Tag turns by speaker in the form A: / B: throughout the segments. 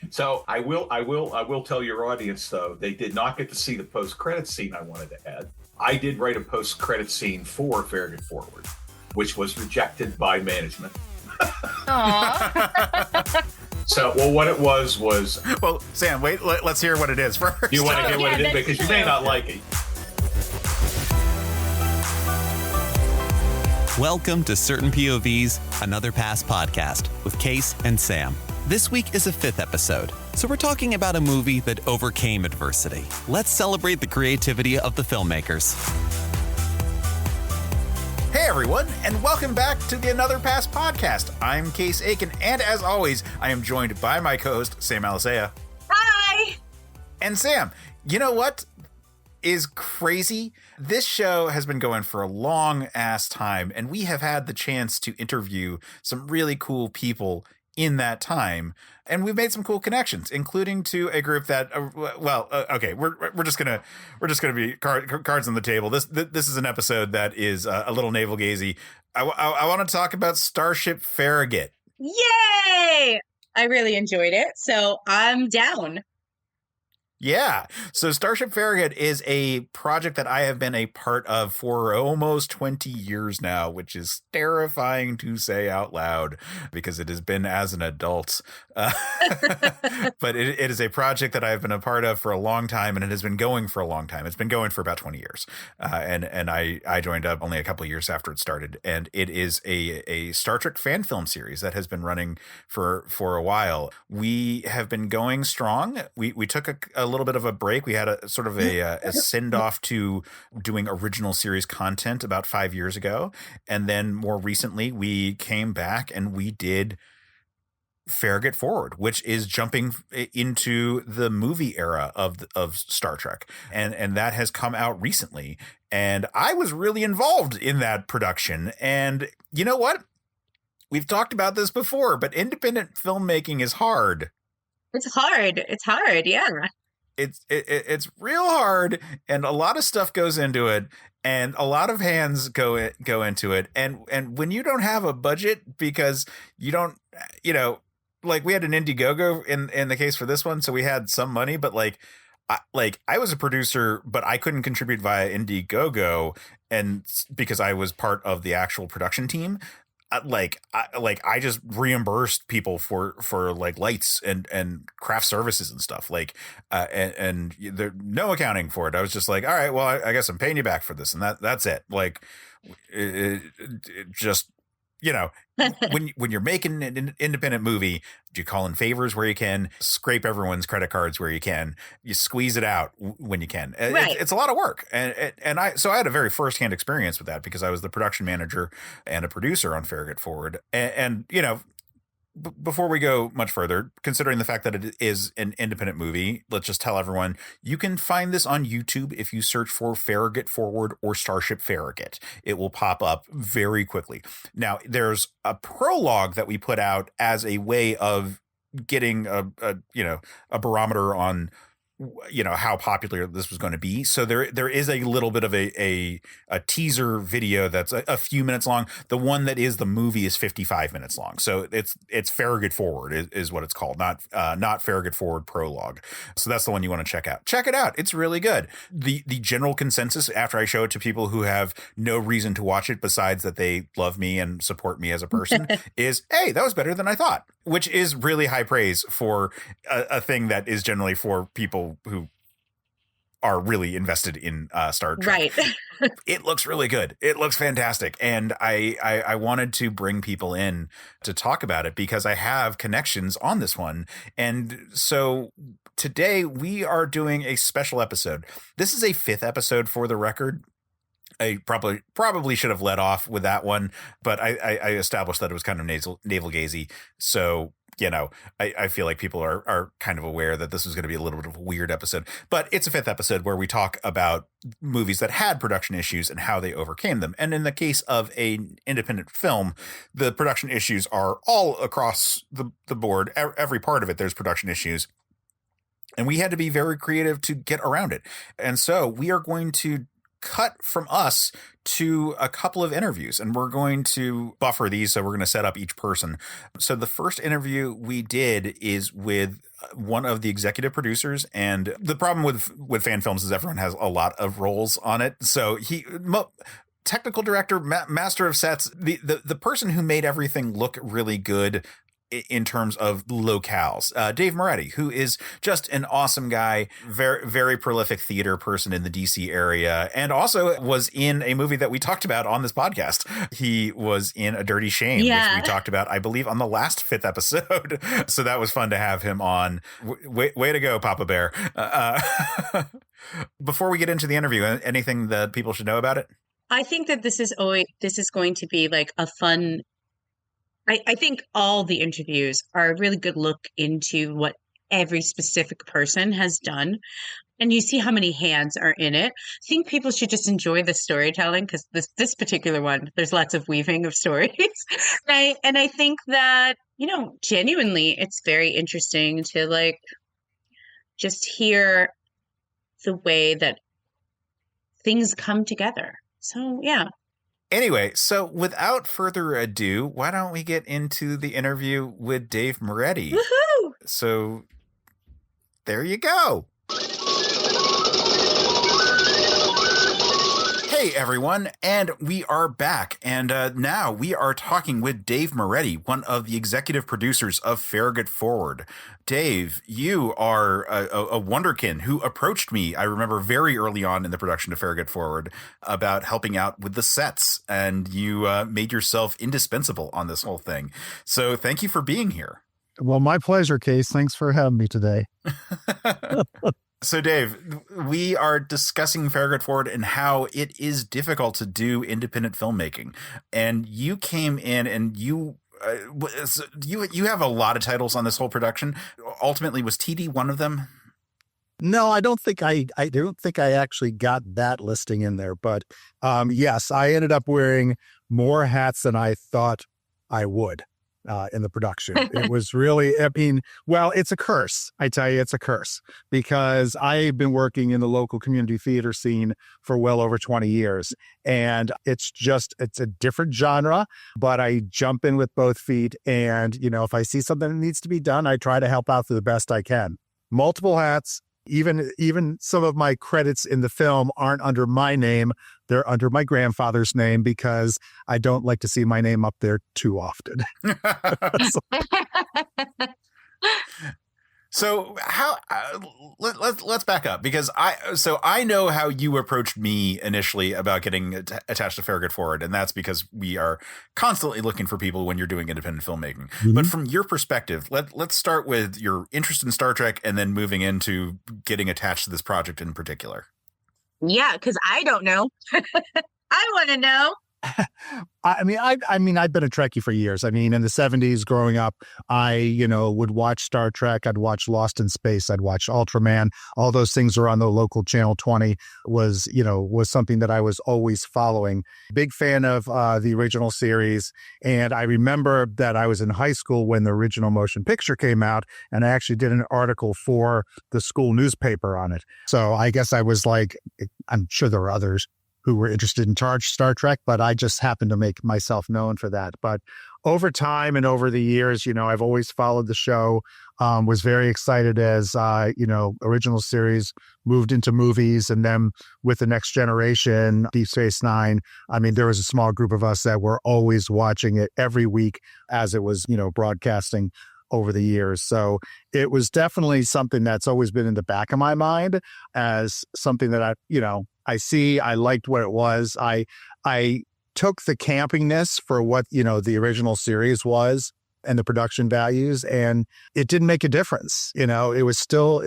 A: So I will tell your audience, though, they did not get to see the post-credit scene I wanted to add. I did write a post-credit scene for Farragut Forward, which was rejected by management.
B: Aww.
A: So, well, what it was...
C: Well, Sam, wait, let's hear what it is first.
A: You want to hear what it is? Because you may not like it.
D: Welcome to Certain POVs, Another Past podcast with Case and Sam. This week is a 5th episode, so we're talking about a movie that overcame adversity. Let's celebrate the creativity of the filmmakers.
C: Hey everyone, and welcome back to the Another Past podcast. I'm Case Aiken, and as always, I am joined by my co-host, Sam Alisea.
B: Hi.
C: And Sam, you know what is crazy? This show has been going for a long ass time, and we have had the chance to interview some really cool people in that time, and we've made some cool connections, including to a group that okay, we're just gonna be cards on the table. This is an episode that is a little navel gazy. I want to talk about Starship Farragut.
B: Yay! I really enjoyed it, so I'm down.
C: Yeah. So Starship Farragut is a project that I have been a part of for almost 20 years now, which is terrifying to say out loud because it has been as an adult. But it is a project that I've been a part of for a long time, and it has been going for a long time. It's been going for about 20 years. And I joined up only a couple of years after it started. And it is a Star Trek fan film series that has been running for a while. We have been going strong. We took a little bit of a break. We had a sort of a send off to doing original series content about 5 years ago. And then more recently, we came back and we did Farragut Forward, which is jumping into the movie era of Star Trek. And that has come out recently. And I was really involved in that production. And you know what? We've talked about this before, but independent filmmaking is hard.
B: It's hard. Yeah.
C: It's real hard, and a lot of stuff goes into it, and a lot of hands go into it. And when you don't have a budget because you don't, like we had an Indiegogo in the case for this one, so we had some money, but I was a producer, but I couldn't contribute via Indiegogo, and because I was part of the actual production team. I just reimbursed people for like lights and craft services and stuff and there's no accounting for it. I was just like, all right, well, I guess I'm paying you back for this. And that's it. Like it just, when you're making an independent movie, you call in favors where you can, scrape everyone's credit cards where you can, you squeeze it out when you can.
B: Right.
C: It's a lot of work. And I had a very firsthand experience with that because I was the production manager and a producer on Farragut Forward. And before we go much further, considering the fact that it is an independent movie, let's just tell everyone you can find this on YouTube if you search for Farragut Forward or Starship Farragut. It will pop up very quickly. Now, there's a prologue that we put out as a way of getting a barometer on how popular this was going to be. So there is a little bit of a teaser video that's a few minutes long. The one that is the movie is 55 minutes long. So it's Farragut Forward is what it's called, not Farragut Forward Prologue. So that's the one you want to check out. Check it out. It's really good. The general consensus after I show it to people who have no reason to watch it besides that they love me and support me as a person is, hey, that was better than I thought, which is really high praise for a thing that is generally for people who are really invested in Star Trek.
B: Right.
C: It looks really good. It looks fantastic. And I wanted to bring people in to talk about it because I have connections on this one. And so today we are doing a special episode. This is a 5th episode for the record. I probably should have let off with that one, but I established that it was kind of navel gazy. So, I feel like people are kind of aware that this is going to be a little bit of a weird episode, but it's a 5th episode where we talk about movies that had production issues and how they overcame them. And in the case of an independent film, the production issues are all across the board. Every part of it, there's production issues. And we had to be very creative to get around it. And so we are going to cut from us to a couple of interviews, and we're going to buffer these. So we're going to set up each person. So the first interview we did is with one of the executive producers. And the problem with fan films is everyone has a lot of roles on it. So technical director, master of sets, the person who made everything look really good in terms of locales, Dave Moretti, who is just an awesome guy, very, very prolific theater person in the DC area, and also was in a movie that we talked about on this podcast. He was in A Dirty Shame, which we talked about, I believe, on the last 5th episode. So that was fun to have him on. Way to go, Papa Bear. Before we get into the interview, anything that people should know about it?
B: I think that this is going to be like a fun. I think all the interviews are a really good look into what every specific person has done. And you see how many hands are in it. I think people should just enjoy the storytelling, because this particular one, there's lots of weaving of stories. Right? And I think that, genuinely, it's very interesting to like just hear the way that things come together. So, yeah.
C: Anyway, so without further ado, why don't we get into the interview with Dave Moretti?
B: Woohoo!
C: So there you go. Hey, everyone, and we are back. And now we are talking with Dave Moretti, one of the executive producers of Farragut Forward. Dave, you are a wonderkin who approached me, I remember very early on in the production of Farragut Forward, about helping out with the sets, and you made yourself indispensable on this whole thing. So thank you for being here.
E: Well, my pleasure, Case. Thanks for having me today.
C: So, Dave, we are discussing Farragut Forward and how it is difficult to do independent filmmaking. And you came in and you have a lot of titles on this whole production. Ultimately, was TD one of them?
E: No, I don't think I actually got that listing in there. But yes, I ended up wearing more hats than I thought I would. In the production. It was really, it's a curse. I tell you, it's a curse, because I've been working in the local community theater scene for well over 20 years. And it's a different genre, but I jump in with both feet. And, if I see something that needs to be done, I try to help out to the best I can. Multiple hats. Even some of my credits in the film aren't under my name. They're under my grandfather's name, because I don't like to see my name up there too often.
C: So how let's back up, because I know how you approached me initially about getting attached to Farragut Forward, and that's because we are constantly looking for people when you're doing independent filmmaking. Mm-hmm. But from your perspective, let's start with your interest in Star Trek and then moving into getting attached to this project in particular.
B: Yeah, because I don't know. I want to know.
E: I've been a Trekkie for years. In the 70s growing up, I, would watch Star Trek. I'd watch Lost in Space. I'd watch Ultraman. All those things were on the local Channel 20 was something that I was always following. Big fan of the original series. And I remember that I was in high school when the original motion picture came out, and I actually did an article for the school newspaper on it. So I guess I was like, I'm sure there were others who were interested in Star Trek, but I just happened to make myself known for that. But over time and over the years, I've always followed the show, was very excited as, original series moved into movies. And then with the Next Generation, Deep Space Nine, there was a small group of us that were always watching it every week as it was, broadcasting over the years. So it was definitely something that's always been in the back of my mind as something that I liked what it was. I took the campiness for what, the original series was and the production values, and it didn't make a difference. It was still,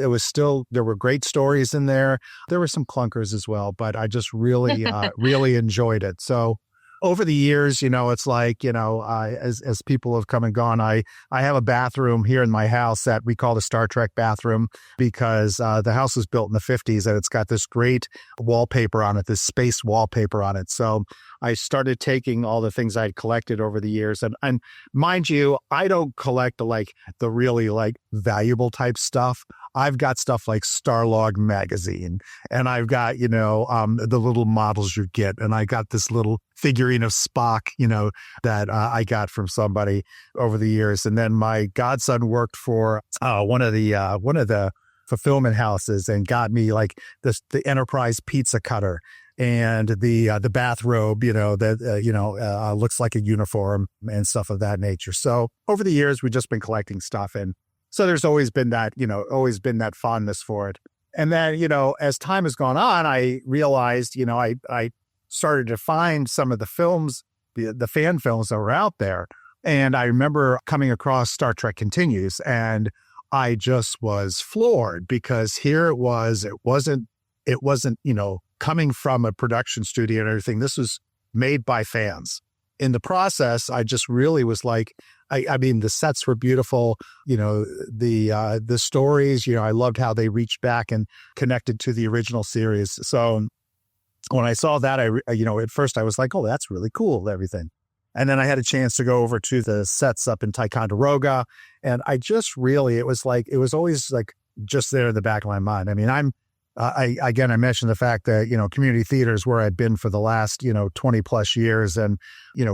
E: there were great stories in there. There were some clunkers as well, but I just really, really enjoyed it. So over the years, it's like, as people have come and gone, I have a bathroom here in my house that we call the Star Trek bathroom, because the house was built in the 50s and it's got this great wallpaper on it, this space wallpaper on it. So I started taking all the things I'd collected over the years. And mind you, I don't collect the really valuable type stuff. I've got stuff like Starlog magazine, and I've got, the little models you get. And I got this little figurine of Spock, that I got from somebody over the years. And then my godson worked for one of the fulfillment houses and got me like the Enterprise pizza cutter and the bathrobe, that looks like a uniform and stuff of that nature. So over the years, we've just been collecting stuff, and so there's always been that fondness for it. And then, as time has gone on, I realized, I started to find some of the films, the fan films that were out there, and I remember coming across Star Trek Continues, and I just was floored because here it wasn't, coming from a production studio and everything. This was made by fans. In the process, I just really was like, I mean, the sets were beautiful. The stories, I loved how they reached back and connected to the original series. So when I saw that, at first I was like, oh, that's really cool, everything. And then I had a chance to go over to the sets up in Ticonderoga. And I just really, it was always like just there in the back of my mind. I mean, I mentioned the fact that, community theaters where I'd been for the last, 20 plus years and,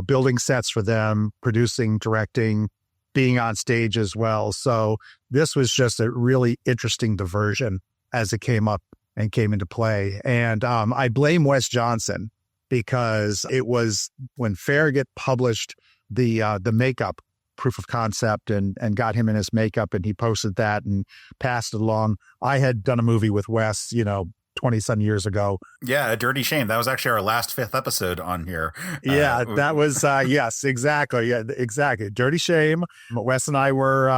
E: building sets for them, producing, directing, being on stage as well. So this was just a really interesting diversion as it came up and came into play. And I blame Wes Johnson because it was when Farragut published the makeup proof of concept and got him in his makeup, and he posted that and passed it along. I had done a movie with Wes, 20-some years ago.
C: Yeah, A Dirty Shame. That was actually our last 5th episode on here.
E: Yeah, that was, yes, exactly. Yeah, exactly. Dirty Shame. Wes and I were,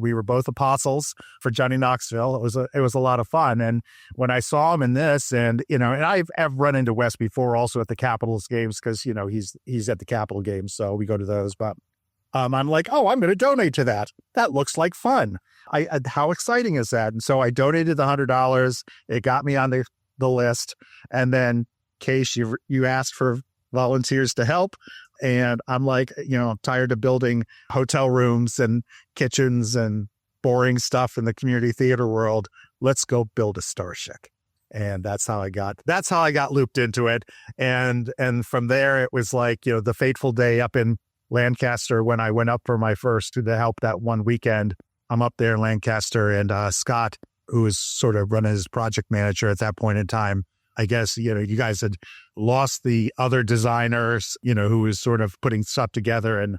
E: we were both apostles for Johnny Knoxville. It was a lot of fun. And when I saw him in this, and I've run into Wes before also at the Capitals games because, he's at the Capital games. So we go to those, but I'm like, oh, I'm going to donate to that. That looks like fun. How exciting is that? And so I donated the $100. It got me on the list. And then, Case, you asked for volunteers to help. And I'm like, I'm tired of building hotel rooms and kitchens and boring stuff in the community theater world. Let's go build a starship. And that's how I got looped into it. And from there, it was like, the fateful day up in Lancaster when I went up for my first to help that one weekend. I'm up there in Lancaster, and Scott, who was sort of running as project manager at that point in time, I guess, you guys had lost the other designers, who was sort of putting stuff together. And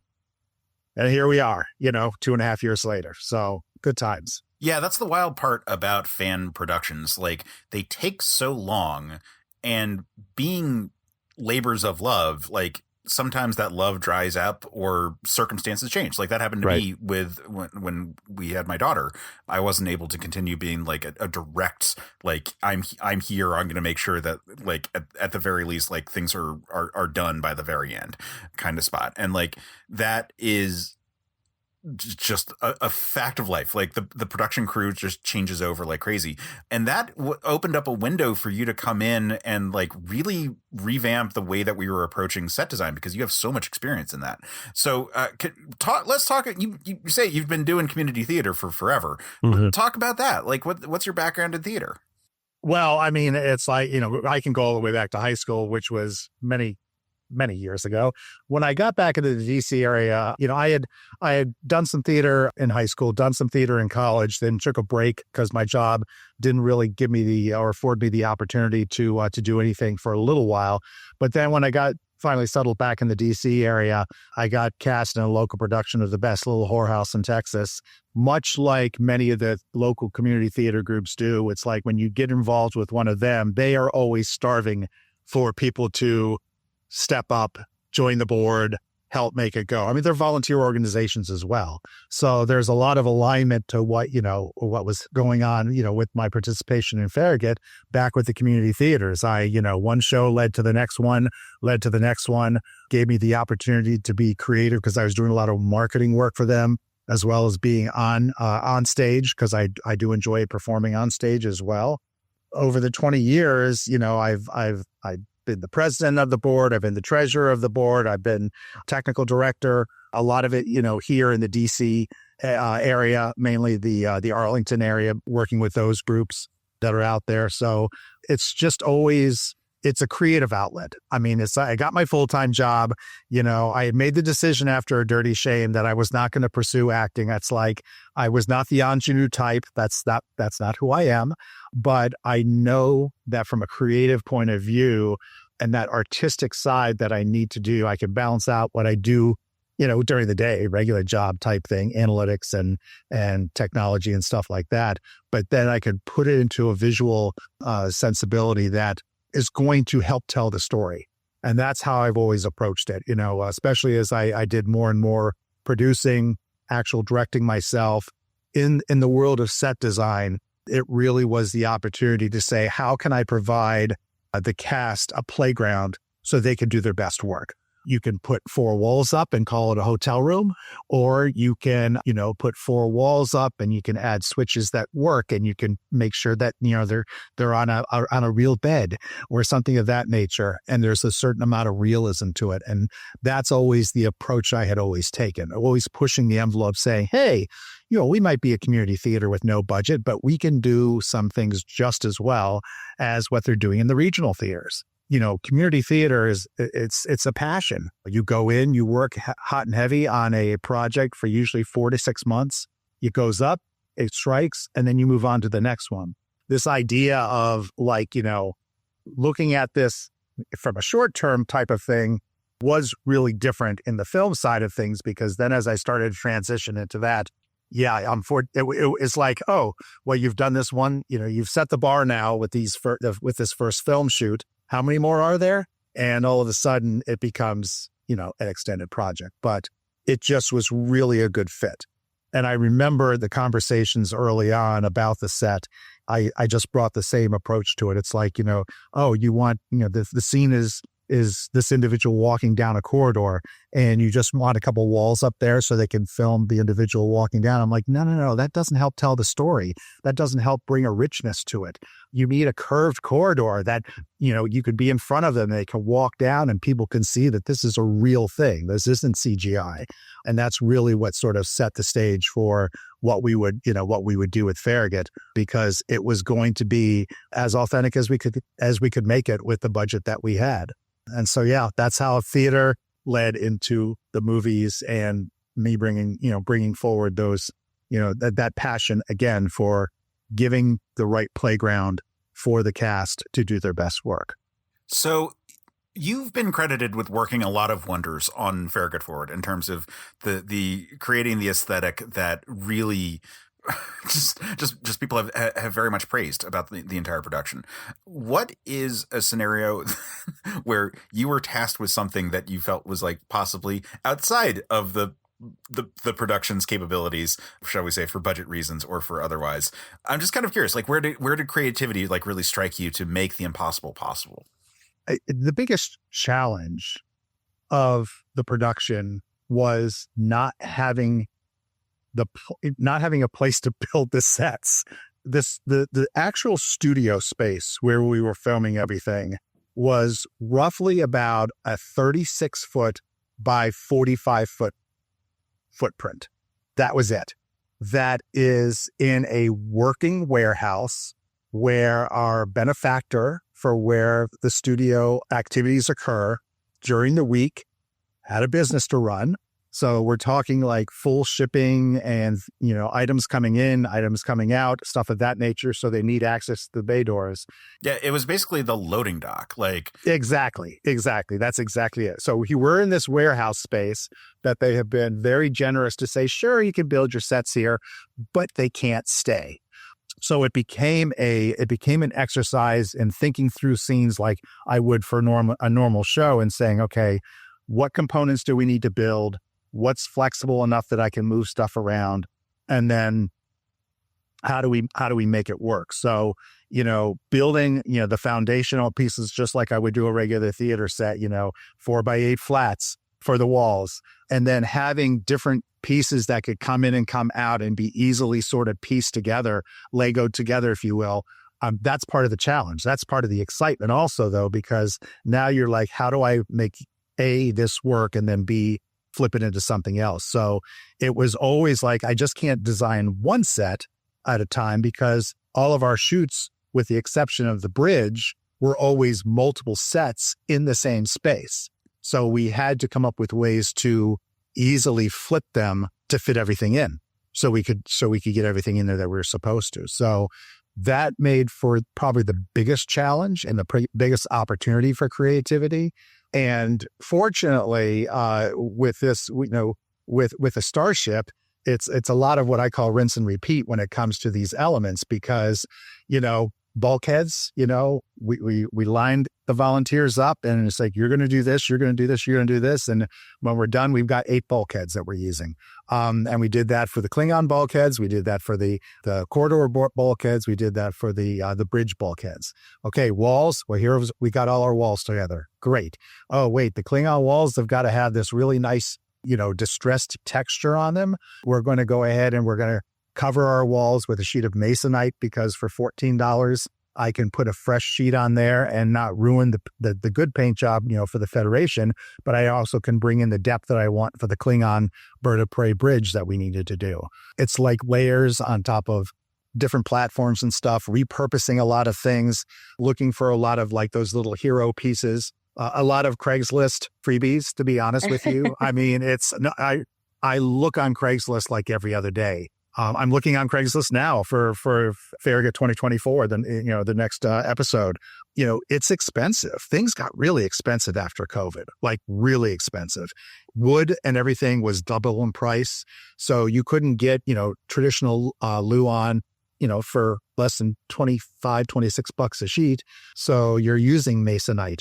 E: here we are, 2.5 years later. So good times.
C: Yeah, that's the wild part about fan productions. Like, they take so long, and being labors of love, like, sometimes that love dries up or circumstances change. Like that happened to me with when we had my daughter. I wasn't able to continue being like a direct, like I'm here. I'm going to make sure that like at the very least, like things are done by the very end kind of spot. And like, that is just a fact of life. Like the production crew just changes over like crazy. And that opened up a window for you to come in and like really revamp the way that we were approaching set design, because you have so much experience in that. So let's talk. You say you've been doing community theater for forever. Mm-hmm. Talk about that. Like what's your background in theater?
E: Well, I mean, it's like, I can go all the way back to high school, which was many years ago. When I got back into the DC area, I had done some theater in high school, done some theater in college, then took a break because my job didn't really give me afford me the opportunity to do anything for a little while. But then when I got finally settled back in the DC area, I got cast in a local production of The Best Little Whorehouse in Texas. Much like many of the local community theater groups do, it's like when you get involved with one of them, they are always starving for people to step up, join the board, help make it go. I mean, they're volunteer organizations as well. So there's a lot of alignment to what was going on, with my participation in Farragut back with the community theaters. One show led to the next one, gave me the opportunity to be creative because I was doing a lot of marketing work for them, as well as being on stage, because I do enjoy performing on stage as well. Over the 20 years, I've been the president of the board. I've been the treasurer of the board. I've been technical director. A lot of it, here in the DC area, mainly the Arlington area, working with those groups that are out there. So it's just always, it's a creative outlet. I mean, I got my full-time job. I had made the decision after A Dirty Shame that I was not going to pursue acting. That's like, I was not the ingenue type. That's not who I am. But I know that from a creative point of view and that artistic side that I need to do, I can balance out what I do, during the day, regular job type thing, analytics and technology and stuff like that. But then I could put it into a visual sensibility that is going to help tell the story. And that's how I've always approached it, especially as I did more and more producing, actual directing myself in the world of set design. It really was the opportunity to say, how can I provide the cast a playground so they can do their best work? You can put 4 walls up and call it a hotel room, or you can, put 4 walls up and you can add switches that work, and you can make sure that, they're on a real bed or something of that nature. And there's a certain amount of realism to it. And that's always the approach I had always taken, always pushing the envelope, saying, hey, we might be a community theater with no budget, but we can do some things just as well as what they're doing in the regional theaters. Community theater it's a passion. You go in, you work hot and heavy on a project for usually 4 to 6 months. It goes up, it strikes, and then you move on to the next one. This idea of looking at this from a short-term type of thing was really different in the film side of things, because then as I started to transition into that, it's like, oh, well, you've done this one, you've set the bar now with with this first film shoot. How many more are there? And all of a sudden it becomes, an extended project. But it just was really a good fit. And I remember the conversations early on about the set. I just brought the same approach to it. It's like, oh, you want, the scene is this individual walking down a corridor, and you just want a couple walls up there so they can film the individual walking down. I'm like, no, that doesn't help tell the story. That doesn't help bring a richness to it. You need a curved corridor that, you could be in front of them, they can walk down and people can see that this is a real thing. This isn't CGI. And that's really what sort of set the stage for what we would do with Farragut, because it was going to be as authentic as we could make it with the budget that we had. And so, that's how theater led into the movies, and me bringing forward those, that passion again for giving the right playground for the cast to do their best work.
C: So you've been credited with working a lot of wonders on Farragut Forward in terms of the creating the aesthetic that really just people have very much praised about the entire production. What is a scenario where you were tasked with something that you felt was like possibly outside of the production's capabilities, shall we say, for budget reasons or for otherwise? I'm just kind of curious, like where did creativity like really strike you to make the impossible possible?
E: The biggest challenge of the production was not having a place to build the sets. The actual studio space where we were filming everything was roughly about a 36-foot by 45-foot footprint. That was it. That is in a working warehouse where our benefactor for where the studio activities occur during the week had a business to run. So we're talking like full shipping and, items coming in, items coming out, stuff of that nature. So they need access to the bay doors.
C: Yeah, it was basically the loading dock. Like
E: Exactly. That's exactly it. So we were in this warehouse space that they have been very generous to say, sure, you can build your sets here, but they can't stay. So it became an exercise in thinking through scenes like I would for a normal show, and saying, okay, what components do we need to build? What's flexible enough that I can move stuff around? And then how do we make it work? So, building, the foundational pieces, just like I would do a regular theater set, 4x8 flats for the walls, and then having different pieces that could come in and come out and be easily sort of pieced together, Legoed together, if you will. That's part of the challenge. That's part of the excitement also, though, because now you're like, how do I make A, this work, and then B, flip it into something else. So it was always like, I just can't design one set at a time because all of our shoots, with the exception of the bridge, were always multiple sets in the same space. So we had to come up with ways to easily flip them to fit everything in. So we could get everything in there that we were supposed to. So that made for probably the biggest challenge and the biggest opportunity for creativity. And fortunately, with this, with a Starship, it's a lot of what I call rinse and repeat when it comes to these elements, because, bulkheads, we lined the volunteers up and it's like, you're going to do this, you're going to do this, you're going to do this. And when we're done, we've got 8 bulkheads that we're using. And we did that for the Klingon bulkheads. We did that for the corridor bulkheads. We did that for the bridge bulkheads. Okay, walls. Well, we got all our walls together. Great. Oh, wait, the Klingon walls have got to have this really nice, distressed texture on them. We're going to go ahead and we're going to cover our walls with a sheet of masonite, because for $14, I can put a fresh sheet on there and not ruin the good paint job, for the Federation. But I also can bring in the depth that I want for the Klingon bird of prey bridge that we needed to do. It's like layers on top of different platforms and stuff, repurposing a lot of things, looking for a lot of like those little hero pieces, a lot of Craigslist freebies, to be honest with you. I mean, I look on Craigslist like every other day. I'm looking on Craigslist now for Farragut 2024, the next episode. It's expensive. Things got really expensive after COVID, like really expensive. Wood and everything was double in price. So you couldn't get, traditional Luan, for less than $25-$26 a sheet. So you're using masonite,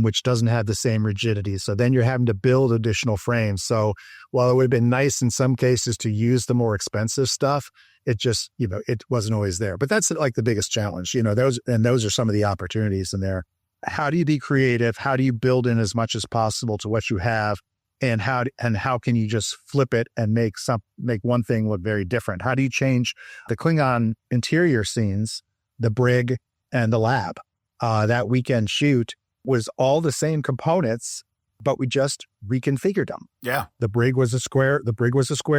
E: which doesn't have the same rigidity. So then you're having to build additional frames. So while it would have been nice in some cases to use the more expensive stuff, it just, it wasn't always there. But that's like the biggest challenge, those are some of the opportunities in there. How do you be creative? How do you build in as much as possible to what you have? And how can you just flip it and make one thing look very different? How do you change the Klingon interior scenes, the brig and the lab? That weekend shoot was all the same components, but we just reconfigured them.
C: Yeah.
E: The brig was a square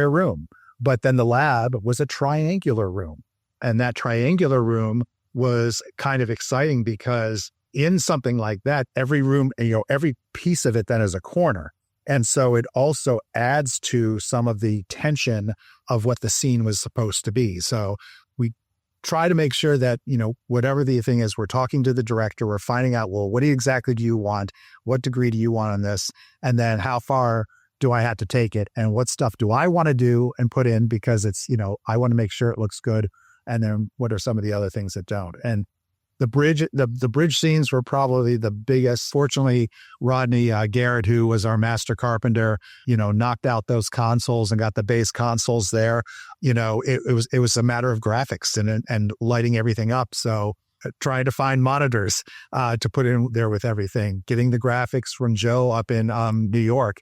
E: room, but then the lab was a triangular room. And that triangular room was kind of exciting because in something like that, every room, every piece of it then is a corner. And so it also adds to some of the tension of what the scene was supposed to be. So we try to make sure that, whatever the thing is, we're talking to the director, we're finding out, well, what exactly do you want? What degree do you want on this? And then how far do I have to take it? And what stuff do I want to do and put in because it's, I want to make sure it looks good. And then what are some of the other things that don't? And the bridge scenes were probably the biggest. Fortunately, Rodney Garrett, who was our master carpenter, knocked out those consoles and got the base consoles there. It was a matter of graphics and lighting everything up. So trying to find monitors to put in there with everything, getting the graphics from Joe up in New York.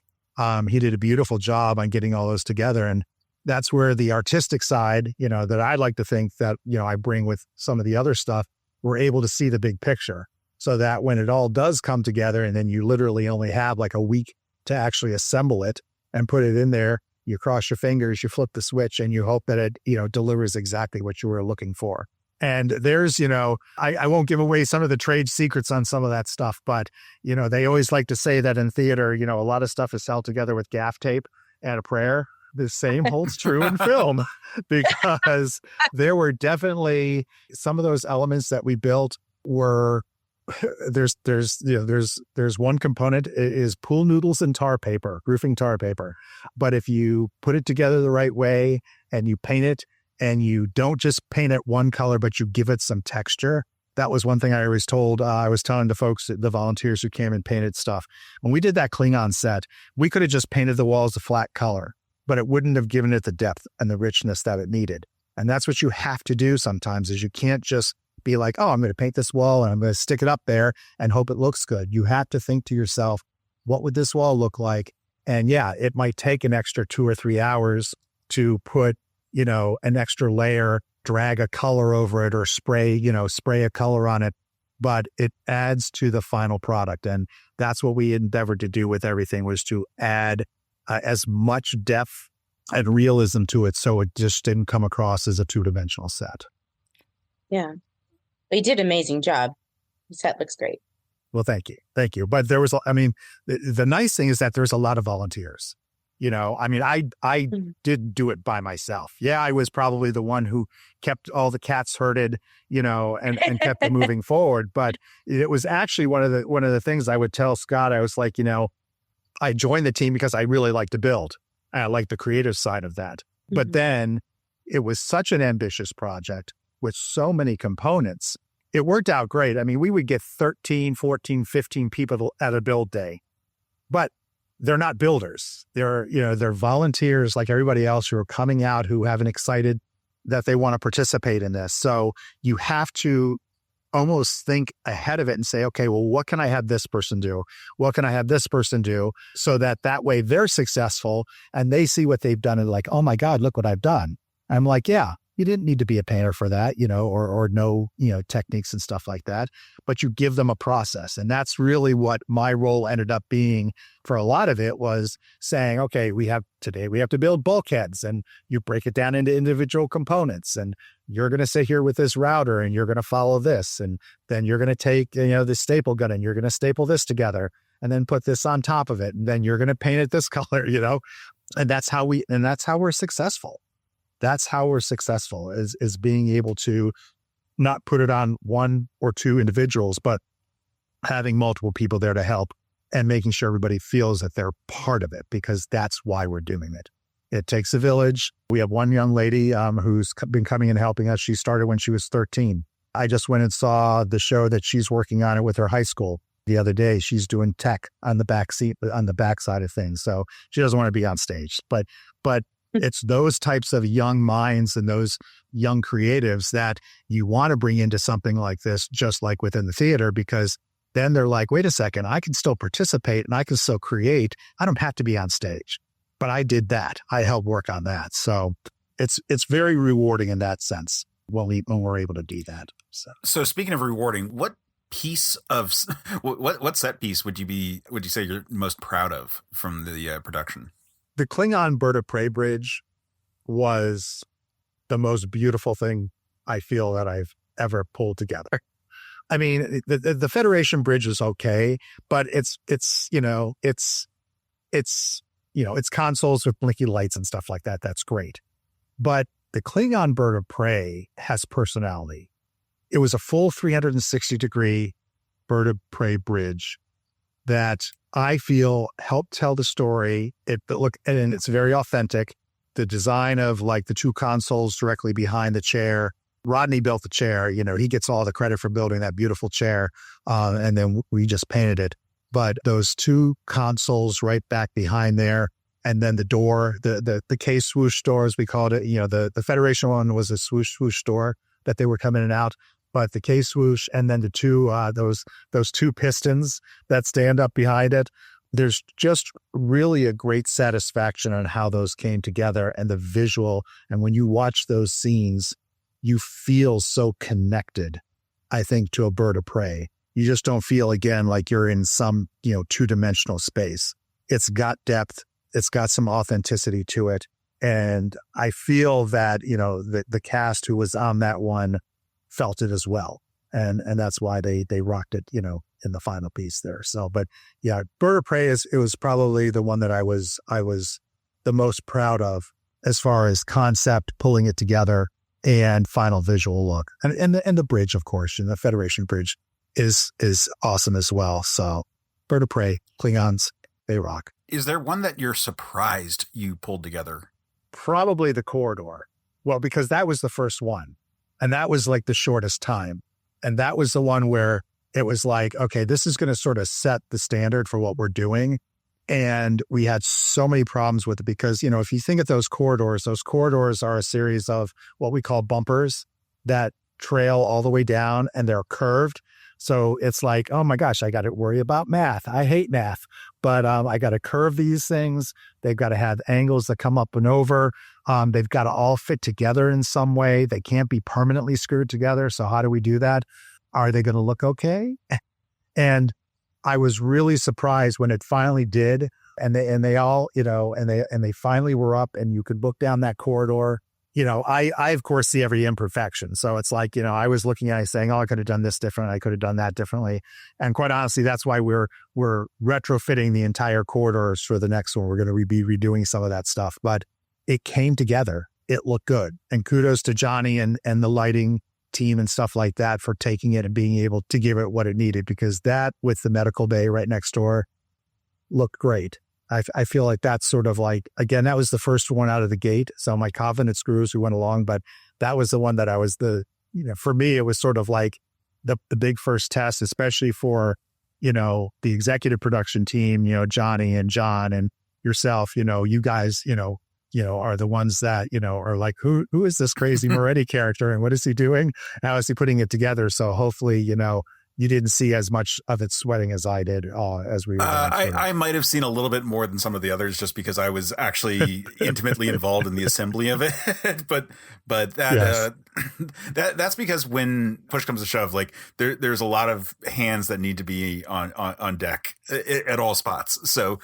E: He did a beautiful job on getting all those together. And that's where the artistic side, that I like to think that, I bring with some of the other stuff, we're able to see the big picture so that when it all does come together and then you literally only have like a week to actually assemble it and put it in there, you cross your fingers, you flip the switch and you hope that it, delivers exactly what you were looking for. And there's, I won't give away some of the trade secrets on some of that stuff, but, they always like to say that in theater, a lot of stuff is held together with gaff tape and a prayer. The same holds true in film because there were definitely some of those elements that we built were there's one component is pool noodles and tar paper, roofing tar paper. But if you put it together the right way and you paint it and you don't just paint it one color, but you give it some texture. That was one thing I always told. I was telling the folks, the volunteers who came and painted stuff. When we did that Klingon set, we could have just painted the walls a flat color, but it wouldn't have given it the depth and the richness that it needed. And that's what you have to do sometimes is you can't just be like, oh, I'm going to paint this wall and I'm going to stick it up there and hope it looks good. You have to think to yourself, what would this wall look like? And yeah, it might take an extra 2 or 3 hours to put, an extra layer, drag a color over it or spray a color on it, but it adds to the final product. And that's what we endeavored to do with everything was to add as much depth and realism to it, so it just didn't come across as a two-dimensional set.
F: Yeah. But you did an amazing job. The set looks great.
E: Well, thank you. But there was, I mean, the nice thing is that there's a lot of volunteers. You know, I mean, I did do it by myself. Yeah, I was probably the one who kept all the cats herded, you know, and kept it moving forward. But it was actually one of the things I would tell Scott. I was like, you know, I joined the team because I really like to build. I like the creative side of that. But then it was such an ambitious project with so many components. It worked out great. I mean, we would get 13, 14, 15 people at a build day, but they're not builders. They're volunteers like everybody else who are coming out, who haven't excited that they want to participate in this. So you have to almost think ahead of it and say, okay, well, what can I have this person do? What can I have this person do? So that way they're successful and they see what they've done and like, oh my God, look what I've done. I'm like, yeah, you didn't need to be a painter for that, you know, or know, you know, techniques and stuff like that, but you give them a process. And that's really what my role ended up being for a lot of it, was saying, okay, we have to build bulkheads, and you break it down into individual components, and you're going to sit here with this router and you're going to follow this. And then you're going to take, you know, this staple gun and you're going to staple this together and then put this on top of it. And then you're going to paint it this color, you know, and that's how we're successful. That's how we're successful, is being able to not put it on one or two individuals, but having multiple people there to help and making sure everybody feels that they're part of it, because that's why we're doing it. It takes a village. We have one young lady who's been coming and helping us. She started when she was 13. I just went and saw the show that she's working on it with her high school the other day. She's doing tech on the back seat, on the back side of things. So she doesn't want to be on stage, but it's those types of young minds and those young creatives that you want to bring into something like this, just like within the theater, because then they're like, wait a second, I can still participate and I can still create. I don't have to be on stage, but I did that. I helped work on that. So it's very rewarding in that sense when we're able to do that.
C: So speaking of rewarding, what piece of what set piece would you say you're most proud of from the production?
E: The Klingon Bird of Prey bridge was the most beautiful thing I feel that I've ever pulled together. I mean, the Federation bridge is okay, but it's consoles with blinky lights and stuff like that. That's great. But the Klingon Bird of Prey has personality. It was a full 360-degree Bird of Prey bridge that I feel helped tell the story. And it's very authentic. The design of like the two consoles directly behind the chair. Rodney built the chair. You know, he gets all the credit for building that beautiful chair. And then we just painted it. But those two consoles right back behind there, and then the door, the K-swoosh door, as we called it. You know, the Federation one was a swoosh door that they were coming in and out. But the K-swoosh and then the two, those two pistons that stand up behind it, there's just really a great satisfaction on how those came together and the visual. And when you watch those scenes, you feel so connected, I think, to a Bird of Prey. You just don't feel, again, like you're in some, you know, two-dimensional space. It's got depth. It's got some authenticity to it. And I feel that, you know, the cast who was on that one felt it as well. And that's why they rocked it, you know, in the final piece there. So, but yeah, Bird of Prey it was probably the one that I was the most proud of as far as concept, pulling it together, and final visual look. And the bridge, of course, and the Federation bridge is awesome as well. So Bird of Prey, Klingons, they rock.
C: Is there one that you're surprised you pulled together?
E: Probably the corridor. Well, because that was the first one. And that was like the shortest time. And that was the one where it was like, okay, this is going to sort of set the standard for what we're doing. And we had so many problems with it because, you know, if you think of those corridors are a series of what we call bumpers that trail all the way down and they're curved. So it's like, oh my gosh, I got to worry about math. I hate math, but I got to curve these things. They've got to have angles that come up and over. They've got to all fit together in some way. They can't be permanently screwed together. So how do we do that? Are they going to look okay? And I was really surprised when it finally did. And they all, and they finally were up, and you could look down that corridor. I of course see every imperfection. So it's like, I was looking at it saying, oh, I could have done this different. I could have done that differently. And quite honestly, that's why we're retrofitting the entire corridors for the next one. We're going to be redoing some of that stuff, but it came together. It looked good. And kudos to Johnny and the lighting team and stuff like that for taking it and being able to give it what it needed, because that with the medical bay right next door looked great. I feel like that's sort of like, again, that was the first one out of the gate. So my confidence grew as we went along, but that was the one that I was for me, it was sort of like the big first test, especially for, the executive production team, Johnny and John and yourself, you guys, are the ones that, are like, who is this crazy Moretti character and what is he doing? How is he putting it together? So hopefully, you didn't see as much of it sweating as I did as we were going through.
C: I might have seen a little bit more than some of the others just because I was actually intimately involved in the assembly of it. but that
E: Yes.
C: That's because when push comes to shove, like there's a lot of hands that need to be on deck at all spots. So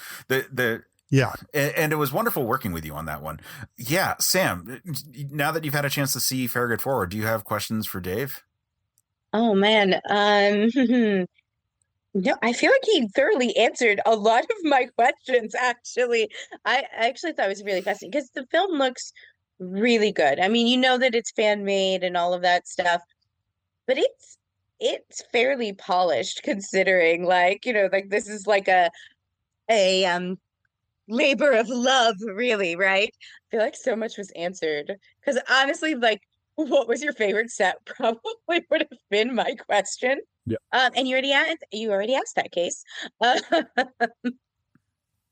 E: Yeah.
C: And it was wonderful working with you on that one. Yeah. Sam, now that you've had a chance to see Farragut Forward, do you have questions for Dave?
F: Oh man. No, I feel like he thoroughly answered a lot of my questions, actually. I actually thought it was really fascinating because the film looks really good. I mean, that it's fan made and all of that stuff, but it's fairly polished considering like this is like a labor of love, really, right? I feel like so much was answered because honestly, like, what was your favorite set probably would have been my question.
E: Yeah.
F: And you already asked that, Case.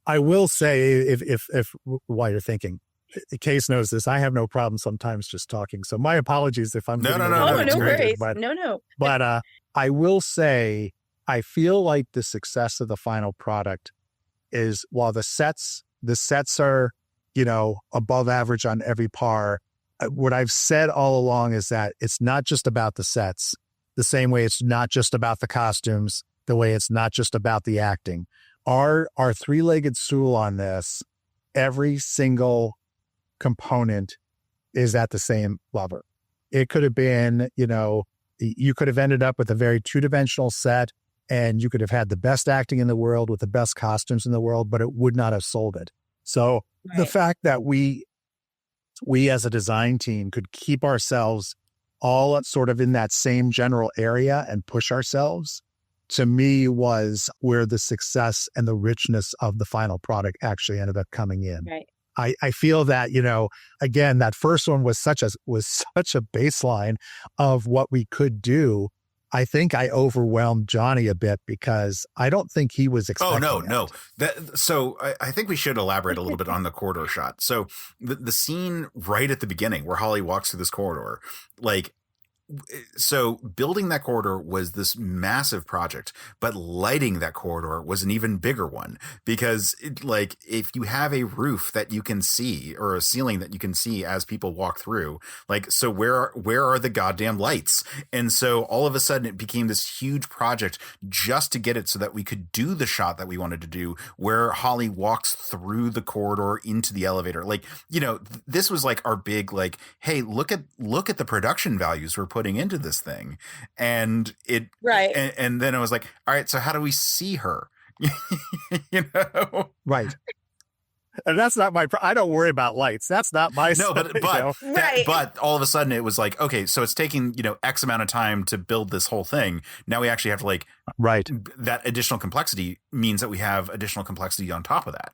E: I will say, if while you're thinking, Case knows this, I have no problem sometimes just talking. So my apologies if I'm
C: No,
E: getting
C: no,
E: a
C: no,
E: little
F: Oh, no
C: it's great.
E: excited,
F: worries.
E: but
F: No.
E: but I will say I feel like the success of the final product is, while the sets are above average on every par. What I've said all along is that it's not just about the sets, the same way it's not just about the costumes, the way it's not just about the acting. Our three-legged stool on this, every single component is at the same level. It could have been, you could have ended up with a very two-dimensional set, and you could have had the best acting in the world with the best costumes in the world, but it would not have sold it. So the fact that we as a design team could keep ourselves all sort of in that same general area and push ourselves, to me, was where the success and the richness of the final product actually ended up coming in.
F: Right.
E: I feel that, again, that first one was such a baseline of what we could do. I think I overwhelmed Johnny a bit because I don't think he was expecting
C: No. So I think we should elaborate a little bit on the corridor shot. So the scene right at the beginning where Holly walks through this corridor, like, so building that corridor was this massive project, but lighting that corridor was an even bigger one because if you have a roof that you can see or a ceiling that you can see as people walk through, like, so where are the goddamn lights? And so all of a sudden it became this huge project just to get it so that we could do the shot that we wanted to do where Holly walks through the corridor into the elevator. Like, this was like our big, like, hey, look at the production values we're putting into this thing. And it
F: Right.
C: and then I was like, all right, so how do we see her?
E: Right. And that's not I don't worry about lights. That's not my
C: no, but
F: Right.
C: but all of a sudden it was like, okay, so it's taking X amount of time to build this whole thing. Now we actually have to
E: right.
C: That additional complexity means that we have additional complexity on top of that.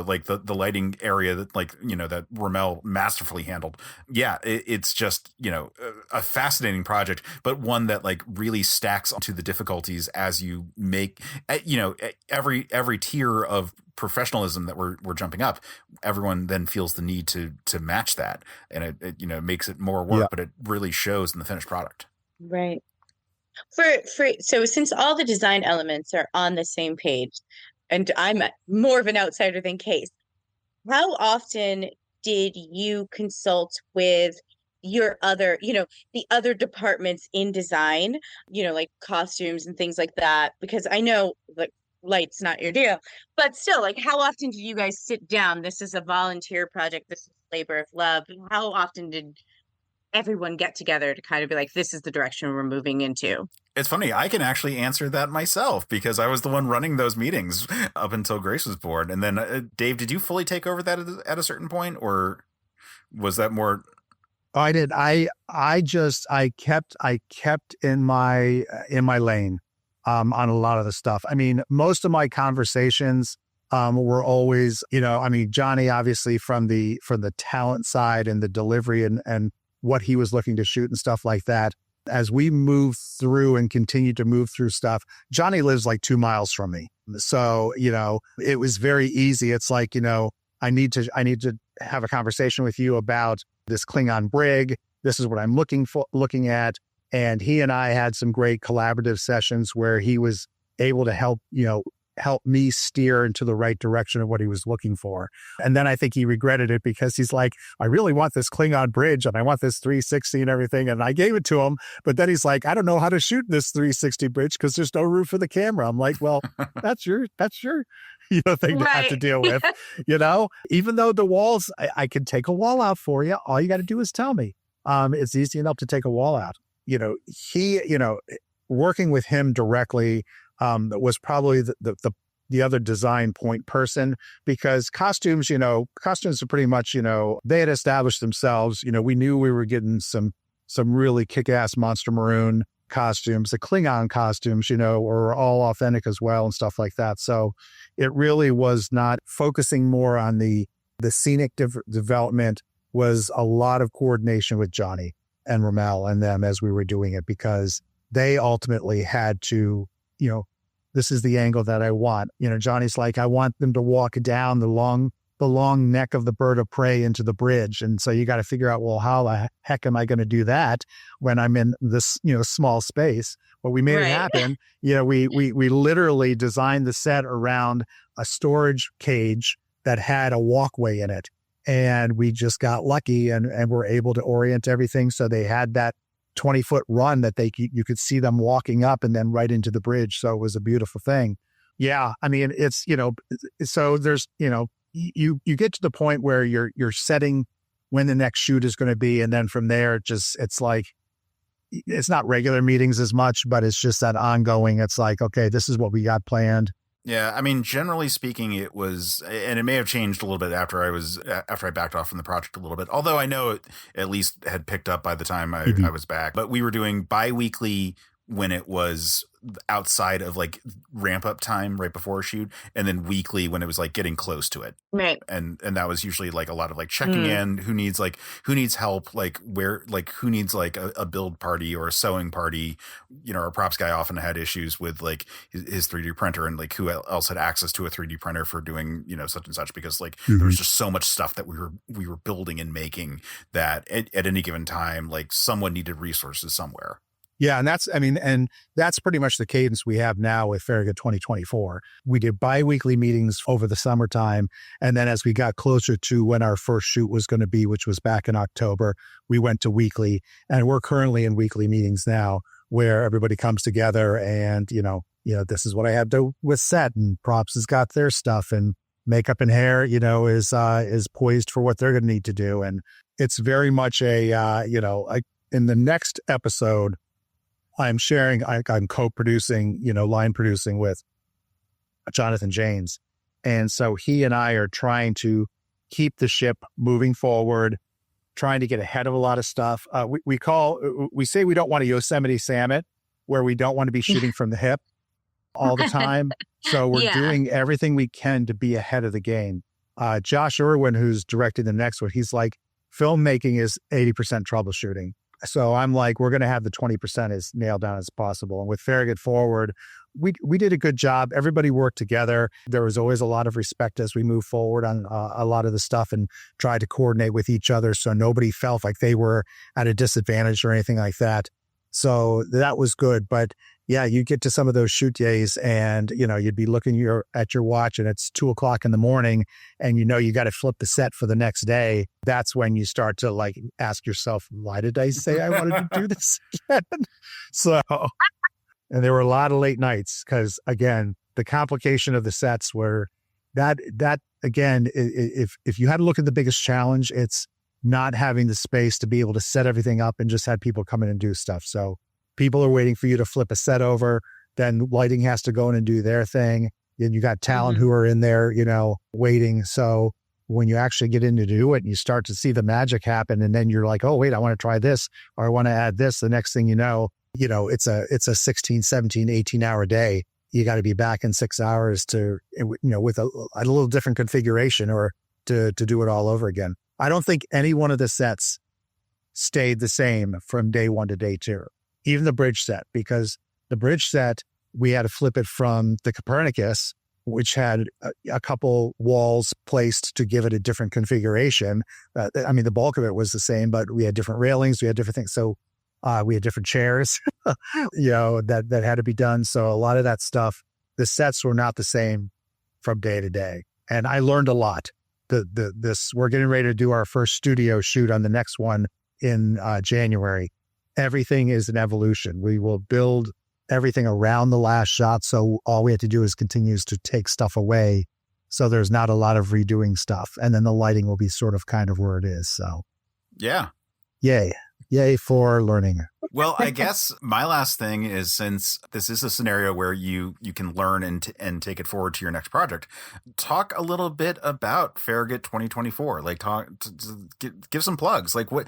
C: Like the lighting area that that Rommel masterfully handled. Yeah, it's just a fascinating project, but one that really stacks onto the difficulties as you make every tier of professionalism that we're jumping up. Everyone then feels the need to match that, and it makes it more work, but it really shows in the finished product.
F: Right. So since all the design elements are on the same page, and I'm more of an outsider than Case, how often did you consult with your other, the other departments in design, like costumes and things like that? Because I know, like, light's not your deal. But still, like, how often did you guys sit down? This is a volunteer project. This is labor of love. How often did everyone get together to kind of be like, this is the direction we're moving into?
C: It's funny. I can actually answer that myself because I was the one running those meetings up until Grace was born. And then, Dave, did you fully take over that at a certain point, or was that more?
E: I did. I kept in my lane on a lot of the stuff. I mean, most of my conversations were always, I mean, Johnny, obviously from the talent side and the delivery and what he was looking to shoot and stuff like that. As we move through and continue to move through stuff, Johnny lives like 2 miles from me. So, it was very easy. It's like, I need to have a conversation with you about this Klingon brig. This is what I'm looking at. And he and I had some great collaborative sessions where he was able to help me steer into the right direction of what he was looking for. And then I think he regretted it because he's like, I really want this Klingon bridge and I want this 360 and everything. And I gave it to him. But then he's like, I don't know how to shoot this 360 bridge because there's no room for the camera. I'm like, well, that's your thing to have to deal with, even though the walls, I can take a wall out for you. All you got to do is tell me. It's easy enough to take a wall out. Working with him directly was probably the other design point person, because costumes are pretty much, they had established themselves. We knew we were getting some really kick-ass Monster Maroon costumes. The Klingon costumes, were all authentic as well and stuff like that. So it really was not focusing more on the scenic development, was a lot of coordination with Johnny and Ramel and them as we were doing it, because they ultimately had to, this is the angle that I want. Johnny's like, I want them to walk down the long neck of the bird of prey into the bridge. And so you got to figure out, well, how the heck am I going to do that when I'm in this, small space? Well, we made it happen. We literally designed the set around a storage cage that had a walkway in it. And we just got lucky and were able to orient everything. So they had that 20-foot run that you could see them walking up and then right into the bridge. So it was a beautiful thing. Yeah. I mean, it's, so there's, you get to the point where you're setting when the next shoot is going to be. And then from there, it's like, it's not regular meetings as much, but it's just that ongoing. It's like, okay, this is what we got planned.
C: Yeah, I mean, generally speaking, it was, and it may have changed a little bit after I backed off from the project a little bit, although I know it at least had picked up by the time I was back. But we were doing bi-weekly when it was outside of like ramp up time right before a shoot, and then weekly when it was like getting close to it.
B: Right.
C: And that was usually like a lot of like checking in, who needs help, like where, like who needs like a build party or a sewing party. Our props guy often had issues with like his 3D printer, and like who else had access to a 3D printer for doing, such and such, because like there was just so much stuff that we were building and making that at any given time, like someone needed resources somewhere.
E: Yeah. And that's pretty much the cadence we have now with Farragut 2024. We did bi-weekly meetings over the summertime. And then as we got closer to when our first shoot was going to be, which was back in October, we went to weekly. And we're currently in weekly meetings now where everybody comes together and, this is what I have to with set, and props has got their stuff, and makeup and hair, is poised for what they're going to need to do. And it's very much in the next episode, I'm co-producing, line producing with Jonathan James. And so he and I are trying to keep the ship moving forward, trying to get ahead of a lot of stuff. We say we don't want to Yosemite Sam it, where we don't want to be shooting from the hip all the time. So we're doing everything we can to be ahead of the game. Josh Irwin, who's directing the next one, he's like, filmmaking is 80% troubleshooting. So I'm like, we're going to have the 20% as nailed down as possible. And with Farragut Forward, we did a good job. Everybody worked together. There was always a lot of respect as we moved forward on a lot of the stuff, and tried to coordinate with each other so nobody felt like they were at a disadvantage or anything like that. So that was good. But yeah, you get to some of those shoot days and, you'd be looking at your watch and it's 2:00 in the morning and, you got to flip the set for the next day. That's when you start to like ask yourself, why did I say I wanted to do this again? So, and there were a lot of late nights because, again, the complication of the sets were that again, if you had to look at the biggest challenge, it's not having the space to be able to set everything up and just have people come in and do stuff. So people are waiting for you to flip a set over, then lighting has to go in and do their thing. And you got talent who are in there, waiting. So when you actually get in to do it and you start to see the magic happen, and then you're like, oh, wait, I want to try this, or I want to add this. The next thing you know, it's a 16, 17, 18-hour day. You got to be back in 6 hours to, with a little different configuration or to do it all over again. I don't think any one of the sets stayed the same from day one to day two, even the bridge set, because the bridge set, we had to flip it from the Copernicus, which had a couple walls placed to give it a different configuration. The bulk of it was the same, but we had different railings, we had different things. So we had different chairs, that had to be done. So a lot of that stuff, the sets were not the same from day to day. And I learned a lot. We're getting ready to do our first studio shoot on the next one in January. Everything is an evolution. We will build everything around the last shot. So all we have to do is continues to take stuff away. So there's not a lot of redoing stuff. And then the lighting will be sort of kind of where it is. So
C: yeah.
E: Yay for learning.
C: Well, I guess my last thing is, since this is a scenario where you can learn and take it forward to your next project, talk a little bit about Farragut 2024. Like, give some plugs. Like, what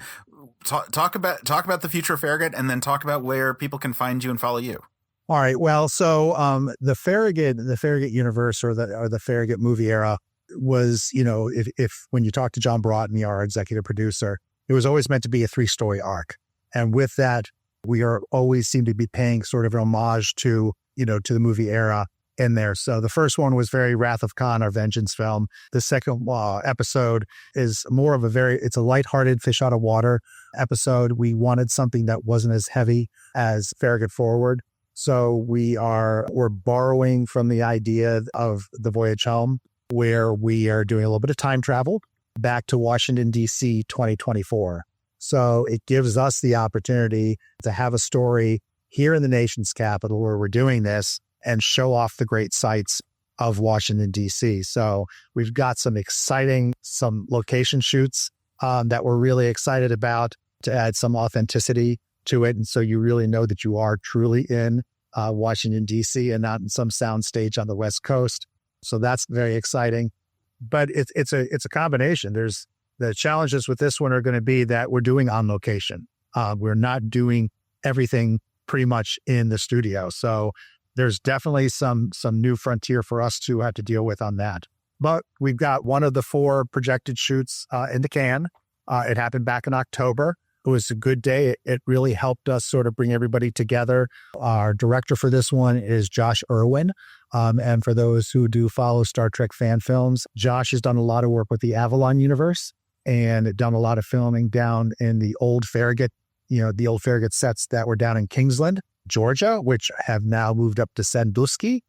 C: talk about the future of Farragut, and then talk about where people can find you and follow you.
E: All right. Well, so the Farragut universe or the Farragut movie era was, if when you talk to John Broughton, our executive producer, it was always meant to be a 3-story arc. And with that, we are always seem to be paying sort of an homage to the movie era in there. So the first one was very Wrath of Khan, our vengeance film. The second episode is more of it's a lighthearted fish out of water episode. We wanted something that wasn't as heavy as Farragut Forward. So we're borrowing from the idea of The Voyage Home, where we are doing a little bit of time travel back to Washington, D.C. 2024. So it gives us the opportunity to have a story here in the nation's capital where we're doing this and show off the great sights of Washington, D.C. So we've got some location shoots that we're really excited about to add some authenticity to it. And so you really know that you are truly in Washington, D.C. and not in some soundstage on the West Coast. So that's very exciting. But it's a combination. There's the challenges with this one are going to be that we're doing on location. We're not doing everything pretty much in the studio. So there's definitely some new frontier for us to have to deal with on that. But we've got one of the 4 projected shoots in the can. It happened back in October. It was a good day. It really helped us sort of bring everybody together. Our director for this one is Josh Irwin. And for those who do follow Star Trek fan films, Josh has done a lot of work with the Avalon universe and done a lot of filming down in the old Farragut, the old Farragut sets that were down in Kingsland, Georgia, which have now moved up to Sandusky.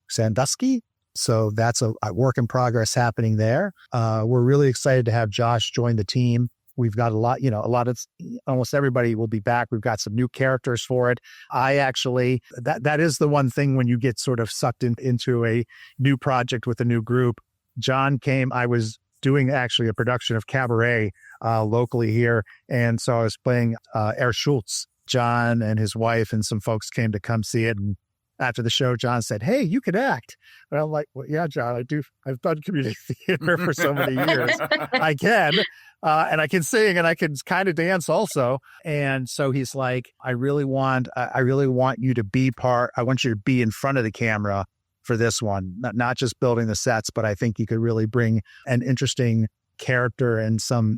E: So that's a work in progress happening there. We're really excited to have Josh join the team. We've got almost everybody will be back. We've got some new characters for it. That is the one thing when you get sort of sucked into a new project with a new group. John came, I was doing actually a production of Cabaret locally here. And so I was playing Herr Schultz. John and his wife and some folks came to come see it. And after the show, John said, "Hey, you could act." And I'm like, "Well, yeah, John, I do. I've done community theater for so many years. I can. And I can sing and I can kind of dance also." And so he's like, I really want you to be I want you to be in front of the camera for this one, not just building the sets, but I think you could really bring an interesting character and some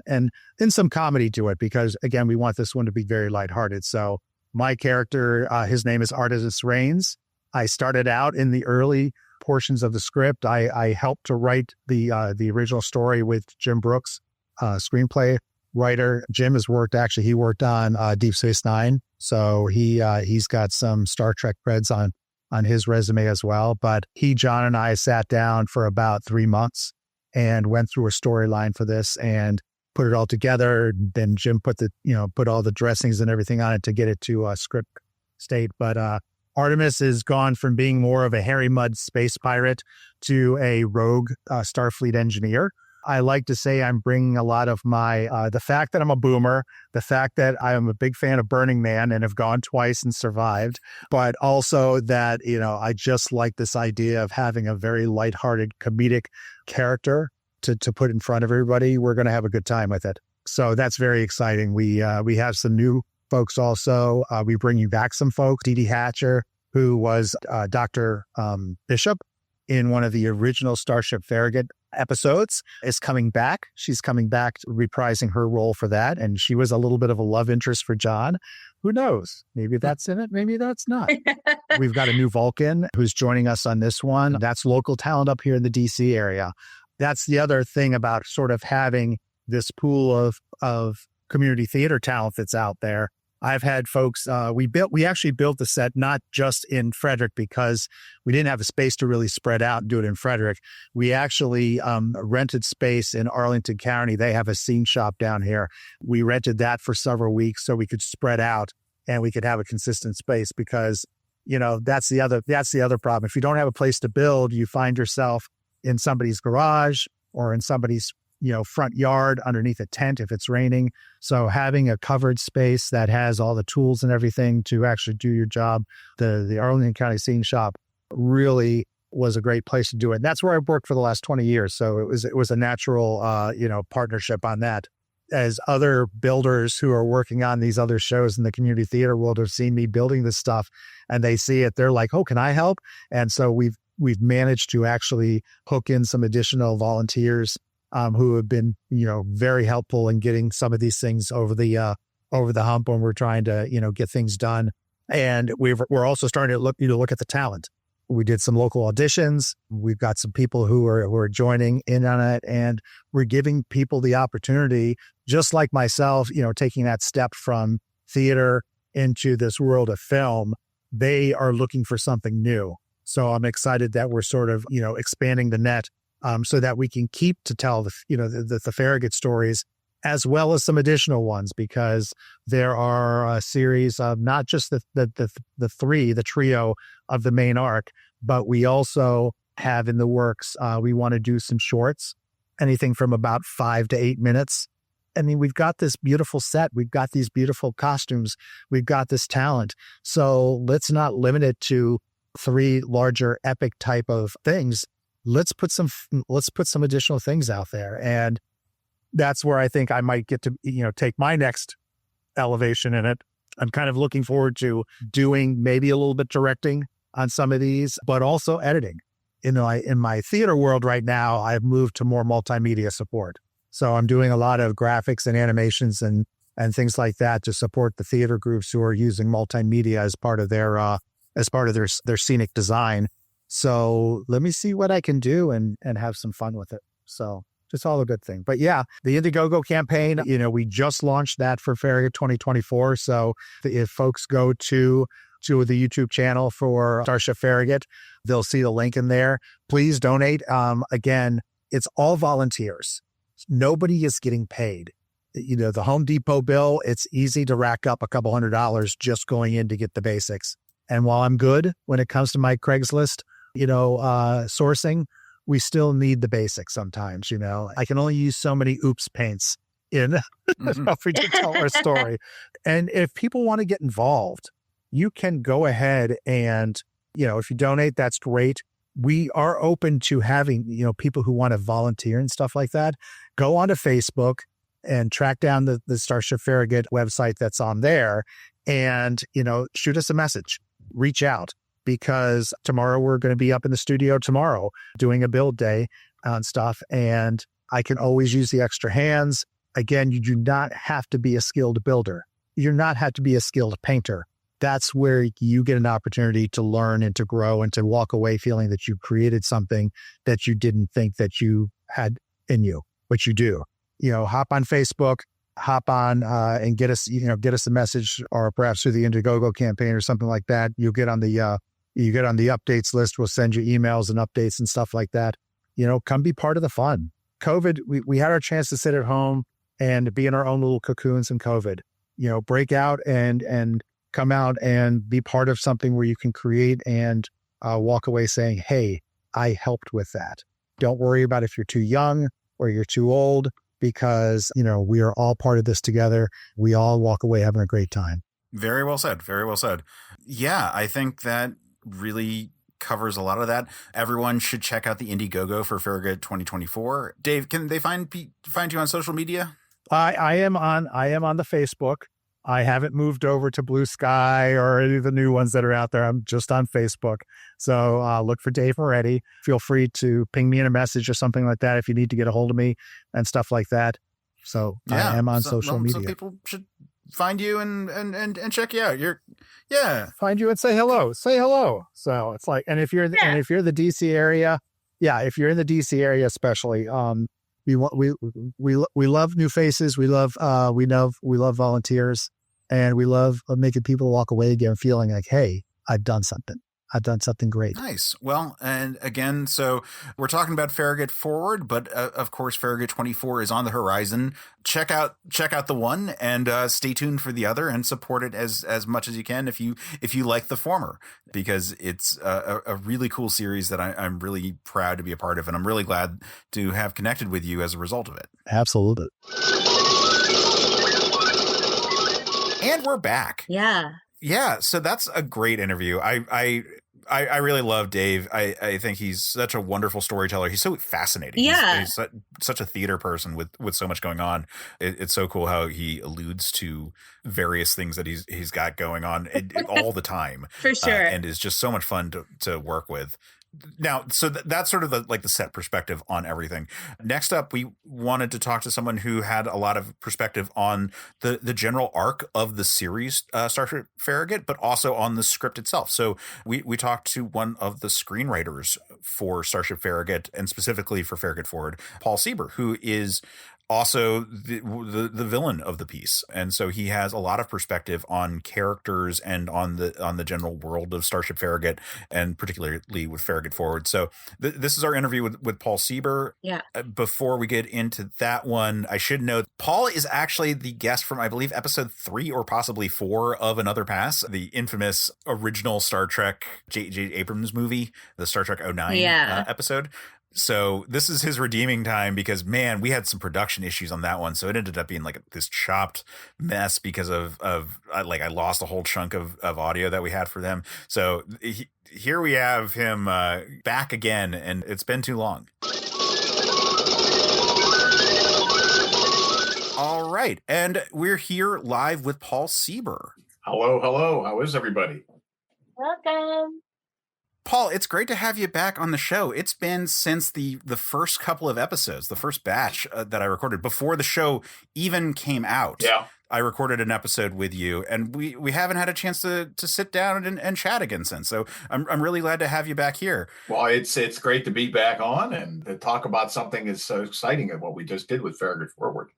E: comedy to it, because again, we want this one to be very lighthearted. So my character, his name is Artesis Rains. I started out in the early portions of the script. I helped to write the original story with Jim Brooks, screenplay writer. Jim has worked on Deep Space Nine. So he's got some Star Trek creds on his resume as well. But John and I sat down for about 3 months and went through a storyline for this and put it all together. Then Jim put all the dressings and everything on it to get it to a script state. But Artemis has gone from being more of a Harry Mudd space pirate to a rogue Starfleet engineer. I like to say I'm bringing a lot of my, the fact that I'm a boomer, the fact that I am a big fan of Burning Man and have gone twice and survived, but also that, I just like this idea of having a very lighthearted comedic character to put in front of everybody. We're going to have a good time with it. So that's very exciting. We have some new folks also. We bring you back some folks. Dee Dee Hatcher, who was Dr. Bishop in one of the original Starship Farragut episodes, is coming back. She's coming back reprising her role for that. And she was a little bit of a love interest for John. Who knows? Maybe that's in it. Maybe that's not. We've got a new Vulcan who's joining us on this one. That's local talent up here in the DC area. That's the other thing about sort of having this pool of community theater talent that's out there. I've had folks, we actually built the set not just in Frederick because we didn't have a space to really spread out and do it in Frederick. We actually rented space in Arlington County. They have a scene shop down here. We rented that for several weeks so we could spread out and we could have a consistent space because, that's the other problem. If you don't have a place to build, you find yourself in somebody's garage or in somebody's front yard underneath a tent if it's raining. So having a covered space that has all the tools and everything to actually do your job, the Arlington County Scene Shop really was a great place to do it. And that's where I've worked for the last 20 years. So it was a natural, partnership on that. As other builders who are working on these other shows in the community theater world have seen me building this stuff and they see it, they're like, oh, can I help? And so we've managed to actually hook in some additional volunteers who have been, very helpful in getting some of these things over the hump when we're trying to, get things done. And we're also starting to look at the talent. We did some local auditions. We've got some people who are joining in on it, and we're giving people the opportunity, just like myself, taking that step from theater into this world of film. They are looking for something new. So I'm excited that we're sort of, expanding the net. So that we can keep to tell the Farragut stories as well as some additional ones, because there are a series of not just the trio of the main arc, but we also have in the works, we want to do some shorts, anything from about 5 to 8 minutes. I mean, we've got this beautiful set. We've got these beautiful costumes. We've got this talent. So let's not limit it to 3 larger epic type of things. Let's put some additional things out there. And that's where I think I might get to, take my next elevation in it. I'm kind of looking forward to doing maybe a little bit directing on some of these, but also editing. In my theater world right now, I've moved to more multimedia support. So I'm doing a lot of graphics and animations and things like that to support the theater groups who are using multimedia as part of their scenic design. So let me see what I can do and have some fun with it. So just all a good thing. But yeah, the Indiegogo campaign, we just launched that for Farragut 2024. So if folks go to the YouTube channel for Starship Farragut, they'll see the link in there. Please donate. Again, it's all volunteers. Nobody is getting paid. The Home Depot bill, it's easy to rack up a couple $100 just going in to get the basics. And while I'm good when it comes to my Craigslist, sourcing, we still need the basics sometimes, I can only use so many oops paints in to tell our story. And if people want to get involved, you can go ahead and, if you donate, that's great. We are open to having, people who want to volunteer and stuff like that. Go onto Facebook and track down the Starship Farragut website that's on there and, shoot us a message, reach out. Because tomorrow we're going to be up in the studio tomorrow doing a build day on stuff. And I can always use the extra hands. Again, you do not have to be a skilled builder. You do not have to be a skilled painter. That's where you get an opportunity to learn and to grow and to walk away feeling that you created something that you didn't think that you had in you, but you do. Hop on Facebook, hop on and get us a message, or perhaps through the Indiegogo campaign or something like that. You'll get on the updates list. We'll send you emails and updates and stuff like that. Come be part of the fun. COVID, we had our chance to sit at home and be in our own little cocoons in COVID. Break out and come out and be part of something where you can create and walk away saying, hey, I helped with that. Don't worry about if you're too young or you're too old, because, we are all part of this together. We all walk away having a great time.
C: Very well said. Very well said. Yeah, I think that really covers a lot of that. Everyone should check out the Indiegogo for Farragut 2024. Dave, can they find you on social media?
E: I am on the Facebook. I haven't moved over to Blue Sky or any of the new ones that are out there. I'm just on Facebook. So look for Dave Moretti. Feel free to ping me in a message or something like that if you need to get a hold of me and stuff like that. So yeah, I am on social media.
C: So people should find you and check you out.
E: Find you and say hello. Say hello. So it's like, and if you're the DC area, if you're in the DC area especially, we love new faces. We love volunteers, and we love making people walk away again feeling like, hey, I've done something. I've done something great.
C: Nice. Well, and again, so we're talking about Farragut Forward, but of course, Farragut 24 is on the horizon. Check out the one and stay tuned for the other, and support it as much as you can if you like the former, because it's a really cool series that I'm really proud to be a part of, and I'm really glad to have connected with you as a result of it.
E: Absolutely.
C: And we're back.
B: Yeah.
C: Yeah, so that's a great interview. I really love Dave. I think he's such a wonderful storyteller. He's so fascinating.
B: Yeah.
C: He's such a theater person with so much going on. It's so cool how he alludes to various things that he's got going on all the time.
B: For sure.
C: And is just so much fun to work with. Now, so that's sort of the set perspective on everything. Next up, we wanted to talk to someone who had a lot of perspective on the general arc of the series, Starship Farragut, but also on the script itself. So we talked to one of the screenwriters for Starship Farragut, and specifically for Farragut Forward, Paul Sieber, who is also the villain of the piece, and so he has a lot of perspective on characters and on the general world of Starship Farragut, and particularly with Farragut Forward. So this is our interview with Paul Sieber.
B: Yeah.
C: Before we get into that one, I should note Paul is actually the guest from, I believe, episode 3 or possibly 4 of Another Pass, the infamous original Star Trek J.J. Abrams movie, the Star Trek 09 episode. So this is his redeeming time, because, man, we had some production issues on that one. So it ended up being like this chopped mess because of I lost a whole chunk of audio that we had for them. So here we have him back again, and it's been too long. All right. And we're here live with Paul Sieber.
A: Hello. How is everybody?
F: Welcome.
C: Paul, it's great to have you back on the show. It's been since the first couple of episodes, the first batch that I recorded before the show even came out.
A: Yeah.
C: I recorded an episode with you, and we haven't had a chance to sit down and chat again since. So I'm really glad to have you back here.
A: Well, it's great to be back on and to talk about something that's so exciting as what we just did with Farragut Forward.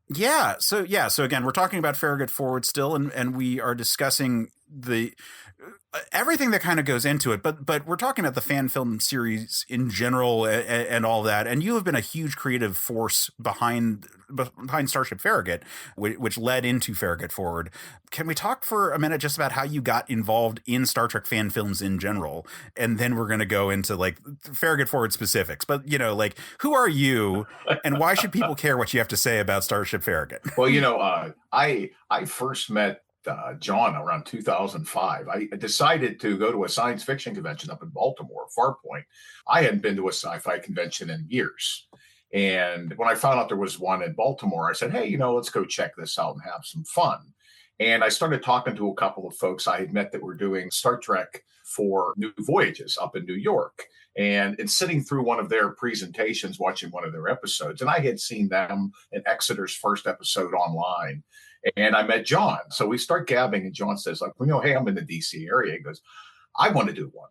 C: Yeah. So again, we're talking about Farragut Forward still, and we are discussing the everything that kind of goes into it, but we're talking about the fan film series in general and all that. And you have been a huge creative force behind Starship Farragut, which led into Farragut Forward. Can we talk for a minute just about how you got involved in Star Trek fan films in general? And then we're going to go into like Farragut Forward specifics, but who are you and why should people care what you have to say about Starship Farragut?
A: Well, I first met John around 2005. I decided to go to a science fiction convention up in Baltimore, Farpoint. I hadn't been to a sci-fi convention in years. And when I found out there was one in Baltimore, I said, hey, let's go check this out and have some fun. And I started talking to a couple of folks I had met that were doing Star Trek for New Voyages up in New York. And sitting through one of their presentations, watching one of their episodes, and I had seen them in Exeter's first episode online. And I met John. So we start gabbing, and John says, hey, I'm in the DC area. He goes, I want to do one.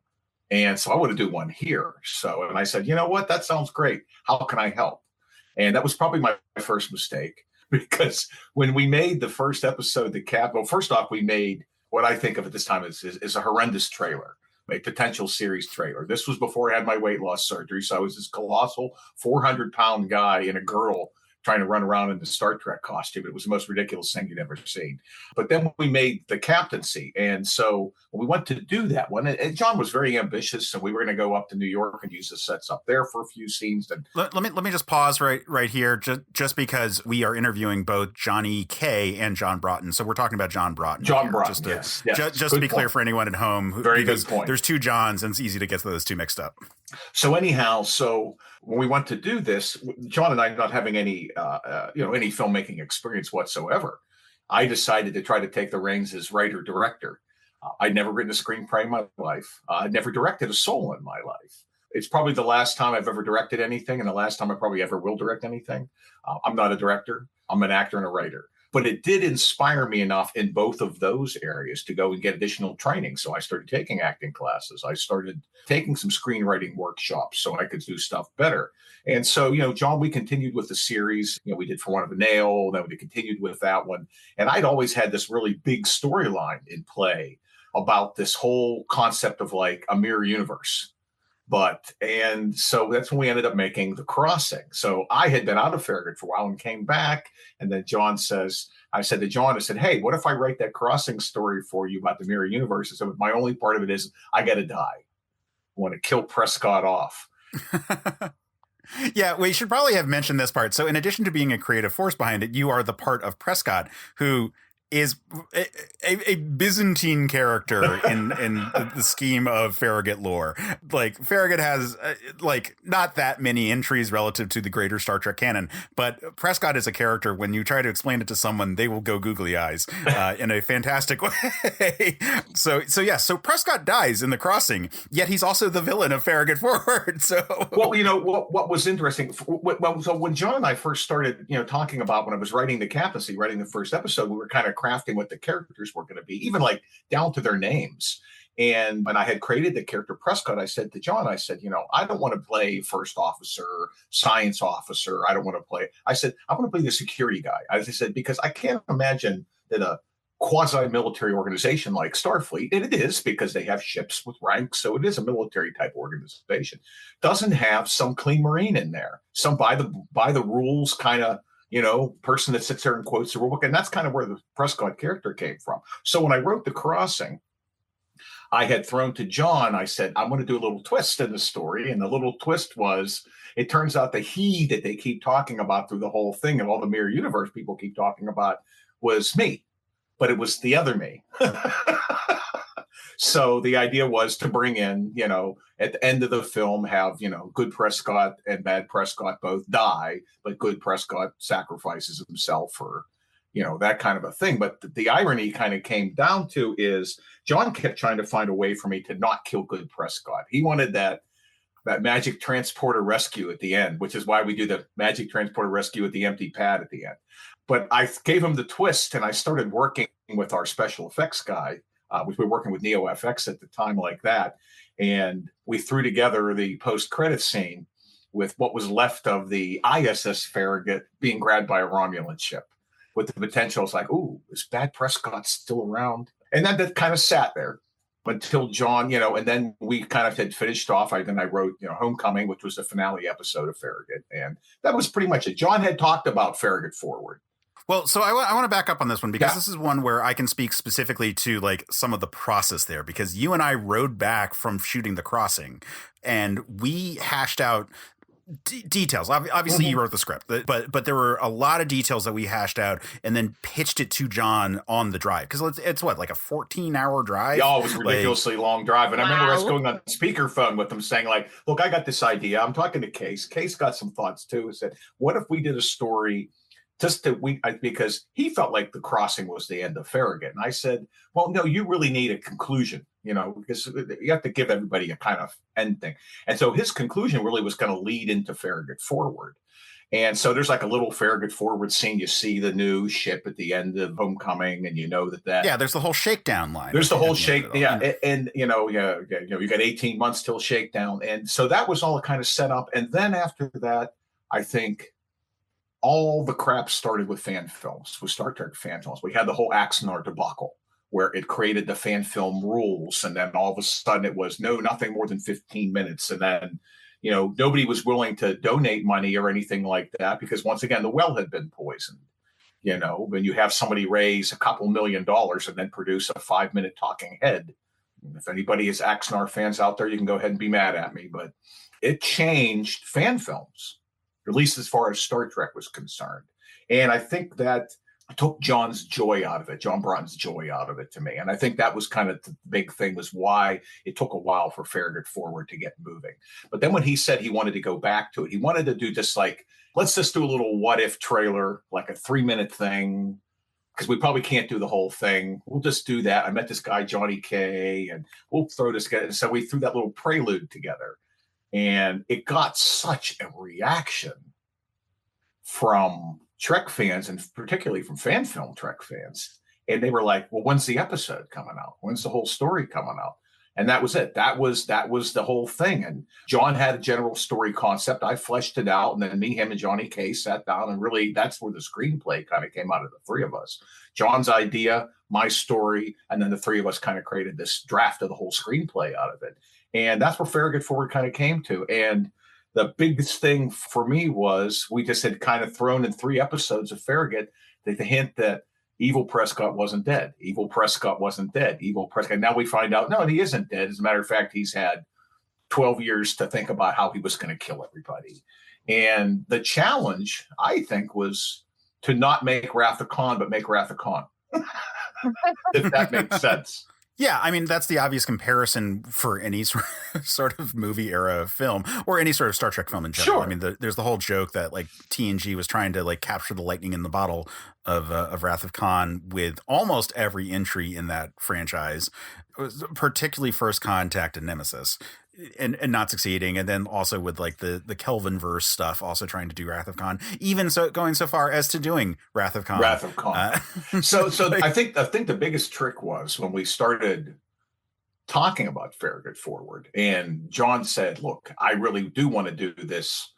A: And so I want to do one here. And I said, you know what? That sounds great. How can I help? And that was probably my first mistake, because when we made the first episode, first off, we made what I think of at this time is a horrendous trailer, a potential series trailer. This was before I had my weight loss surgery. So I was this colossal 400-pound guy and a girl trying to run around in the Star Trek costume. It was the most ridiculous thing you'd ever seen. But then we made the captaincy. And so we went to do that one. And John was very ambitious. So we were going to go up to New York and use the sets up there for a few scenes. And
C: let me just pause right here, just because we are interviewing both Johnny K and John Broughton. So we're talking about John Broughton.
A: John Broughton, yes.
C: Just to be clear for anyone at home.
A: Very good point.
C: There's two Johns and it's easy to get those two mixed up.
A: So anyhow, when we went to do this, John and I not having any filmmaking experience whatsoever, I decided to try to take the reins as writer director. I'd never written a screenplay in my life. I'd never directed a soul in my life. It's probably the last time I've ever directed anything, and the last time I probably ever will direct anything. I'm not a director. I'm an actor and a writer. But it did inspire me enough in both of those areas to go and get additional training. So I started taking acting classes. I started taking some screenwriting workshops so I could do stuff better. And so, John, we continued with the series. We did For Want of a Nail, then we continued with that one. And I'd always had this really big storyline in play about this whole concept of like a mirror universe. And so that's when we ended up making The Crossing. So I had been out of Farragut for a while and came back. And then I said to John, hey, what if I write that Crossing story for you about the mirror universe? So my only part of it is I got to die. I want to kill Prescott off.
C: Yeah, we should probably have mentioned this part. So in addition to being a creative force behind it, you are the part of Prescott who is a Byzantine character in the scheme of Farragut lore. Like Farragut has not that many entries relative to the greater Star Trek canon, but Prescott is a character. When you try to explain it to someone, they will go googly eyes in a fantastic way. So Prescott dies in The Crossing, yet he's also the villain of Farragut Forward. So
A: what was interesting? So when John and I first started, talking about when I was writing the captaincy, writing the first episode, we were kind of crafting what the characters were going to be, even like down to their names. And when I had created the character Prescott, I said to John, I don't want to play first officer, science officer. I want to play the security guy. I said, because I can't imagine that a quasi-military organization like Starfleet, and it is because they have ships with ranks, so it is a military type organization, doesn't have some clean Marine in there, some by the rules kind of person that sits there and quotes the rule book. And that's kind of where the Prescott character came from. So when I wrote The Crossing, I had thrown to John, I said, I'm going to do a little twist in the story. And the little twist was, it turns out the he that they keep talking about through the whole thing and all the mirror universe people keep talking about was me, but it was the other me. So the idea was to bring in, at the end of the film, have, good Prescott and bad Prescott both die, but good Prescott sacrifices himself for, that kind of a thing. But the irony kind of came down to is John kept trying to find a way for me to not kill good Prescott. He wanted that magic transporter rescue at the end, which is why we do the magic transporter rescue with the empty pad at the end. But I gave him the twist, and I started working with our special effects guy. We were working with Neo FX at the time like that. And we threw together the post-credit scene with what was left of the ISS Farragut being grabbed by a Romulan ship with the potential. It's like, ooh, is bad Prescott still around? And then that kind of sat there until John, and then we kind of had finished off. I wrote, Homecoming, which was the finale episode of Farragut. And that was pretty much it. John had talked about Farragut Forward.
C: Well, so I want to back up on this one because this is one where I can speak specifically to like some of the process there, because you and I rode back from shooting The Crossing and we hashed out details. Obviously, you wrote the script, but there were a lot of details that we hashed out and then pitched it to John on the drive, because it's what, like a 14-hour drive?
A: Yeah, it was a ridiculously long drive. And I remember us going on speakerphone with them saying like, look, I got this idea. I'm talking to Case. Case got some thoughts too. He said, what if we did a story because he felt like The Crossing was the end of Farragut. And I said, well, no, you really need a conclusion, because you have to give everybody a kind of end thing. And so his conclusion really was going to lead into Farragut Forward. And so there's like a little Farragut Forward scene. You see the new ship at the end of Homecoming, and that.
C: Yeah, there's the whole shakedown line.
A: There's the whole shake. Yeah. And, you got 18 months till shakedown. And so that was all kind of set up. And then after that, I think all the crap started with fan films, with Star Trek fan films. We had the whole Axanar debacle where it created the fan film rules. And then all of a sudden it was nothing more than 15 minutes. And then, Nobody was willing to donate money or anything like that because, once again, the well had been poisoned. When you have somebody raise a couple $1 million and then produce a 5-minute talking head. If anybody is Axnar fans out there, you can go ahead and be mad at me, but it changed fan films, at least as far as Star Trek was concerned. And I think that took John's joy out of it, John Broughton's joy out of it to me. And I think that was kind of the big thing, was why it took a while for Farragut Forward to get moving. But then when he said he wanted to go back to it, he wanted to do just like, let's just do a little what if trailer, like a 3-minute thing, because we probably can't do the whole thing. We'll just do that. I met this guy, Johnny K, and we'll throw this guy. And so we threw that little prelude together. And it got such a reaction from Trek fans, and particularly from fan film Trek fans. And they were like, well, when's the episode coming out? When's the whole story coming out? And that was it. That was the whole thing. And John had a general story concept. I fleshed it out. And then me, him, and Johnny K sat down, and really that's where the screenplay kind of came out of the three of us. John's idea, my story, and then the three of us kind of created this draft of the whole screenplay out of it. And that's where Farragut Forward kind of came to. And the biggest thing for me was we just had kind of thrown in 3 episodes of Farragut the hint that Evil Prescott wasn't dead. Evil Prescott wasn't dead. Evil Prescott. Now we find out, no, he isn't dead. As a matter of fact, he's had 12 years to think about how he was going to kill everybody. And the challenge, I think, was to not make Wrath of Khan, but make Wrath of Khan. If that makes sense.
C: Yeah, I mean, that's the obvious comparison for any sort of movie era film, or any sort of Star Trek film in general. Sure. I mean, there's the whole joke that like TNG was trying to like capture the lightning in the bottle of Wrath of Khan with almost every entry in that franchise, particularly First Contact and Nemesis. And not succeeding, and then also with like the Kelvinverse stuff, also trying to do Wrath of Khan, even so going so far as to doing Wrath of Khan.
A: Wrath of Khan. So like, I think the biggest trick was when we started talking about Farragut Forward, and John said, "Look, I really do want to do this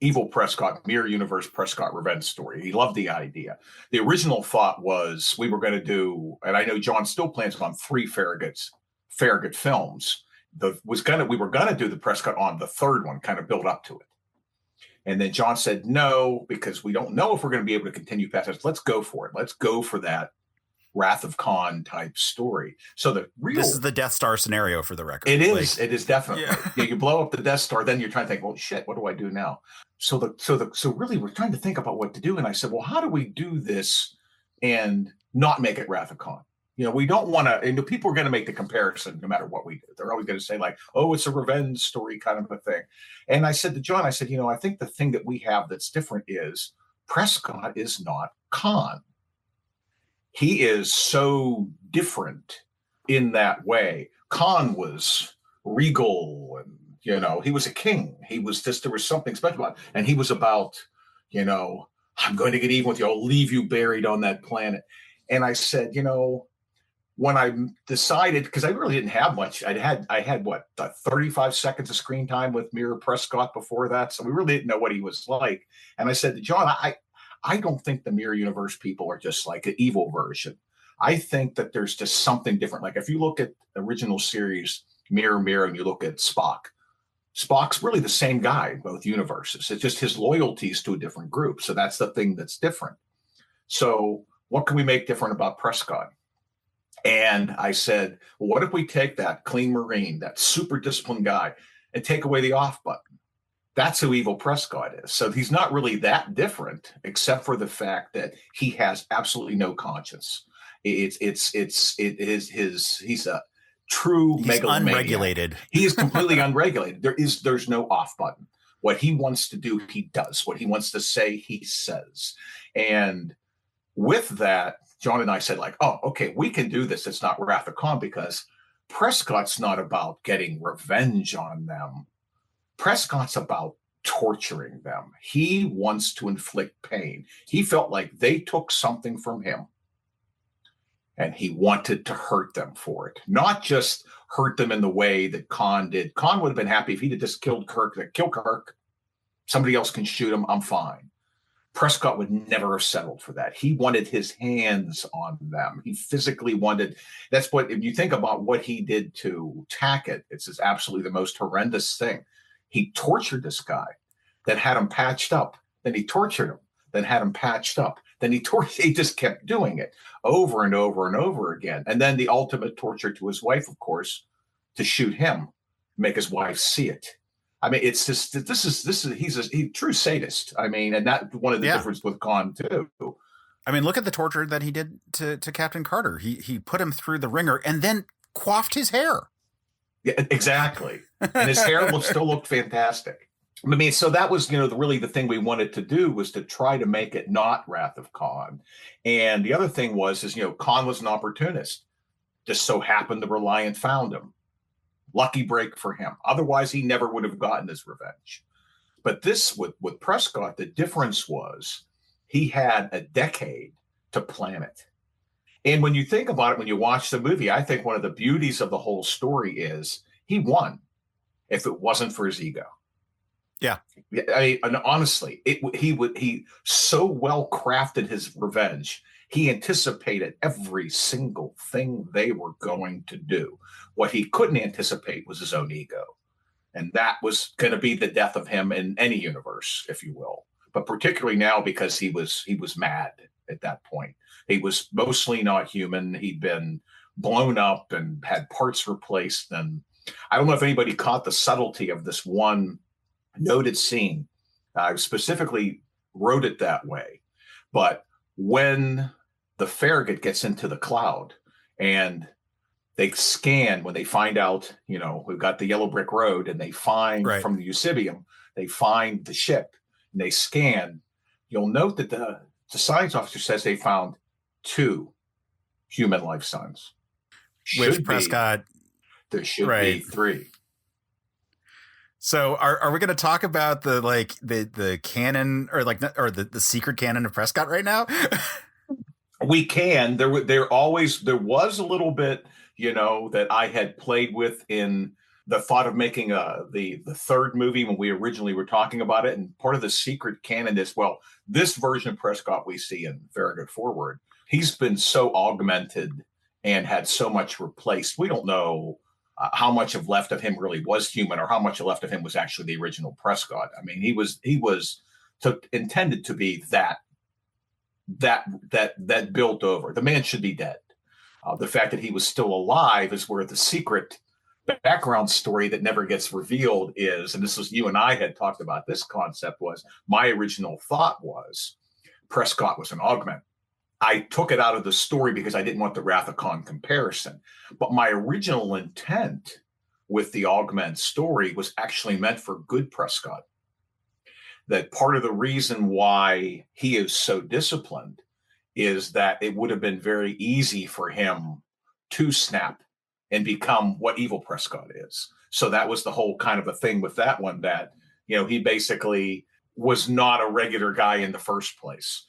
A: Evil Prescott Mirror Universe Prescott revenge story." He loved the idea. The original thought was we were going to do, and I know John still plans on 3 Farragut films. We were gonna do the Prescott on the 3rd one, kind of build up to it. And then John said no, because we don't know if we're going to be able to continue past this. Let's go for it. Let's go for that Wrath of Khan type story. So this
C: is the Death Star scenario, for the record.
A: It is. It is definitely. Yeah. You blow up the Death Star, then you're trying to think, well, shit, what do I do now? So really, we're trying to think about what to do. And I said, well, how do we do this and not make it Wrath of Khan? We don't want to, and people are going to make the comparison no matter what we do. They're always going to say like, oh, it's a revenge story kind of a thing. And I said to John, I said, I think the thing that we have that's different is Prescott is not Khan. He is so different in that way. Khan was regal and, he was a king. He was just, there was something special about it. And he was about, I'm going to get even with you. I'll leave you buried on that planet. And I said, when I decided, because I really didn't have much, I had 35 seconds of screen time with Mirror Prescott before that, so we really didn't know what he was like. And I said to John, I don't think the Mirror Universe people are just like an evil version. I think that there's just something different. Like if you look at the original series Mirror Mirror and you look at Spock's really the same guy in both universes. It's just his loyalties to a different group. So that's the thing that's different. So what can we make different about Prescott? And I said, well, what if we take that clean Marine, that super disciplined guy, and take away the off button? That's who Evil Prescott is. So he's not really that different, except for the fact that he has absolutely no conscience. He's a true megalomaniac.
C: Unregulated.
A: He is completely unregulated. There's no off button. What he wants to do, he does. What he wants to say, he says. And with that, John and I said like, oh, okay, we can do this. It's not Wrath of Khan because Prescott's not about getting revenge on them. Prescott's about torturing them. He wants to inflict pain. He felt like they took something from him and he wanted to hurt them for it. Not just hurt them in the way that Khan did. Khan would have been happy if he'd have just killed Kirk. Kill Kirk. Somebody else can shoot him. I'm fine. Prescott would never have settled for that. He wanted his hands on them. He physically wanted, that's what, if you think about what he did to Tackett, it's absolutely the most horrendous thing. He tortured this guy, then had him patched up. Then he tortured him, then had him patched up. Then he just kept doing it over and over and over again. And then the ultimate torture to his wife, of course, to shoot him, make his wife see it. I mean, it's just, he's a true sadist. I mean, and that one of the difference with Khan too.
C: I mean, look at the torture that he did to Captain Carter. He put him through the ringer and then coiffed his hair.
A: Yeah, exactly. And his hair still looked fantastic. I mean, so that was, really the thing we wanted to do was to try to make it not Wrath of Khan. And the other thing is, Khan was an opportunist. Just so happened the Reliant found him. Lucky break for him. Otherwise, he never would have gotten his revenge. But this, with Prescott, the difference was he had a decade to plan it. And when you think about it, when you watch the movie, I think one of the beauties of the whole story is he won if it wasn't for his ego.
C: Yeah.
A: I mean, and honestly, he so well crafted his revenge. He anticipated every single thing they were going to do. What he couldn't anticipate was his own ego. And that was going to be the death of him in any universe, if you will. But particularly now, because he was mad at that point. He was mostly not human. He'd been blown up and had parts replaced. And I don't know if anybody caught the subtlety of this one noted scene. I specifically wrote it that way. But when the Farragut gets into the cloud and they scan, when they find out, we've got the yellow brick road, and they find from the Eusebium, they find the ship and they scan, you'll note that the science officer says they found 2 human life signs.
C: Which Prescott,
A: there should be 3.
C: So are we going to talk about the canon or the secret canon of Prescott right now?
A: We can. There was a little bit, that I had played with in the thought of making the third movie when we originally were talking about it. And part of the secret canon is, this version of Prescott we see in Farragut Forward, he's been so augmented and had so much replaced. We don't know how much of left of him really was human, or how much left of him was actually the original Prescott. I mean, he was intended to be that built over. The man should be dead. The fact that he was still alive is where the secret background story that never gets revealed is, and this was, you and I had talked about this concept, was my original thought was Prescott was an augment. I took it out of the story because I didn't want the Wrath of Khan comparison. But my original intent with the augment story was actually meant for good Prescott. That part of the reason why he is so disciplined is that it would have been very easy for him to snap and become what evil Prescott is. So that was the whole kind of a thing with that one, that, he basically was not a regular guy in the first place.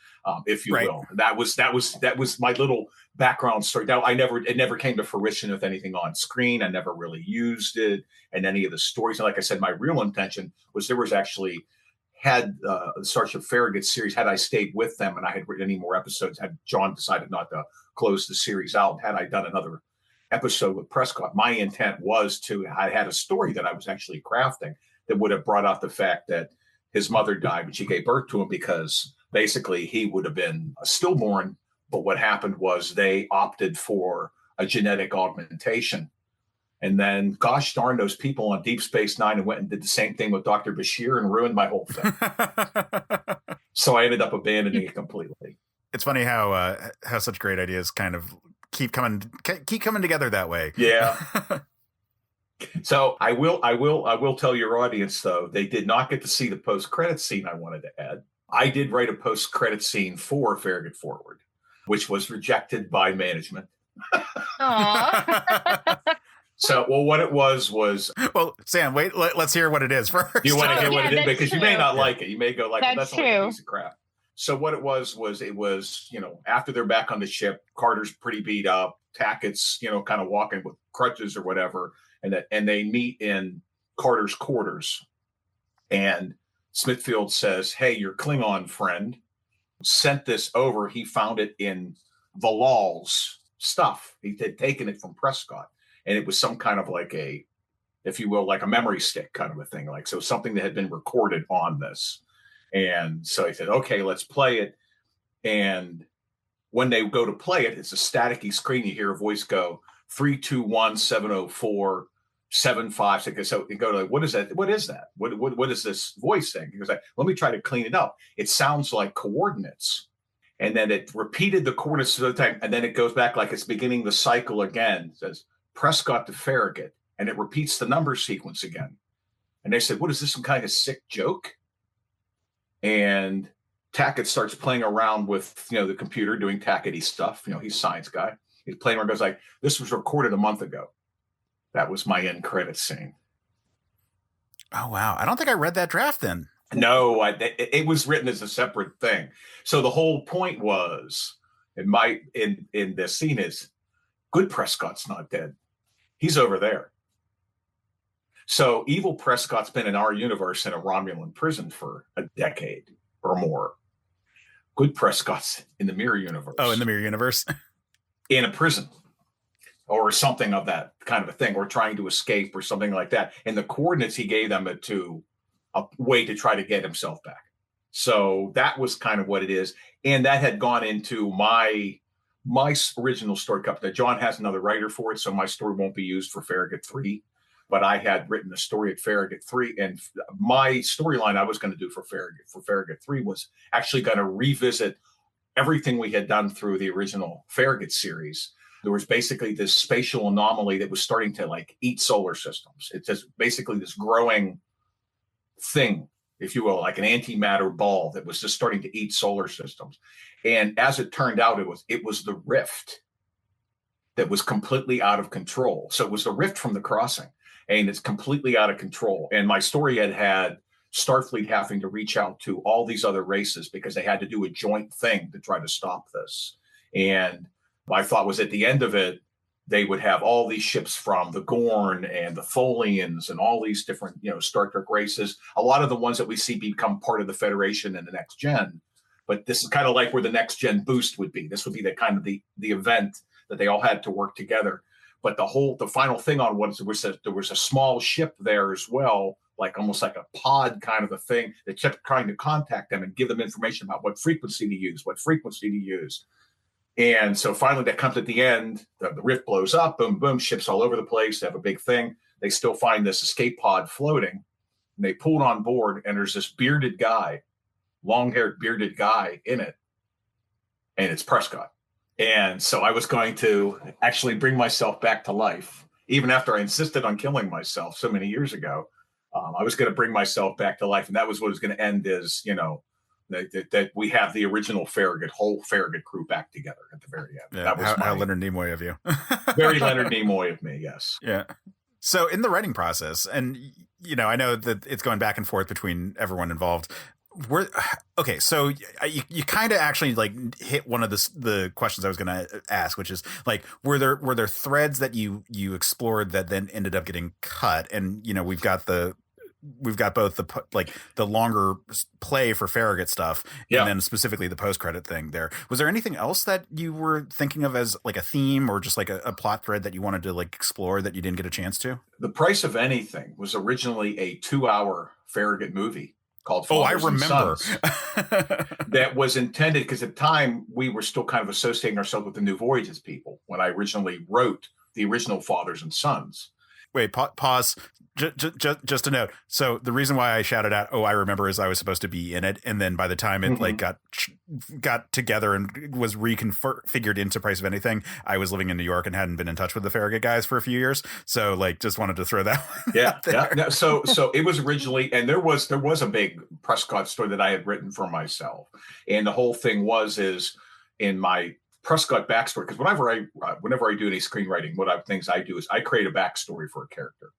A: If you will. That was my little background story. Now, it never came to fruition with anything on screen. I never really used it in any of the stories. And like I said, my real intention was there was actually, had the Starship Farragut series, had I stayed with them and I had written any more episodes, had John decided not to close the series out, had I done another episode with Prescott, my intent was I had a story that I was actually crafting that would have brought out the fact that his mother died when she gave birth to him, because basically he would have been a stillborn. But what happened was they opted for a genetic augmentation. And then, gosh darn, those people on Deep Space Nine and went and did the same thing with Dr. Bashir and ruined my whole thing. So I ended up abandoning it completely.
C: It's funny how such great ideas kind of keep coming together that way.
A: Yeah. So I will tell your audience, though, they did not get to see the post-credit scene I wanted to add. I did write a post-credit scene for Farragut Forward, which was rejected by management.
F: Aww.
A: So, what it was.
C: Well, Sam, wait, let's hear what it is first.
A: You want to hear what it is?
F: that's
A: Because
F: true.
A: you may not like it. You may go like, that's
F: true.
A: like a piece of crap. So what it was after they're back on the ship, Carter's pretty beat up, Tackett's, kind of walking with crutches or whatever. And they meet in Carter's quarters. And Smithfield says, hey, your Klingon friend sent this over. He found it in Valal's stuff. He had taken it from Prescott. And it was some kind of like a if you will, like a memory stick kind of a thing. Like, so something that had been recorded on this. And so he said, okay, let's play it. And when they go to play it, it's a staticky screen. You hear a voice go 321 704 756. So you go to like, what is that? What is that? What is this voice thing? He goes like, let me try to clean it up. It sounds like coordinates. And then it repeated the coordinates at the time. And then it goes back like it's beginning the cycle again. It says Prescott to Farragut. And it repeats the number sequence again. And they said, what is this, some kind of sick joke? And Tackett starts playing around with, the computer, doing Tackett-y stuff. He's a science guy. He's playing around, goes like, this was recorded a month ago. That was my end credits scene.
C: Oh, wow. I don't think I read that draft then.
A: No, it was written as a separate thing. So the whole point was, in this scene is, good Prescott's not dead. He's over there. So evil Prescott's been in our universe in a Romulan prison for a decade or more. Good Prescott's in the mirror universe.
C: Oh, in the mirror universe?
A: In a prison or something of that kind of a thing, or trying to escape or something like that. And the coordinates he gave them to a way to try to get himself back. So that was kind of what it is. And that had gone into my original story. John has another writer for it, so my story won't be used for Farragut 3. But I had written a story at Farragut 3, and my storyline I was going to do for Farragut 3 was actually going to revisit everything we had done through the original Farragut series. There was basically this spatial anomaly that was starting to like eat solar systems. It's just basically this growing thing, if you will, like an antimatter ball that was just starting to eat solar systems. And as it turned out, it was the rift that was completely out of control. So it was the rift from the crossing. And it's completely out of control. And my story had Starfleet having to reach out to all these other races because they had to do a joint thing to try to stop this. And my thought was at the end of it, they would have all these ships from the Gorn and the Tholians and all these different, Star Trek races. A lot of the ones that we see become part of the Federation and the Next Gen. But this is kind of like where the Next Gen boost would be. This would be the kind of the event that they all had to work together. But the final thing on what was that there was a small ship there as well, like almost like a pod kind of a thing that kept trying to contact them and give them information about what frequency to use. And so finally that comes at the end, the rift blows up, boom, boom, ships all over the place. They have a big thing. They still find this escape pod floating, and they pull it on board, and there's this bearded guy, long-haired bearded guy in it, and it's Prescott. And so I was going to actually bring myself back to life, even after I insisted on killing myself so many years ago. I was going to bring myself back to life, and that was what was going to end is, that we have the original whole Farragut crew back together at the very end.
C: Yeah,
A: that was
C: how Leonard Nimoy of you.
A: Very Leonard Nimoy of me, yes.
C: Yeah. So in the writing process, and I know that it's going back and forth between everyone involved. So you kind of actually like hit one of the questions I was going to ask, which is like, were there threads that you explored that then ended up getting cut? And we've got both the longer play for Farragut stuff, and then specifically the post-credit thing there. Was there anything else that you were thinking of as like a theme or just like a plot thread that you wanted to like explore that you didn't get a chance to?
A: The Price of Anything was originally a 2-hour Farragut movie called Fathers
C: I remember.
A: and Sons, that was intended because at the time we were still kind of associating ourselves with the New Voyages people when I originally wrote the original Fathers and Sons.
C: Wait, pause. Just a note. So the reason why I shouted out, I remember, is I was supposed to be in it. And then by the time it like got together and was reconfigured into Price of Anything, I was living in New York and hadn't been in touch with the Farragut guys for a few years. So like, just wanted to throw that one out there.
A: Yeah. So it was originally, and there was a big Prescott story that I had written for myself. And the whole thing is in my Prescott backstory, because whenever I do any screenwriting, things I do is I create a backstory for a character.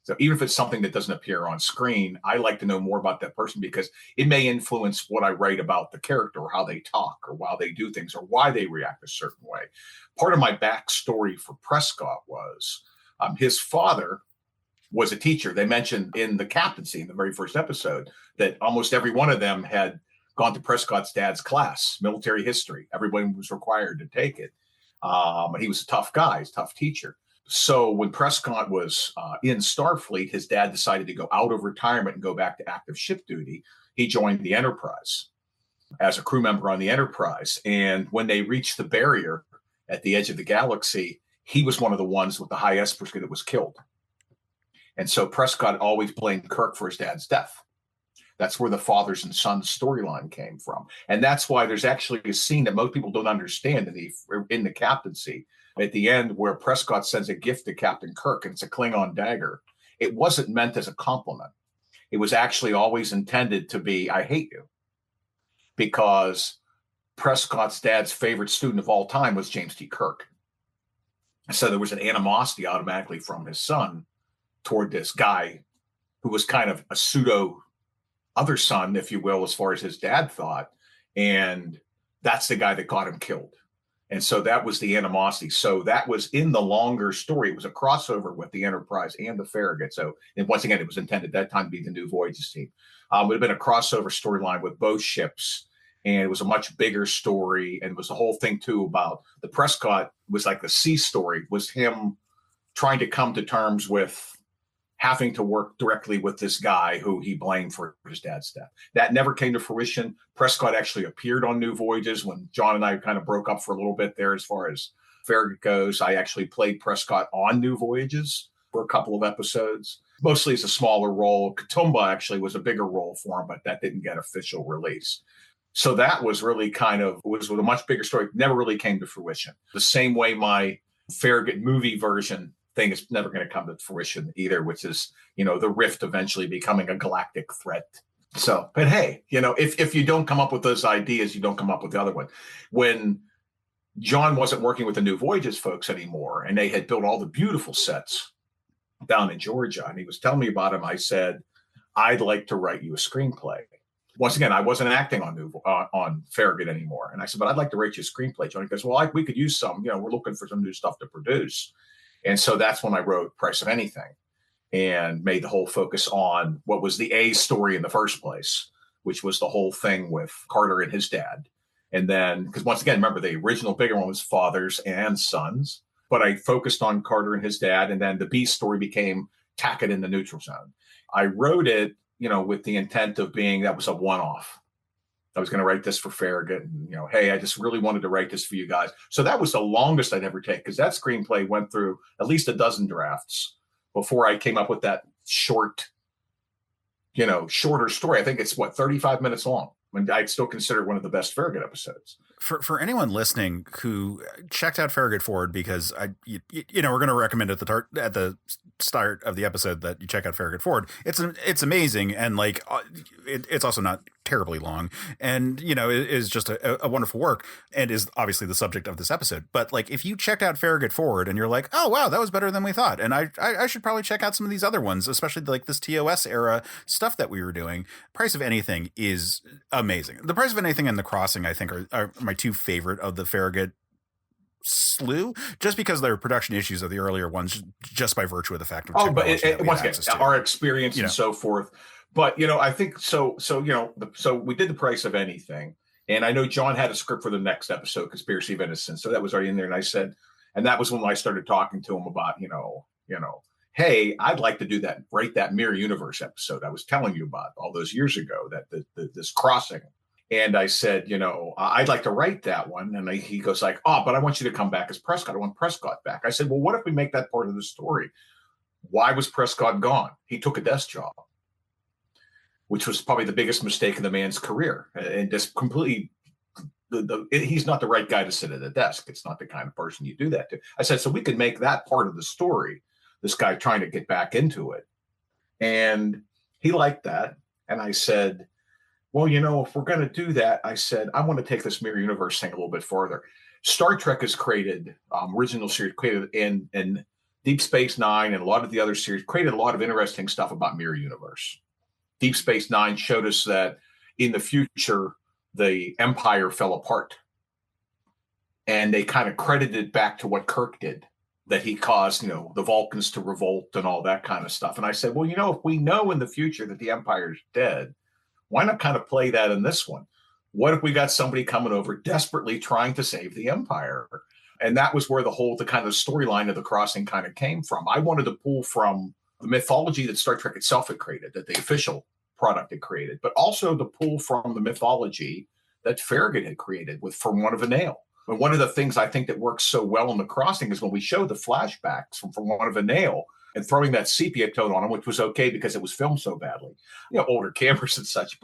A: So even if it's something that doesn't appear on screen, I like to know more about that person because it may influence what I write about the character or how they talk or how they do things or why they react a certain way. Part of my backstory for Prescott was his father was a teacher. They mentioned in the captaincy in the very first episode that almost every one of them had gone to Prescott's dad's class, military history. Everyone was required to take it. And he was a tough guy, he's a tough teacher. So when Prescott was in Starfleet, his dad decided to go out of retirement and go back to active ship duty. He joined the Enterprise as a crew member on the Enterprise. And when they reached the barrier at the edge of the galaxy, he was one of the ones with the high Esper that was killed. And so Prescott always blamed Kirk for his dad's death. That's where the fathers and sons storyline came from. And that's why there's actually a scene that most people don't understand in the captaincy at the end where Prescott sends a gift to Captain Kirk, and it's a Klingon dagger. It wasn't meant as a compliment. It was actually always intended to be, I hate you. Because Prescott's dad's favorite student of all time was James T. Kirk. So there was an animosity automatically from his son toward this guy who was kind of a pseudo other son, if you will, as far as his dad thought. And that's the guy that got him killed. And so that was the animosity. So that was in the longer story. It was a crossover with the Enterprise and the Farragut. So, and once again, it was intended at that time to be the New Voyages team. It would have been a crossover storyline with both ships. And it was a much bigger story. And it was the whole thing, too, about the Prescott was like the C story, was him trying to come to terms with having to work directly with this guy who he blamed for his dad's death. That never came to fruition. Prescott actually appeared on New Voyages when John and I kind of broke up for a little bit there as far as Farragut goes. I actually played Prescott on New Voyages for a couple of episodes, mostly as a smaller role. Katoomba actually was a bigger role for him, but that didn't get official release. So that was really was with a much bigger story. Never really came to fruition. The same way my Farragut movie version thing is never going to come to fruition either, which is, the Rift eventually becoming a galactic threat. So, but hey, if you don't come up with those ideas, you don't come up with the other one. When John wasn't working with the New Voyages folks anymore, and they had built all the beautiful sets down in Georgia, and he was telling me about them, I said, I'd like to write you a screenplay. Once again, I wasn't acting on Farragut anymore. And I said, but I'd like to write you a screenplay. John goes, well, we could use some, we're looking for some new stuff to produce. And so that's when I wrote Price of Anything and made the whole focus on what was the A story in the first place, which was the whole thing with Carter and his dad. And then, because once again, remember, the original bigger one was fathers and sons, but I focused on Carter and his dad. And then the B story became Tackett in the Neutral Zone. I wrote it, with the intent of being that was a one-off. I was going to write this for Farragut and, hey, I just really wanted to write this for you guys. So that was the longest I'd ever take, because that screenplay went through at least a dozen drafts before I came up with that shorter story. I think it's 35 minutes long. And I'd still consider it one of the best Farragut episodes.
C: For anyone listening who checked out Farragut Forward, because we're going to recommend at the start of the episode that you check out Farragut Forward. It's amazing, and it's also not terribly long, and it is just a wonderful work, and is obviously the subject of this episode. But if you checked out Farragut Forward and you're like, oh wow, that was better than we thought, and I should probably check out some of these other ones, especially this TOS era stuff that we were doing. Price of Anything is amazing. The Price of Anything and The Crossing, I think, are my two favorite of the Farragut slew, just because there are production issues of the earlier ones, just by virtue of the fact of
A: once again, our experience and so forth. But I think so we did The Price of Anything, and I know John had a script for the next episode, Conspiracy of Innocence, so that was already in there. And I said, and that was when I started talking to him about hey, I'd like to do that, write that Mirror Universe episode I was telling you about all those years ago, that this crossing. And I said, I'd like to write that one. And he goes but I want you to come back as Prescott. I want Prescott back. I said, well, what if we make that part of the story? Why was Prescott gone? He took a desk job, which was probably the biggest mistake in the man's career. And just completely, he's not the right guy to sit at a desk. It's not the kind of person you do that to. I said, so we could make that part of the story, this guy trying to get back into it. And he liked that. And I said, well, if we're going to do that, I said, I want to take this Mirror Universe thing a little bit further. Star Trek is created, original series created in Deep Space Nine, and a lot of the other series created a lot of interesting stuff about Mirror Universe. Deep Space Nine showed us that in the future, the Empire fell apart. And they kind of credited it back to what Kirk did, that he caused, the Vulcans to revolt and all that kind of stuff. And I said, well, if we know in the future that the Empire's dead, why not kind of play that in this one? What if we got somebody coming over desperately trying to save the Empire? And that was where the kind of storyline of the crossing kind of came from. I wanted to pull from the mythology that Star Trek itself had created, that the official product had created, but also to pull from the mythology that Farragut had created with From One of a Nail. And one of the things I think that works so well in the crossing is when we show the flashbacks from One of a Nail and throwing that sepia tone on them, which was okay because it was filmed so badly, older cameras and such,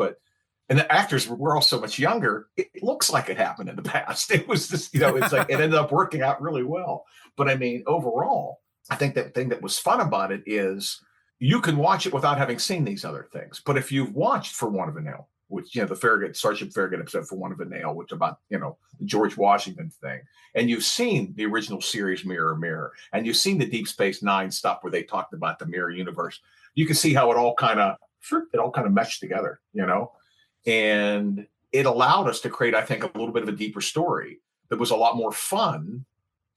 A: and the actors were all so much younger. It looks like it happened in the past. It was just, it's like it ended up working out really well. But I mean, overall, I think that thing that was fun about it is you can watch it without having seen these other things. But if you've watched For One of a Nail, which, the Starship Farragut episode For One of a Nail, which about, the George Washington thing, and you've seen the original series Mirror, Mirror, and you've seen the Deep Space Nine stuff where they talked about the mirror universe, you can see how it all kind of meshed together, and it allowed us to create, I think, a little bit of a deeper story that was a lot more fun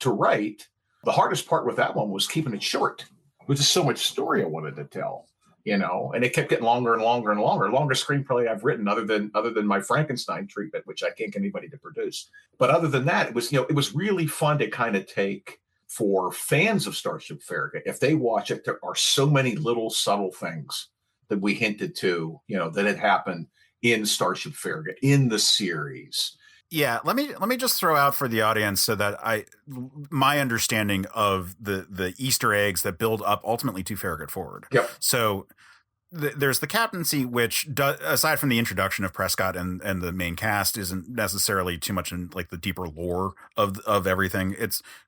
A: to write. The hardest part with that one was keeping it short. There's just so much story I wanted to tell, and it kept getting longer and longer and longer. Longest screenplay I've written, other than my Frankenstein treatment, which I can't get anybody to produce. But other than that, it was really fun to kind of take, for fans of Starship Farragut, if they watch it, there are so many little subtle things that we hinted to, that had happened in Starship Farragut, in the series.
C: Yeah, let me just throw out for the audience so that my understanding of the Easter eggs that build up ultimately to Farragut Forward.
A: Yep.
C: So there's the captaincy, which aside from the introduction of Prescott and the main cast, isn't necessarily too much in like the deeper lore of everything.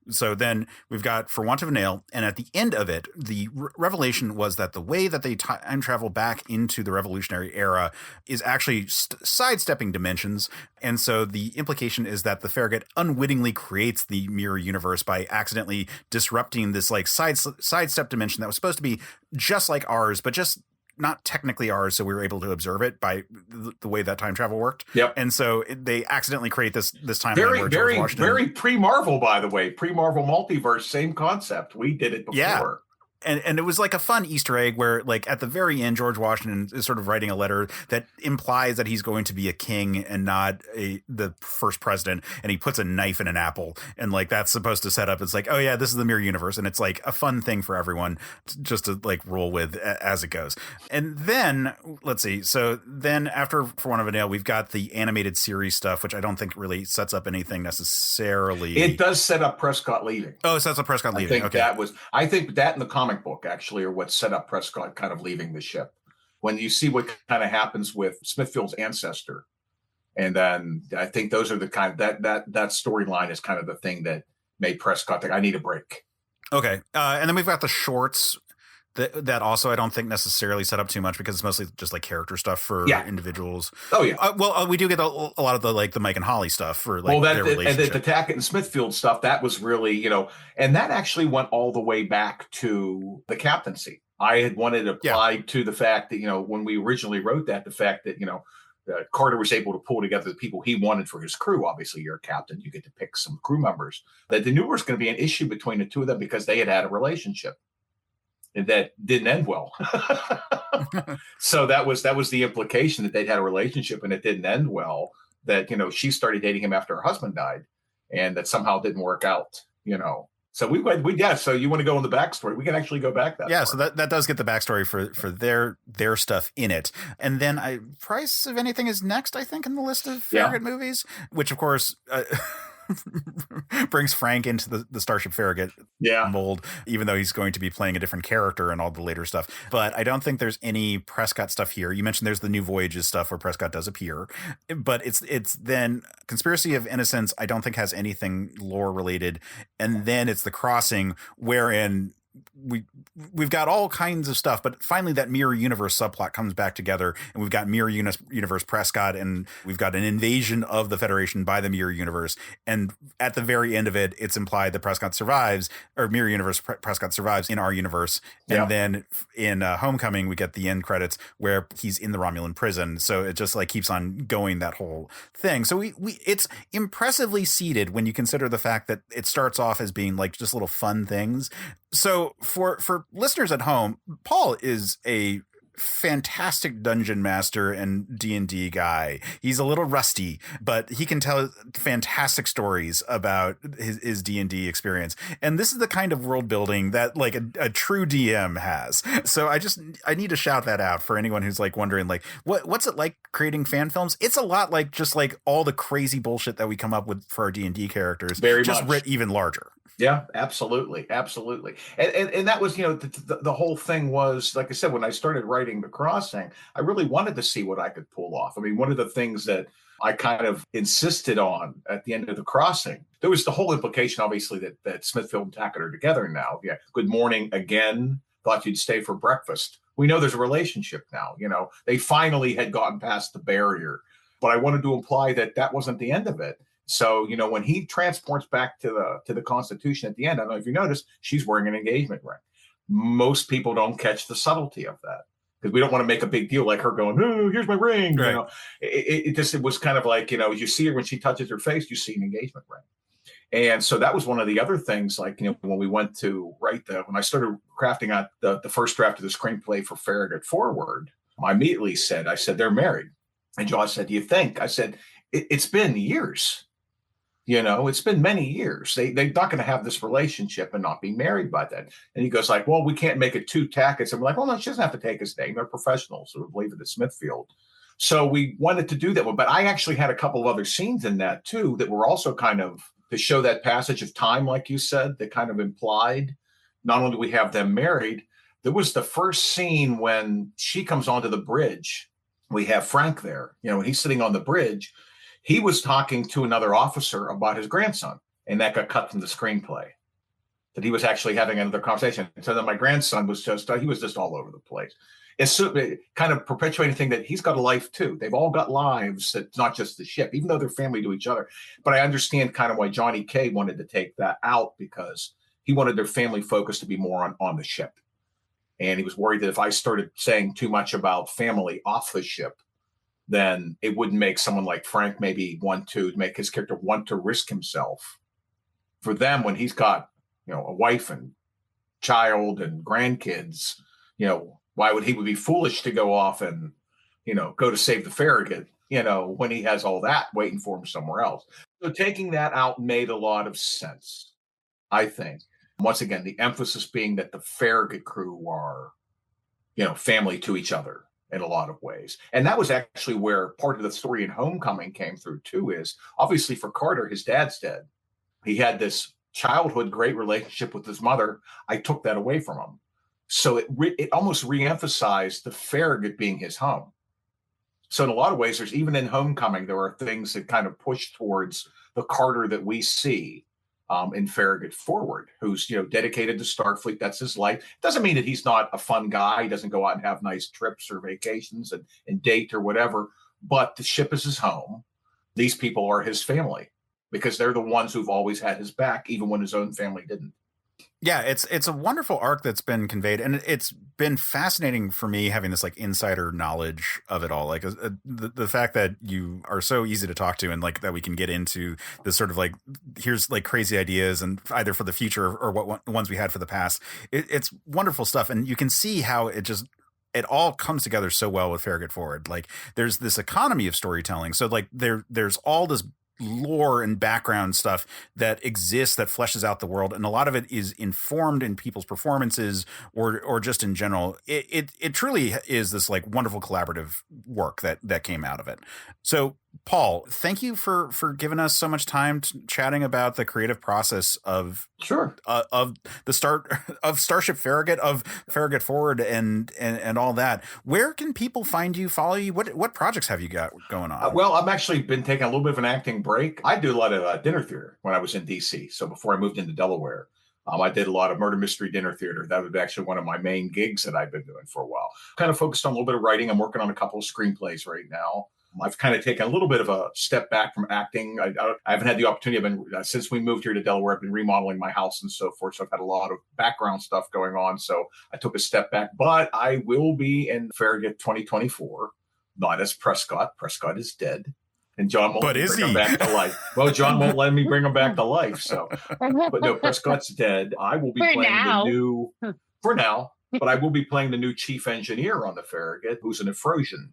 C: So then we've got For Want of a Nail, and at the end of it, the revelation was that the way that they time travel back into the Revolutionary era is actually sidestepping dimensions, and so the implication is that the Farragut unwittingly creates the mirror universe by accidentally disrupting this like sidestep dimension that was supposed to be just like ours, but just not technically ours, so we were able to observe it by the way that time travel worked.
A: Yep.
C: And so they accidentally create this timeline.
A: Very pre-Marvel, by the way. Pre-Marvel multiverse, same concept. We did it before.
C: Yeah. And it was like a fun Easter egg where, like, at the very end, George Washington is sort of writing a letter that implies that he's going to be a king and not the first president. And he puts a knife in an apple. And, like, that's supposed to set up. It's like, oh, yeah, this is the mirror universe. And it's like a fun thing for everyone just to, like, roll with as it goes. And then, let's see. So then after For One of a Nail, we've got the animated series stuff, which I don't think really sets up anything necessarily.
A: It does set up Prescott leaving.
C: Oh, it sets up Prescott leaving.
A: I think that and the comic book actually are what set up Prescott kind of leaving the ship. When you see what kind of happens with Smithfield's ancestor, and then I think those are the kind of that storyline is kind of the thing that made Prescott think, I need a break.
C: Okay, and then we've got the shorts that also I don't think necessarily set up too much because it's mostly just like character stuff for individuals.
A: Oh yeah.
C: We do get a lot of the like the Mike and Holly stuff for like their relationship.
A: And the Tackett and Smithfield stuff, that was really, and that actually went all the way back to the captaincy. I had wanted to apply to the fact that, when we originally wrote that, the fact that, Carter was able to pull together the people he wanted for his crew. Obviously, you're a captain. You get to pick some crew members. That they knew there was going to be an issue between the two of them because they had a relationship that didn't end well. So that was the implication, that they'd had a relationship and it didn't end well, that, she started dating him after her husband died, and that somehow didn't work out, So so you want to go in the backstory? We can actually go back that far.
C: So that does get the backstory for their stuff in it. And then Price of Anything is next, I think, in the list of Farragut movies, which of course brings Frank into the Starship Farragut mold, even though he's going to be playing a different character and all the later stuff. But I don't think there's any Prescott stuff here. You mentioned there's the New Voyages stuff where Prescott does appear, but it's then Conspiracy of Innocence, I don't think has anything lore related. And then it's The Crossing, wherein we've got all kinds of stuff, but finally that mirror universe subplot comes back together, and we've got mirror universe Prescott, and we've got an invasion of the Federation by the mirror universe. And at the very end of it, it's implied that Prescott survives, or mirror universe Prescott survives in our universe. And then in Homecoming, we get the end credits where he's in the Romulan prison. So it just like keeps on going, that whole thing. So we it's impressively seeded when you consider the fact that it starts off as being like just little fun things. So for listeners at home, Paul is a fantastic dungeon master and D&D guy. He's a little rusty, but he can tell fantastic stories about his D&D experience. And this is the kind of world building that like a true DM has. So I need to shout that out for anyone who's like wondering like what's it like creating fan films? It's a lot like just like all the crazy bullshit that we come up with for our D&D characters,
A: Very
C: just
A: much.
C: writ even larger.
A: Yeah, absolutely. Absolutely. And that was, the whole thing was, like I said, when I started writing The Crossing, I really wanted to see what I could pull off. I mean, one of the things that I kind of insisted on at the end of The Crossing, there was the whole implication, obviously, that Smithfield and Tackett are together now. Yeah. Good morning again. Thought you'd stay for breakfast. We know there's a relationship now. They finally had gotten past the barrier, but I wanted to imply that wasn't the end of it. So, when he transports back to the Constitution at the end, I don't know if you noticed, she's wearing an engagement ring. Most people don't catch the subtlety of that because we don't want to make a big deal like her going, "Oh, here's my ring."
C: Right.
A: It was kind of like, you see her when she touches her face, you see an engagement ring. And so that was one of the other things, like, when we went to write when I started crafting out the first draft of the screenplay for Farragut Forward, I immediately said, they're married. And Josh said, "Do you think?" I said, it's been years. It's been many years. They're not going to have this relationship and not be married by then. And he goes like, "Well, we can't make it too Tackett." And we're like, "Well, no, she doesn't have to take his name. They're professionals who believe it at Smithfield." So we wanted to do that one. But I actually had a couple of other scenes in that too that were also kind of to show that passage of time, like you said, that kind of implied not only do we have them married, there was the first scene when she comes onto the bridge. We have Frank there, when he's sitting on the bridge. He was talking to another officer about his grandson, and that got cut from the screenplay, that he was actually having another conversation. So then my grandson was just all over the place. It's kind of perpetuating the thing that he's got a life too. They've all got lives. That's not just the ship, even though they're family to each other. But I understand kind of why Johnny K wanted to take that out, because he wanted their family focus to be more on the ship. And he was worried that if I started saying too much about family off the ship, then it wouldn't make someone like Frank maybe want to make his character want to risk himself for them when he's got, a wife and child and grandkids. Why would he be foolish to go off and, go to save the Farragut, when he has all that waiting for him somewhere else. So taking that out made a lot of sense, I think. Once again, the emphasis being that the Farragut crew are, family to each other in a lot of ways. And that was actually where part of the story in Homecoming came through too, is obviously for Carter, his dad's dead. He had this childhood great relationship with his mother. I took that away from him. So it almost reemphasized the Farragut being his home. So in a lot of ways, there's even in Homecoming, there are things that kind of push towards the Carter that we see in Farragut Forward, who's, dedicated to Starfleet. That's his life. Doesn't mean that he's not a fun guy. He doesn't go out and have nice trips or vacations and date or whatever, but the ship is his home. These people are his family because they're the ones who've always had his back, even when his own family didn't.
C: Yeah, it's a wonderful arc that's been conveyed, and it's been fascinating for me having this like insider knowledge of it all. Like the fact that you are so easy to talk to, and like that we can get into this sort of like, here's like crazy ideas, and either for the future or what ones we had for the past. It's wonderful stuff, and you can see how it all comes together so well with Farragut Forward. Like there's this economy of storytelling, so like there's all this lore and background stuff that exists that fleshes out the world, and a lot of it is informed in people's performances or just in general. It truly is this like wonderful collaborative work that came out of it. So Paul, thank you for giving us so much time chatting about the creative process of the start of Starship Farragut, of Farragut Forward, and all that. Where can people find you, follow you? What projects have you got going on?
A: Well, I've actually been taking a little bit of an acting break. I do a lot of dinner theater when I was in DC. So before I moved into Delaware, I did a lot of murder mystery dinner theater. That was actually one of my main gigs that I've been doing for a while. Kind of focused on a little bit of writing. I'm working on a couple of screenplays right now. I've kind of taken a little bit of a step back from acting. I haven't had the opportunity. Since we moved here to Delaware, I've been remodeling my house and so forth. So I've had a lot of background stuff going on. So I took a step back, but I will be in Farragut 2024, not as Prescott. Prescott is dead. And John won't bring him back to life. Well, John won't let me bring him back to life. So, but no, Prescott's dead. I will be playing the new, for now. But I will be playing the new chief engineer on the Farragut, who's an Efrosian.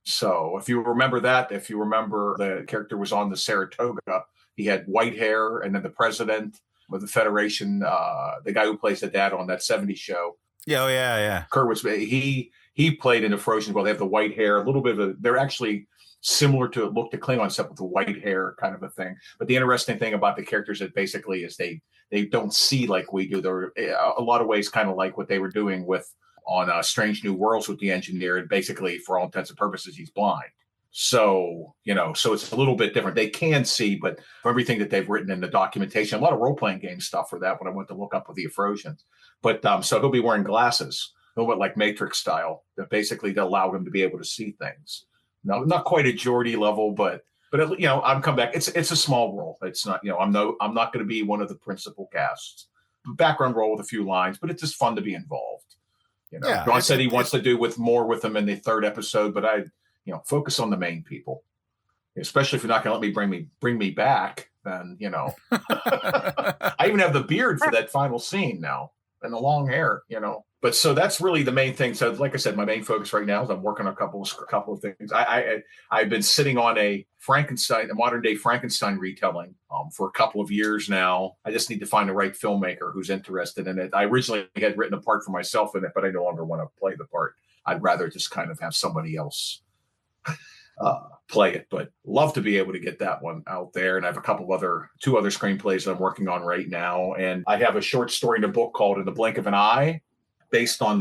A: So if you remember the character was on the Saratoga. He had white hair, and then the president of the Federation, the guy who plays the dad on that '70s show.
C: Yeah, oh, yeah.
A: Kurtz, he played in Efrosian. Well, they have the white hair, a little bit of they're actually similar to look to Klingon, except with the white hair kind of a thing. But the interesting thing about the characters is basically is they don't see like we do. They're a lot of ways kind of like what they were doing with on Strange New Worlds with the engineer. And basically, for all intents and purposes, he's blind. So, so it's a little bit different. They can see, but for everything that they've written in the documentation, a lot of role-playing game stuff for that when I went to look up with the Efrosians. But so he'll be wearing glasses, a little bit like Matrix style, that basically allow him to be able to see things. No, not quite a Geordi level, but I'm come back. It's a small role. It's not, I'm not going to be one of the principal casts. Background role with a few lines, but it's just fun to be involved. John said he wants to do more with them in the third episode, but I focus on the main people, especially if you're not going to let me bring me back. Then I even have the beard for that final scene now and the long hair. But so that's really the main thing. So like I said, my main focus right now is I'm working on a couple of things. I've been sitting on a modern day Frankenstein retelling for a couple of years now. I just need to find the right filmmaker who's interested in it. I originally had written a part for myself in it, but I no longer want to play the part. I'd rather just kind of have somebody else play it, but love to be able to get that one out there. And I have two other screenplays that I'm working on right now. And I have a short story in a book called In the Blink of an Eye, based on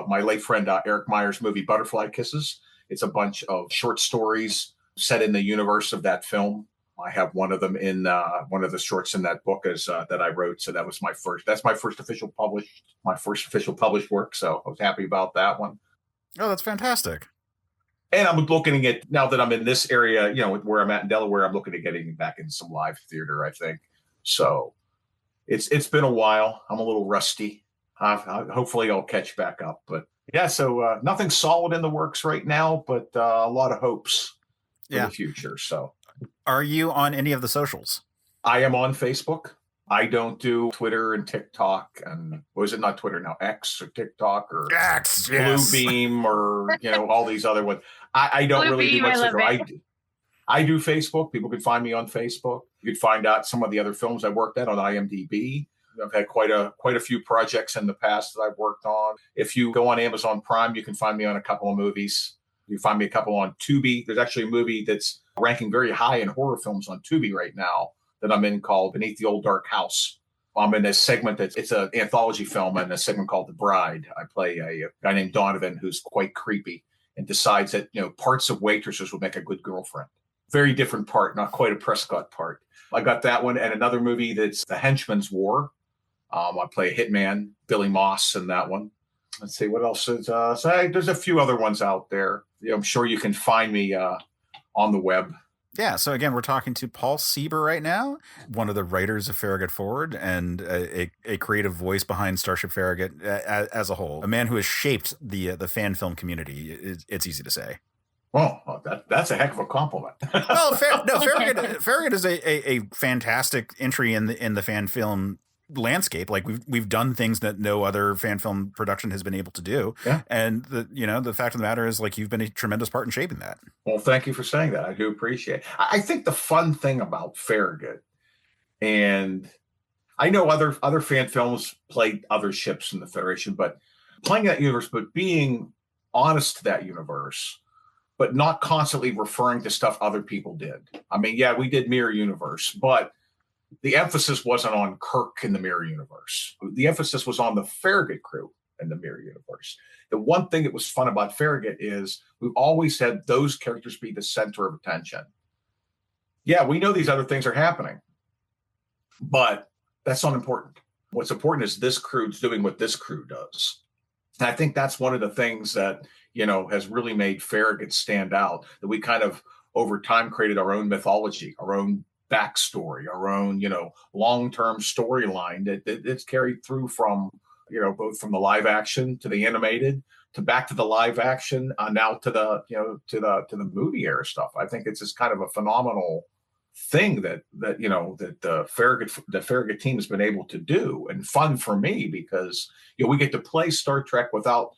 A: my late friend Eric Meyer's movie Butterfly Kisses. It's a bunch of short stories set in the universe of that film. I have one of them in one of the shorts in that book that I wrote. So that's my first official published work. So I was happy about that one.
C: Oh, that's fantastic.
A: And I'm looking at, now that I'm in this area, where I'm at in Delaware, I'm looking at getting back in some live theater, I think. So it's been a while. I'm a little rusty. Hopefully I'll catch back up. But yeah, so nothing solid in the works right now, but a lot of hopes for the future. So
C: are you on any of the socials?
A: I am on Facebook. I don't do Twitter and TikTok, and was it not Twitter now? X or TikTok or
C: X, yes.
A: Bluebeam or all these other ones. I don't really do much. I do Facebook. People can find me on Facebook. You can find out some of the other films I worked at on IMDb. I've had quite a few projects in the past that I've worked on. If you go on Amazon Prime, you can find me on a couple of movies. You find me a couple on Tubi. There's actually a movie that's ranking very high in horror films on Tubi right now that I'm in called Beneath the Old Dark House. I'm in a segment it's an anthology film and a segment called The Bride. I play a guy named Donovan who's quite creepy and decides that, parts of waitresses would make a good girlfriend. Very different part, not quite a Prescott part. I got that one and another movie that's The Henchman's War. I play a hitman, Billy Moss, in that one. Let's see what else is. There's a few other ones out there. I'm sure you can find me on the web.
C: Yeah. So again, we're talking to Paul Sieber right now, one of the writers of Farragut Forward and a creative voice behind Starship Farragut as a whole. A man who has shaped the fan film community. It's easy to say.
A: Well, that's a heck of a compliment.
C: Well, Farragut is a fantastic entry in the fan film landscape. Like we've done things that no other fan film production has been able to do. Yeah. And the fact of the matter is, like, you've been a tremendous part in shaping that.
A: Well, thank you for saying that. I do appreciate it. I think the fun thing about Farragut, and I know other fan films played other ships in the Federation, but playing that universe, but being honest to that universe, but not constantly referring to stuff other people did. I mean, yeah, we did Mirror Universe, but the emphasis wasn't on Kirk in the Mirror Universe. The emphasis was on the Farragut crew in the Mirror Universe. The one thing that was fun about Farragut is we've always had those characters be the center of attention. Yeah, we know these other things are happening, but that's not important. What's important is this crew's doing what this crew does. And I think that's one of the things that, has really made Farragut stand out, that we kind of over time created our own mythology, our own backstory, our own, long-term storyline that's carried through from, both from the live action to the animated to back to the live action, now to the, to the movie era stuff. I think it's just kind of a phenomenal thing that the Farragut team has been able to do, and fun for me because we get to play Star Trek without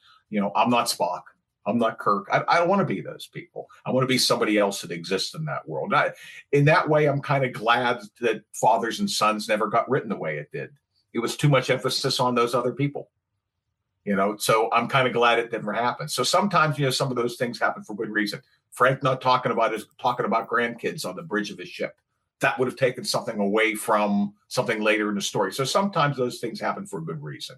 A: I'm not Spock, I'm not Kirk. I don't want to be those people. I want to be somebody else that exists in that world. In that way, I'm kind of glad that Fathers and Sons never got written the way it did. It was too much emphasis on those other people. So I'm kind of glad it never happened. So sometimes, some of those things happen for good reason. Frank not talking about grandkids on the bridge of his ship. That would have taken something away from something later in the story. So sometimes those things happen for a good reason.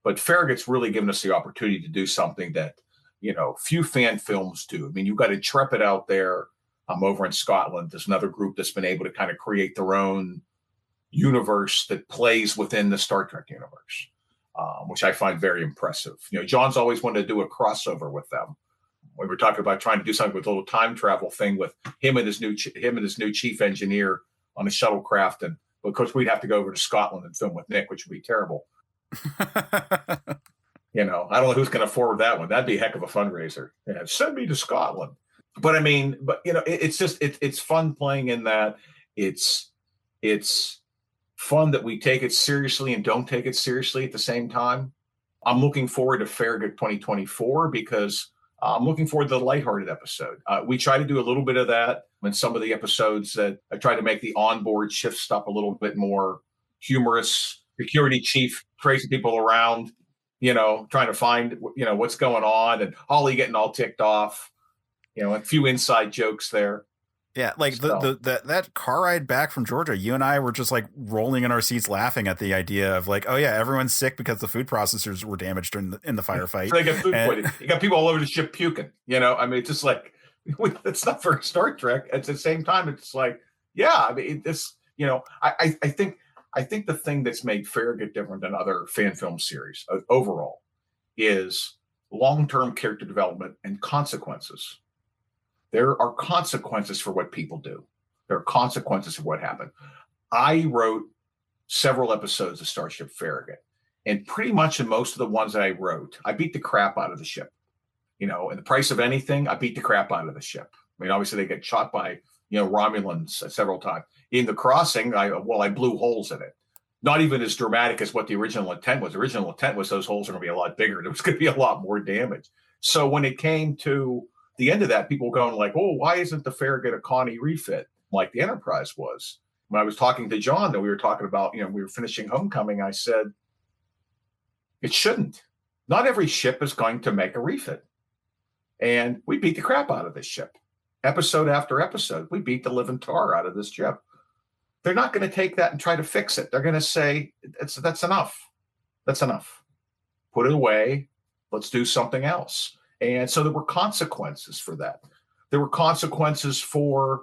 A: But Farragut's really given us the opportunity to do something that, few fan films do. I mean, you've got Intrepid out there. I'm over in Scotland. There's another group that's been able to kind of create their own universe that plays within the Star Trek universe. Which I find very impressive. John's always wanted to do a crossover with them. We were talking about trying to do something with a little time travel thing with him and his new chief engineer on a shuttlecraft, and of course we'd have to go over to Scotland and film with Nick, which would be terrible. I don't know who's going to forward that one. That'd be a heck of a fundraiser. Yeah, send me to Scotland. But it's fun playing in that. It's fun that we take it seriously and don't take it seriously at the same time. I'm looking forward to Farragut 2024 because I'm looking forward to the lighthearted episode. We try to do a little bit of that in some of the episodes that I try to make the onboard shift stuff a little bit more humorous. Security chief tracing people around, trying to find, what's going on, and Holly getting all ticked off, a few inside jokes there.
C: Yeah, like that car ride back from Georgia, you and I were just like rolling in our seats laughing at the idea of like, oh yeah, everyone's sick because the food processors were damaged in the firefight.
A: So they got food poisoning. You got people all over the ship puking. It's just like it's not for Star Trek. At the same time, it's like, yeah, I mean, this, I think the thing that's made Farragut different than other fan film series overall is long-term character development and consequences. There are consequences for what people do. There are consequences for what happened. I wrote several episodes of Starship Farragut, and pretty much in most of the ones that I wrote, I beat the crap out of the ship. In the price of anything, I beat the crap out of the ship. I mean, obviously they get shot by, Romulans several times. In The Crossing, I blew holes in it. Not even as dramatic as what the original intent was. The original intent was those holes are going to be a lot bigger. There was going to be a lot more damage. So when it came to the end of that, people going like, oh, why isn't the Farragut a Connie refit like the Enterprise was? When I was talking to John, that we were talking about, we were finishing Homecoming, I said, it shouldn't. Not every ship is going to make a refit. And we beat the crap out of this ship. Episode after episode, we beat the living tar out of this ship. They're not going to take that and try to fix it. They're going to say, that's enough. That's enough. Put it away. Let's do something else. And so there were consequences for that. There were consequences for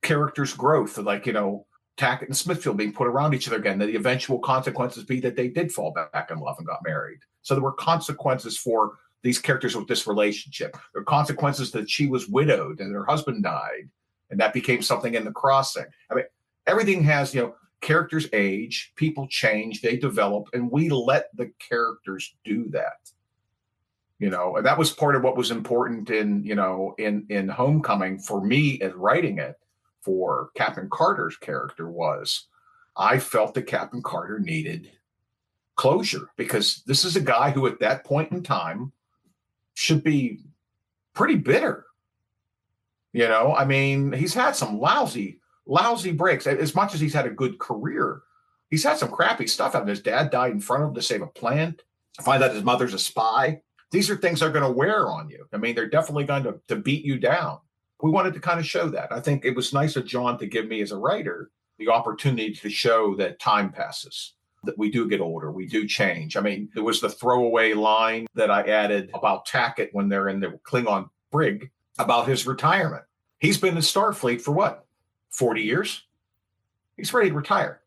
A: characters' growth, like, Tackett and Smithfield being put around each other again. The eventual consequences be that they did fall back in love and got married. So there were consequences for these characters with this relationship. There were consequences that she was widowed and her husband died, and that became something in The Crossing. I mean, everything has, characters age, people change, they develop, and we let the characters do that. And that was part of what was important in Homecoming for me as writing it for Captain Carter's character was I felt that Captain Carter needed closure because this is a guy who at that point in time should be pretty bitter. I mean, he's had some lousy breaks. As much as he's had a good career, he's had some crappy stuff happen. His dad died in front of him to save a plant. Find out his mother's a spy. These are things that are going to wear on you. I mean, they're definitely going to beat you down. We wanted to kind of show that. I think it was nice of John to give me as a writer the opportunity to show that time passes, that we do get older, we do change. I mean, there was the throwaway line that I added about Tackett when they're in the Klingon brig about his retirement. He's been in Starfleet for what, 40 years? He's ready to retire.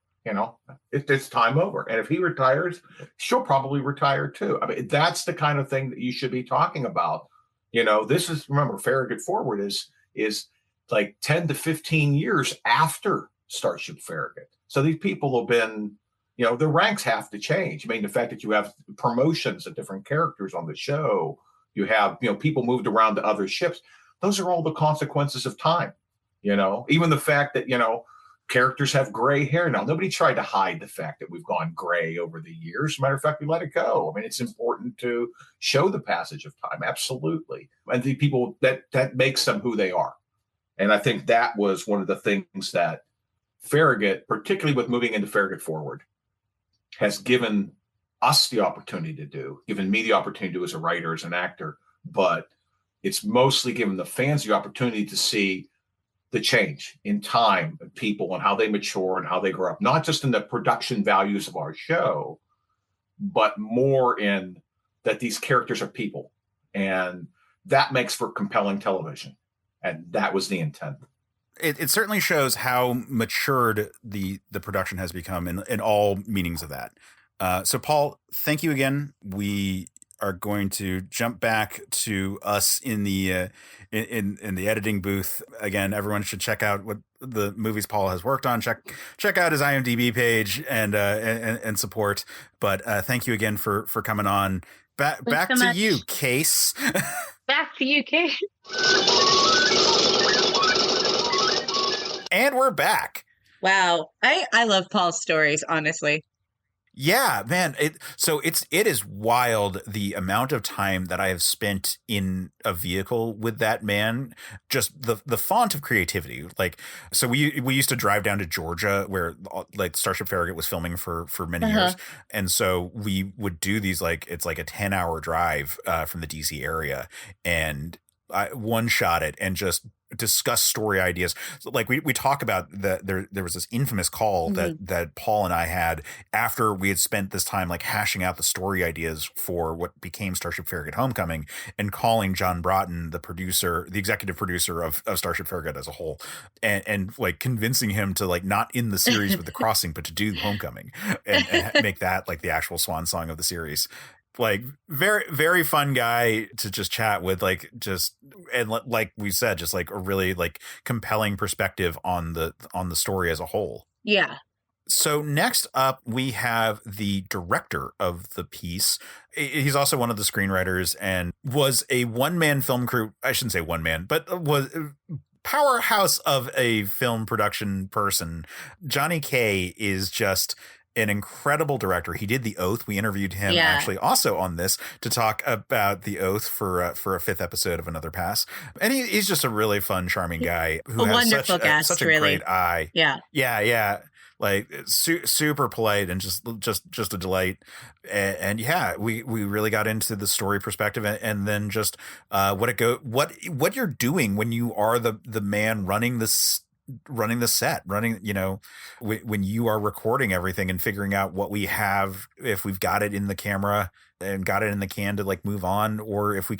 A: It's time over. And if he retires, she'll probably retire too. I mean, that's the kind of thing that you should be talking about. This is, remember, Farragut Forward is like 10 to 15 years after Starship Farragut. So these people have been, their ranks have to change. I mean, the fact that you have promotions of different characters on the show, you have, people moved around to other ships. Those are all the consequences of time. Even the fact that, Characters have gray hair now. Nobody tried to hide the fact that we've gone gray over the years. Matter of fact, we let it go. I mean, it's important to show the passage of time. Absolutely. And the people that makes them who they are. And I think that was one of the things that Farragut, particularly with moving into Farragut Forward, has given us the opportunity to do, given me the opportunity to do as a writer, as an actor, but it's mostly given the fans the opportunity to see the change in time of people and how they mature and how they grow up, not just in the production values of our show, but more in that these characters are people. And that makes for compelling television. And that was the intent.
C: It certainly shows how matured the production has become in all meanings of that. So, Paul, thank you again. We are going to jump back to us in the in the editing booth again. Everyone should check out what the movies Paul has worked on. Check out his IMDb page and support. But thank you again for coming on. Back
F: so
C: to
F: much.
C: you, Case.
F: Back to you, Kate.
C: And we're back.
B: Wow. I love Paul's stories, honestly.
C: Yeah, man. It is wild the amount of time that I have spent in a vehicle with that man. Just the font of creativity. Like, so we used to drive down to Georgia where like Starship Farragut was filming for many years. And so we would do these, like, it's like a 10-hour drive from the DC area, and I one shot it and just discuss story ideas. So, like, we talk about that there was this infamous call that Paul and I had after we had spent this time like hashing out the story ideas for what became Starship Farragut Homecoming, and calling John Broughton, the executive producer of Starship Farragut as a whole, and like convincing him to like not in the series with The Crossing, but to do Homecoming and make that like the actual swan song of the series. Like, very, very fun guy to just chat with, like, just, and like we said, just like a really like compelling perspective on the story as a whole.
B: Yeah.
C: So next up, we have the director of the piece. He's also one of the screenwriters and was a one-man film crew. I shouldn't say one man, but was powerhouse of a film production person. Johnny K is just an incredible director. He did The Oath. We interviewed him actually also on this to talk about The Oath for a 5th episode of Another Pass. And he's just a really fun, charming guy who has such a great eye.
B: Yeah.
C: Yeah. Like super polite and just a delight. And yeah, we really got into the story perspective and then just what you're doing when you are the man running the set, when you are recording everything and figuring out what we have, if we've got it in the camera and got it in the can to like move on, or if we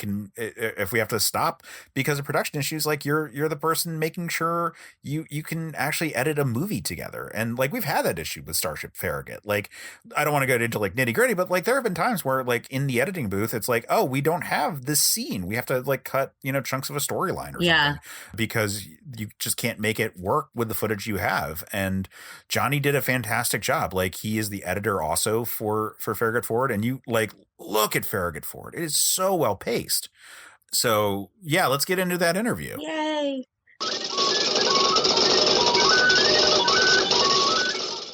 C: have to stop because of production issues, like you're the person making sure you can actually edit a movie together. And like, we've had that issue with Starship Farragut. Like, I don't want to go into like nitty gritty, but like there have been times where like in the editing booth, it's like, oh, we don't have this scene. We have to like cut, chunks of a storyline or something because you just can't make it work with the footage you have. And Johnny did a fantastic job. Like, he is the editor also for Farragut Forward. And you like, look at Farragut Forward. It is so well paced. So yeah, let's get into that interview.
B: Yay.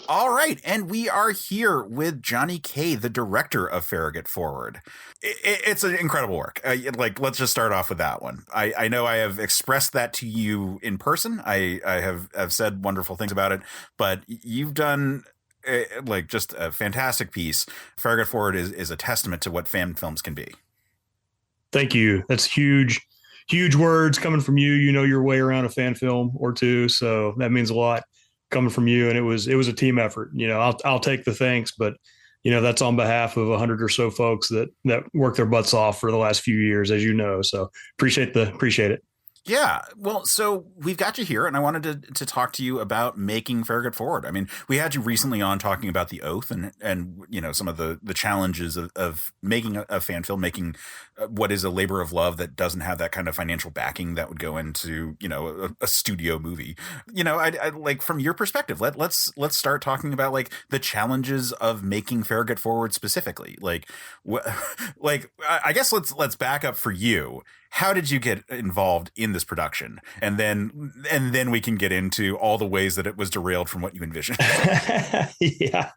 C: All right. And we are here with Johnny K, the director of Farragut Forward. It's an incredible work. Let's just start off with that one. I know I have expressed that to you in person. I have said wonderful things about it, but you've done just a fantastic piece. Farragut Forward is a testament to what fan films can be.
G: Thank you. That's huge words coming from you. You know your way around a fan film or two, so that means a lot coming from you. And it was a team effort. I'll take the thanks, but that's on behalf of 100 or so folks that worked their butts off for the last few years, as you know. So appreciate it.
C: Yeah. Well, so we've got you here, and I wanted to talk to you about making Farragut Forward. I mean, we had you recently on talking about The Oath and some of the challenges of making a fan film, making what is a labor of love that doesn't have that kind of financial backing that would go into, a studio movie. I like, from your perspective, let's start talking about like the challenges of making Farragut Forward specifically. Like, I guess let's back up for you. How did you get involved in the this production, and then we can get into all the ways that it was derailed from what you envisioned.
G: Yeah,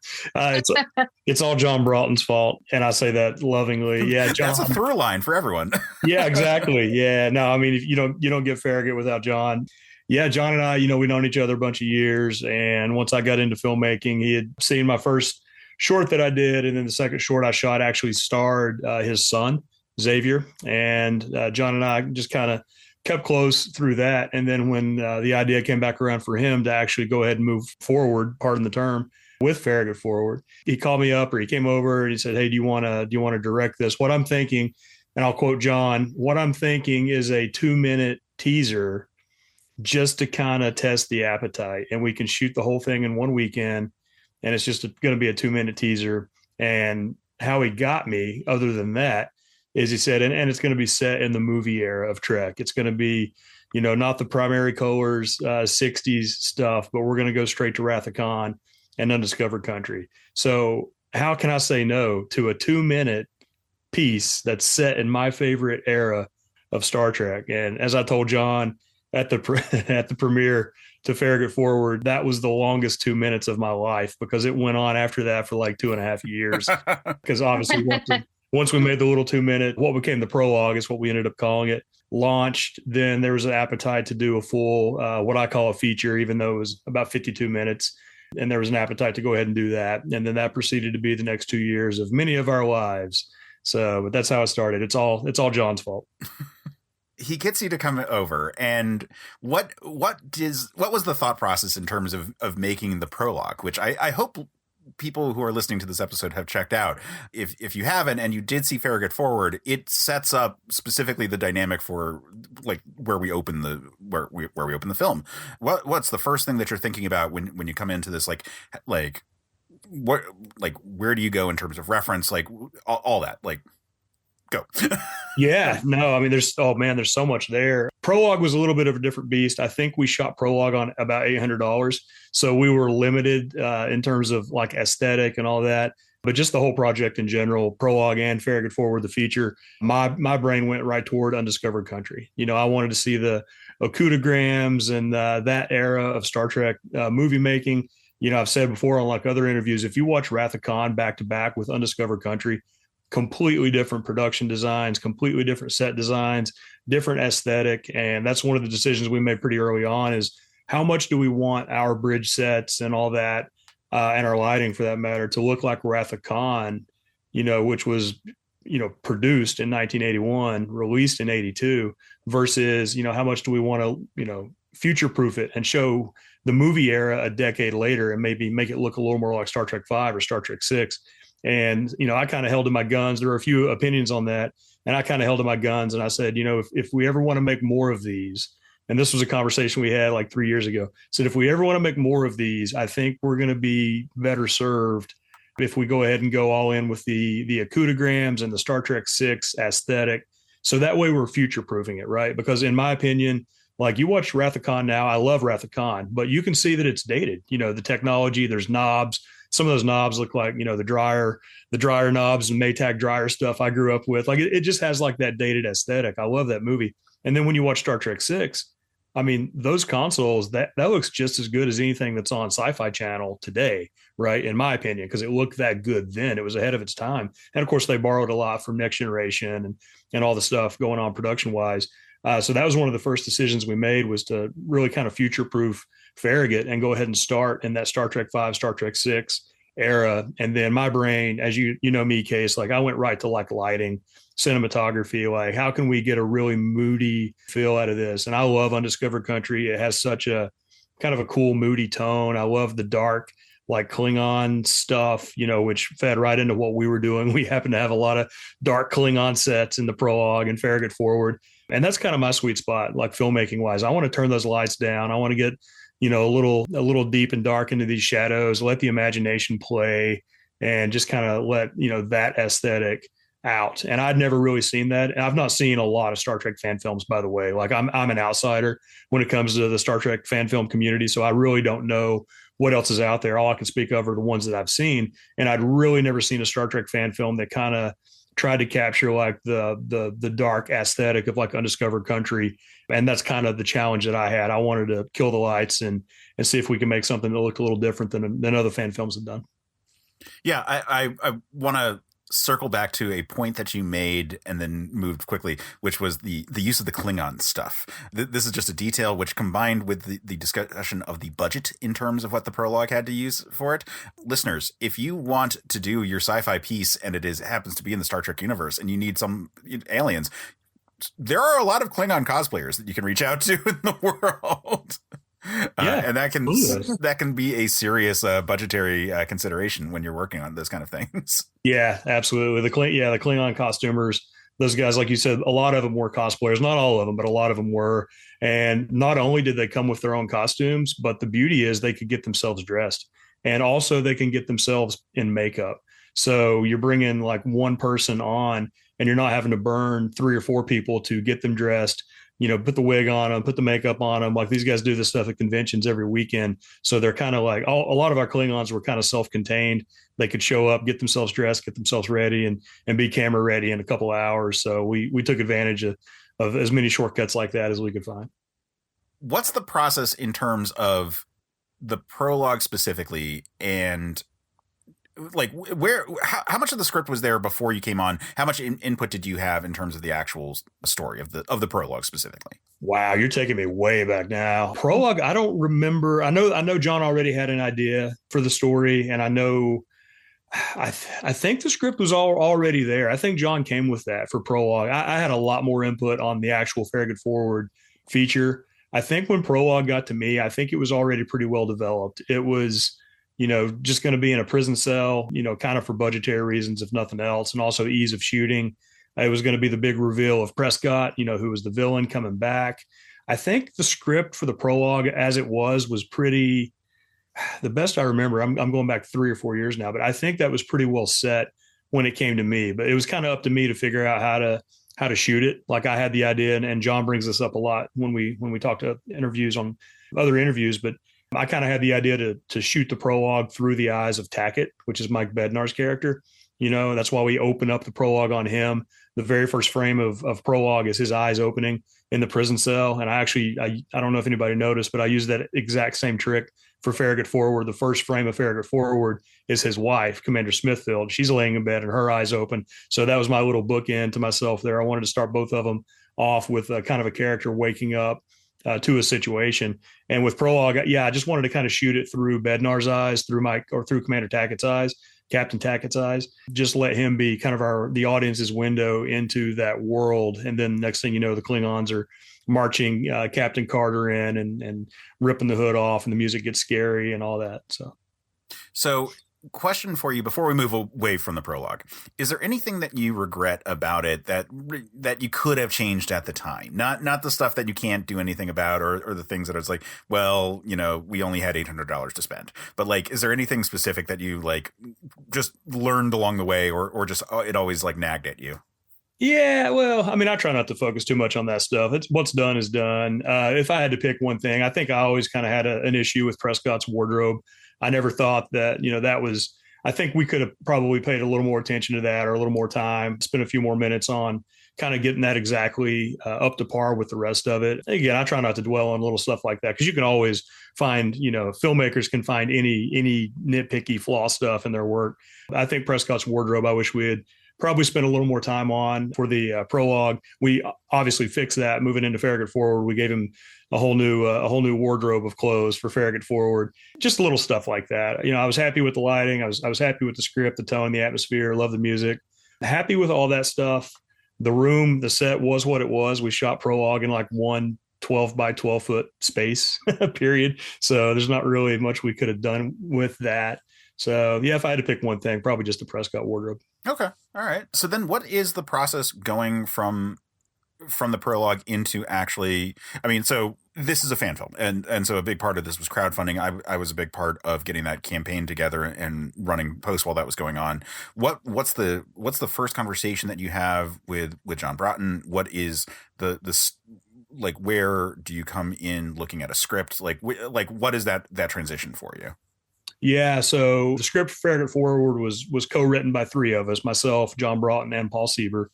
G: it's all John Broughton's fault, and I say that lovingly. Yeah, John.
C: That's a through line for everyone.
G: Yeah, exactly. Yeah, no, I mean, if you don't get Farragut without John. Yeah, John and I, we known each other a bunch of years, and once I got into filmmaking, he had seen my first short that I did, and then the second short I shot actually starred his son, Xavier, and John and I just kind of kept close through that. And then when the idea came back around for him to actually go ahead and move forward, pardon the term, with Farragut Forward, he called me up, or he came over and he said, "Hey, do you want to direct this? What I'm thinking," and I'll quote John, "What I'm thinking is a 2-minute teaser just to kind of test the appetite, and we can shoot the whole thing in one weekend, and it's just going to be a 2-minute teaser." And how he got me, other than that, is he said, and it's going to be set in the movie era of Trek. It's going to be, not the primary colors, 60s stuff, but we're going to go straight to Wrath of Khan and Undiscovered Country. So how can I say no to a 2-minute piece that's set in my favorite era of Star Trek? And as I told John at the premiere to Farragut Forward, that was the longest 2 minutes of my life, because it went on after that for like 2.5 years. Because obviously once we made the little 2-minute, what became the prologue is what we ended up calling it, launched, then there was an appetite to do a full, what I call a feature, even though it was about 52 minutes. And there was an appetite to go ahead and do that. And then that proceeded to be the next 2 years of many of our lives. So, but that's how it started. It's all John's fault.
C: He gets you to come over, and what was the thought process in terms of making the prologue, which I hope people who are listening to this episode have checked out. If you haven't, and you did see Farragut Forward, it sets up specifically the dynamic for like where we open the film. What's the first thing that you're thinking about when you come into this, like what, like, where do you go in terms of reference, like all that, like, go.
G: Yeah, no, I mean, there's so much there. Prologue was a little bit of a different beast. I think we shot Prologue on about $800. So we were limited in terms of like aesthetic and all that. But just the whole project in general, Prologue and Farragut Forward, the feature, my brain went right toward Undiscovered Country. I wanted to see the Ocudograms and that era of Star Trek movie making. I've said before on like other interviews, if you watch Wrath of Khan back to back with Undiscovered Country, completely different production designs, completely different set designs, different aesthetic. And that's one of the decisions we made pretty early on, is how much do we want our bridge sets and all that, and our lighting for that matter, to look like Wrath of Khan, which was, produced in 1981, released in 82, versus, how much do we want to, future-proof it and show the movie era a decade later and maybe make it look a little more like Star Trek V or Star Trek VI. And, I kind of held to my guns. There were a few opinions on that, and I kind of held to my guns. And I said, if we ever want to make more of these, and this was a conversation we had like 3 years ago, said, if we ever want to make more of these, I think we're going to be better served if we go ahead and go all in with the Ocudograms and the Star Trek VI aesthetic. So that way we're future-proofing it, right? Because in my opinion, like, you watch Wrath of Khan now, I love Wrath of Khan, but you can see that it's dated. The technology, there's knobs. Some of those knobs look like, the dryer knobs and Maytag dryer stuff I grew up with. Like, it just has like that dated aesthetic. I love that movie. And then when you watch Star Trek VI, I mean, those consoles, that looks just as good as anything that's on Sci-Fi Channel today, right? In my opinion, because it looked that good then. It was ahead of its time. And of course, they borrowed a lot from Next Generation and all the stuff going on production-wise. So that was one of the first decisions we made, was to really kind of future-proof Farragut and go ahead and start in that Star Trek V, Star Trek VI era. And then my brain, as you know me, Case, like, I went right to like lighting, cinematography, like how can we get a really moody feel out of this? And I love Undiscovered Country. It has such a kind of a cool moody tone. I love the dark, like Klingon stuff, which fed right into what we were doing. We happen to have a lot of dark Klingon sets in the Prologue and Farragut Forward. And that's kind of my sweet spot, like filmmaking wise. I want to turn those lights down. I want to get, a little deep and dark into these shadows, let the imagination play, and just kind of let, that aesthetic out. And I'd never really seen that. And I've not seen a lot of Star Trek fan films, by the way. Like, I'm an outsider when it comes to the Star Trek fan film community. So I really don't know what else is out there. All I can speak of are the ones that I've seen. And I'd really never seen a Star Trek fan film that kind of tried to capture like the dark aesthetic of like Undiscovered Country. And that's kind of the challenge that I had. I wanted to kill the lights and see if we can make something that looked a little different than other fan films have done.
C: Yeah, I want to circle back to a point that you made and then moved quickly, which was the use of the Klingon stuff. This is just a detail which, combined with the discussion of the budget in terms of what the prologue had to use for it. Listeners, if you want to do your sci-fi piece and it happens to be in the Star Trek universe and you need some aliens, there are a lot of Klingon cosplayers that you can reach out to in the world. And that can be a serious budgetary consideration when you're working on those kind of things.
G: Yeah, absolutely. The Klingon costumers, those guys, like you said, a lot of them were cosplayers. Not all of them, but a lot of them were. And not only did they come with their own costumes, but the beauty is they could get themselves dressed, and also they can get themselves in makeup. So you're bringing like one person on, and you're not having to burn 3 or 4 people to get them dressed. Put the wig on them, put the makeup on them. Like, these guys do this stuff at conventions every weekend. So they're kind of like, a lot of our Klingons were kind of self-contained. They could show up, get themselves dressed, get themselves ready, and be camera ready in a couple of hours. So we took advantage of as many shortcuts like that as we could find.
C: What's the process in terms of the prologue specifically, and like how much of the script was there before you came on? How much input did you have in terms of the actual story of the prologue specifically?
G: Wow, you're taking me way back now. Prologue, I don't remember. I know John already had an idea for the story, and I think the script was already there. I think John came with that for prologue. I had a lot more input on the actual Farragut Forward feature. I think when prologue got to me, I think it was already pretty well developed. It was, just going to be in a prison cell, kind of for budgetary reasons, if nothing else, and also ease of shooting. It was going to be the big reveal of Prescott, who was the villain, coming back. I think the script for the prologue as it was pretty, the best I remember, I'm going back 3 or 4 years now, but I think that was pretty well set when it came to me. But it was kind of up to me to figure out how to shoot it. Like, I had the idea, and John brings this up a lot when we talk to other interviews, but I kind of had the idea to shoot the prologue through the eyes of Tackett, which is Mike Bednar's character. That's why we open up the prologue on him. The very first frame of prologue is his eyes opening in the prison cell. And I don't know if anybody noticed, but I used that exact same trick for Farragut Forward. The first frame of Farragut Forward is his wife, Commander Smithfield. She's laying in bed and her eyes open. So that was my little bookend to myself there. I wanted to start both of them off with kind of a character waking up to a situation. And with prologue, I just wanted to kind of shoot it through Bednar's eyes, through Commander Tackett's eyes, Captain Tackett's eyes. Just let him be kind of the audience's window into that world. And then next thing you know, the Klingons are marching Captain Carter in and ripping the hood off, and the music gets scary and all that. So question for you before we move away from the prologue: is there anything that you regret about it that you could have changed at the time? Not the stuff that you can't do anything about, or the things that it's like, well, we only had $800 to spend. But like, is there anything specific that you like just learned along the way, or just it always like nagged at you? Yeah, well, I mean, I try not to focus too much on that stuff. It's what's done is done. If I had to pick one thing, I think I always kind of had an issue with Prescott's wardrobe. I never thought that, that was, I think we could have probably paid a little more attention to that, or a little more time, spent a few more minutes on kind of getting that exactly up to par with the rest of it. Again, I try not to dwell on little stuff like that, because you can always find, filmmakers can find any nitpicky flaw stuff in their work. I think Prescott's wardrobe, I wish we had probably spent a little more time on for the prologue. We obviously fixed that moving into Farragut Forward. We gave him a whole new wardrobe of clothes for Farragut Forward. Just little stuff like that. I was happy with the lighting. I was happy with the script, the tone, the atmosphere. Love the music. Happy with all that stuff. The set was what it was. We shot prologue in like one 12 by 12 foot space period. So there's not really much we could have done with that. So yeah, if I had to pick one thing, probably just the Prescott wardrobe.
C: Okay. All right. So then what is the process going from the prologue into actually, so this is a fan film, and so a big part of this was crowdfunding. I was a big part of getting that campaign together and running posts while that was going on. What's the first conversation that you have with John Broughton? What is the like, where do you come in looking at a script? Like what is that transition for you?
G: Yeah, so the script for Farragut Forward was co-written by three of us, myself, John Broughton, and Paul Sieber.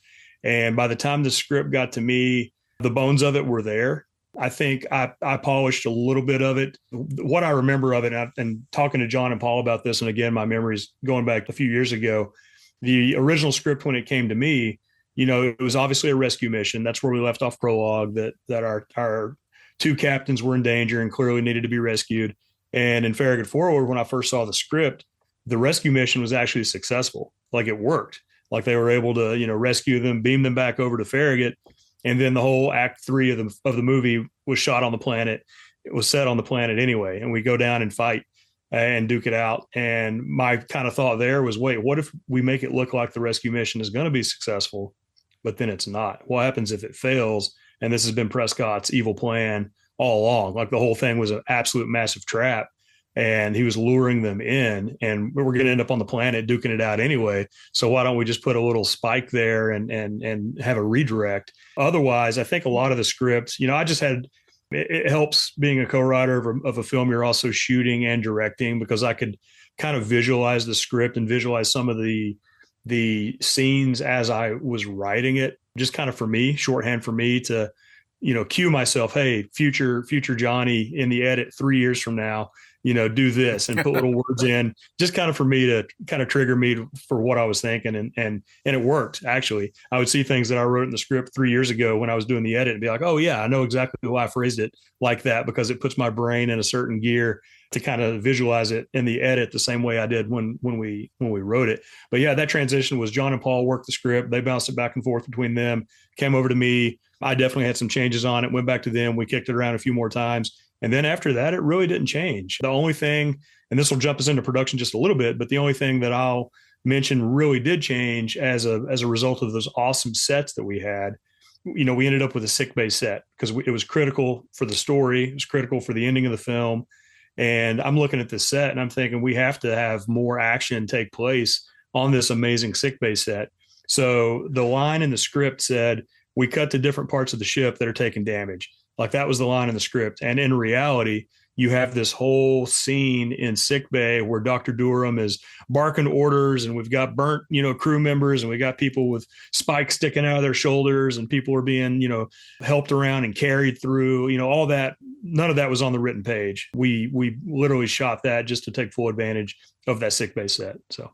G: And by the time the script got to me, the bones of it were there. I think I polished a little bit of it. What I remember of it, and talking to John and Paul about this, and again, my memories going back a few years ago, the original script when it came to me, it was obviously a rescue mission. That's where we left off prologue, that our two captains were in danger and clearly needed to be rescued. And in Farragut Forward, when I first saw the script, the rescue mission was actually successful. Like it worked. Like they were able to, rescue them, beam them back over to Farragut. And then the whole act 3 of the movie was shot on the planet. It was set on the planet anyway. And we go down and fight and duke it out. And my kind of thought there was, wait, what if we make it look like the rescue mission is going to be successful, but then it's not? What happens if it fails? And this has been Prescott's evil plan all along. Like the whole thing was an absolute massive trap. And he was luring them in, and we're going to end up on the planet duking it out anyway. So why don't we just put a little spike there and have a redirect? Otherwise, I think a lot of the scripts, I just had, it helps being a co-writer of a film. You're also shooting and directing, because I could kind of visualize the script and visualize some of the scenes as I was writing it, just kind of for me, shorthand for me to, cue myself, hey, future Johnny in the edit 3 years from now, do this, and put little words in, just kind of for me to kind of trigger me for what I was thinking. And it worked. Actually, I would see things that I wrote in the script 3 years ago when I was doing the edit and be like, oh yeah, I know exactly why I phrased it like that, because it puts my brain in a certain gear to kind of visualize it in the edit the same way I did when we wrote it. But yeah, that transition was John and Paul worked the script. They bounced it back and forth between them, came over to me. I definitely had some changes on it, went back to them. We kicked it around a few more times. And then after that, it really didn't change. The only thing, and this will jump us into production just a little bit, but the only thing that I'll mention really did change as a result of those awesome sets that we had. We ended up with a sick bay set because it was critical for the story. It was critical for the ending of the film. And I'm looking at this set and I'm thinking we have to have more action take place on this amazing sick bay set. So the line in the script said, we cut to different parts of the ship that are taking damage. Like that was the line in the script. And in reality, you have this whole scene in sick bay where Dr. Durham is barking orders, and we've got burnt, crew members, and we got people with spikes sticking out of their shoulders, and people are being, helped around and carried through, all that. None of that was on the written page. We literally shot that just to take full advantage of that sick bay set. So.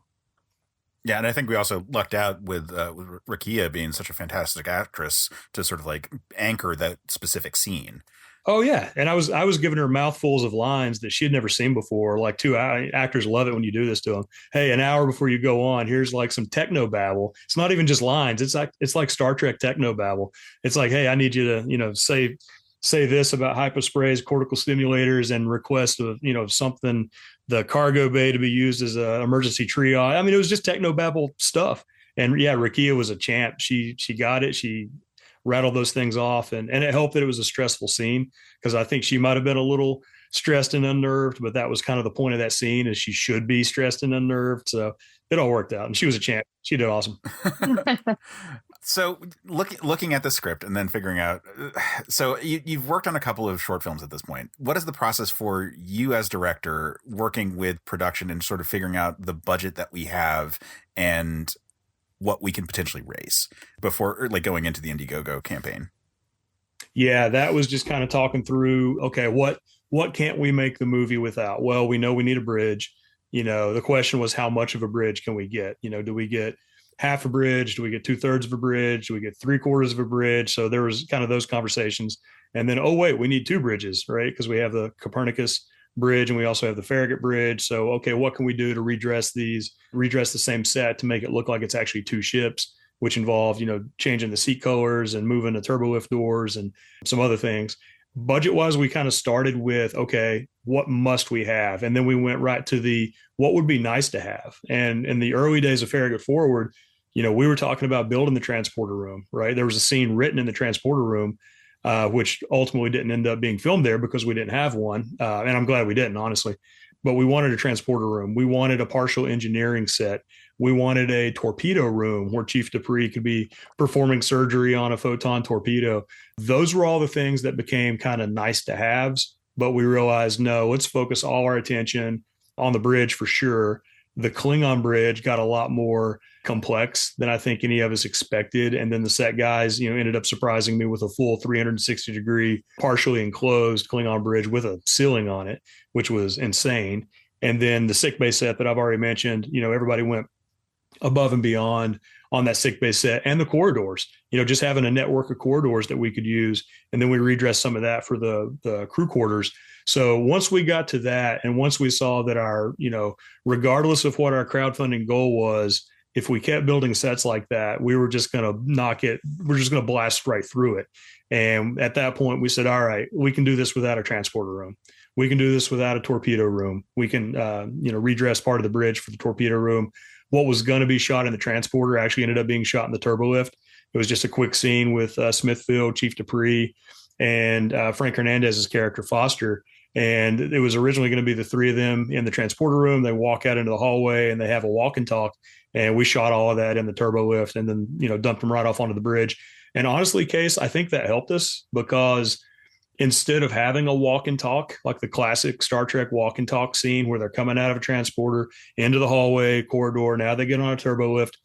C: Yeah, and I think we also lucked out with Ricciardi being such a fantastic actress to sort of like anchor that specific scene.
G: Oh yeah, and I was giving her mouthfuls of lines that she had never seen before. Like actors love it when you do this to them. Hey, an hour before you go on, here's like some techno babble. It's not even just lines. It's like Star Trek techno babble. It's like, hey, I need you to say this about hyposprays, cortical stimulators, and request of something, the cargo bay to be used as an emergency triage. I mean, it was just technobabble stuff. And yeah, Ricciardi was a champ. She got it. She rattled those things off, and it helped that it was a stressful scene, because I think she might have been a little stressed and unnerved, but that was kind of the point of that scene, is she should be stressed and unnerved. So it all worked out, and she was a champ. She did awesome.
C: So looking at the script and then figuring out, so you've worked on a couple of short films at this point. What is the process for you as director working with production and sort of figuring out the budget that we have and what we can potentially raise before like going into the Indiegogo campaign?
G: Yeah, that was just kind of talking through, okay, what can't we make the movie without? Well, we know we need a bridge. The question was, how much of a bridge can we get? Do we get half a bridge? Do we get 2/3 of a bridge? Do we get 3/4 of a bridge? So there was kind of those conversations. And then, oh, wait, we need 2 bridges, right? Because we have the Copernicus bridge and we also have the Farragut bridge. So, okay, what can we do to redress the same set to make it look like it's actually 2 ships, which involved, changing the seat colors and moving the turbolift doors and some other things. Budget-wise, we kind of started with, okay, what must we have? And then we went right to what would be nice to have. And in the early days of Farragut Forward, we were talking about building the transporter room, right? There was a scene written in the transporter room, which ultimately didn't end up being filmed there because we didn't have one. And I'm glad we didn't, honestly. But we wanted a transporter room. We wanted a partial engineering set. We wanted a torpedo room where Chief Dupree could be performing surgery on a photon torpedo. Those were all the things that became kind of nice to haves, but we realized, no, let's focus all our attention on the bridge for sure. The Klingon bridge got a lot more complex than I think any of us expected. And then the set guys, ended up surprising me with a full 360-degree, partially enclosed Klingon bridge with a ceiling on it, which was insane. And then the sickbay set that I've already mentioned, everybody went above and beyond on that sickbay set, and the corridors, just having a network of corridors that we could use. And then we redressed some of that for the crew quarters. So once we got to that, and once we saw that our, regardless of what our crowdfunding goal was, if we kept building sets like that, we were just going to we're just going to blast right through it. And at that point we said, all right, we can do this without a transporter room. We can do this without a torpedo room. We can, redress part of the bridge for the torpedo room. What was going to be shot in the transporter actually ended up being shot in the turbo lift. It was just a quick scene with Smithfield, Chief Dupree, and Frank Hernandez's character Foster. And it was originally going to be the three of them in the transporter room. They walk out into the hallway and they have a walk and talk. And we shot all of that in the turbo lift and then, dumped them right off onto the bridge. And honestly, Case, I think that helped us because instead of having a walk and talk, like the classic Star Trek walk and talk scene where they're coming out of a transporter into the hallway corridor, now they get on a turbo lift.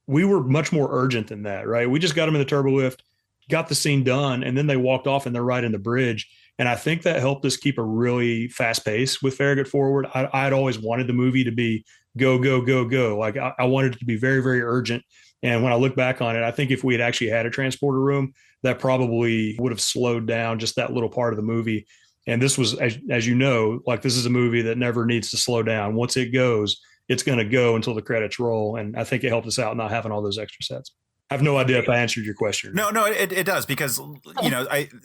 G: We were much more urgent than that, right? We just got them in the turbo lift, got the scene done, and then they walked off and they're right in the bridge. And I think that helped us keep a really fast pace with Farragut Forward. I'd always wanted the movie to be go, go, go, go. Like I wanted it to be very, very urgent. And when I look back on it, I think if we had actually had a transporter room, that probably would have slowed down just that little part of the movie. And this was, as you know, like this is a movie that never needs to slow down. Once it goes, it's going to go until the credits roll. And I think it helped us out not having all those extra sets. I have no idea if I answered your question.
C: No, it does because,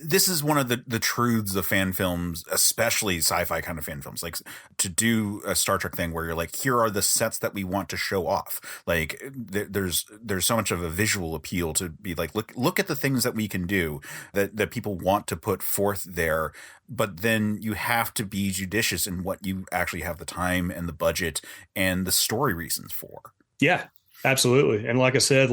C: this is one of the truths of fan films, especially sci-fi kind of fan films, like to do a Star Trek thing where you're like, here are the sets that we want to show off. Like there's so much of a visual appeal to be like, look at the things that we can do that people want to put forth there. But then you have to be judicious in what you actually have the time and the budget and the story reasons for.
G: Yeah, absolutely. And like I said,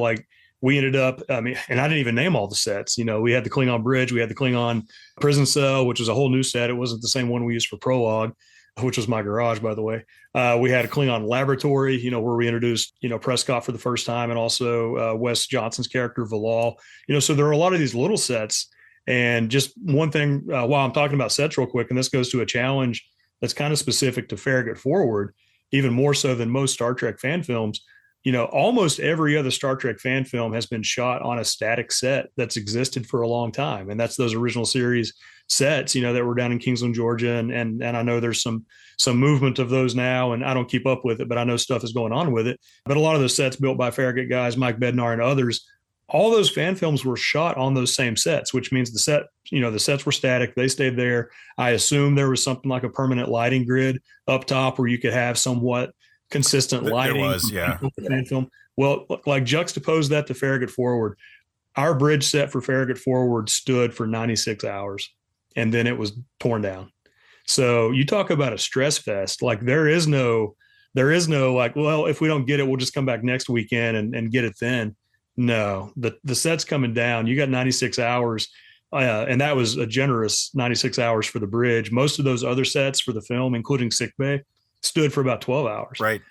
G: we ended up, and I didn't even name all the sets. We had the Klingon bridge, we had the Klingon prison cell, which was a whole new set. It wasn't the same one we used for Prologue, which was my garage, by the way. We had a Klingon laboratory, where we introduced, Prescott for the first time, and also Wes Johnson's character, Valal. So there are a lot of these little sets. And just one thing, while I'm talking about sets real quick, and this goes to a challenge that's kind of specific to Farragut Forward, even more so than most Star Trek fan films. Almost every other Star Trek fan film has been shot on a static set that's existed for a long time. And that's those original series sets, that were down in Kingsland, Georgia. And I know there's some movement of those now, and I don't keep up with it, but I know stuff is going on with it. But a lot of those sets built by Farragut guys, Mike Bednar and others, all those fan films were shot on those same sets, which means the sets were static. They stayed there. I assume there was something like a permanent lighting grid up top where you could have somewhat consistent lighting.
C: There was, yeah.
G: Fan film. Well, juxtapose that to Farragut Forward. Our bridge set for Farragut Forward stood for 96 hours, and then it was torn down. So you talk about a stress fest. There is no well, if we don't get it, we'll just come back next weekend and get it then. No, the set's coming down. You got 96 hours. And that was a generous 96 hours for the bridge. Most of those other sets for the film, including sickbay, stood for about 12 hours.
C: Right.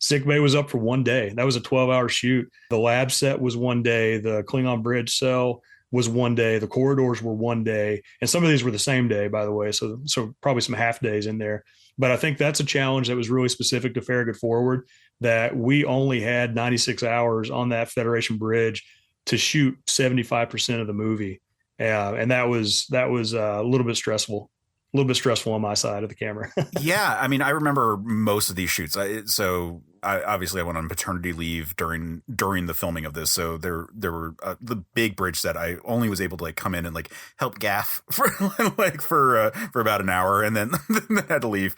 G: Sickbay was up for one day. That was a 12-hour shoot. The lab set was one day. The Klingon bridge cell was one day. The corridors were one day. And some of these were the same day, by the way. So probably some half days in there. But I think that's a challenge that was really specific to Farragut Forward, that we only had 96 hours on that Federation bridge to shoot 75% of the movie. And that was a little bit stressful on my side of the camera.
C: Yeah. I mean, I remember most of these shoots. I went on paternity leave during the filming of this. So there were the big bridge set. I only was able to come in and help gaff for about an hour and then had to leave.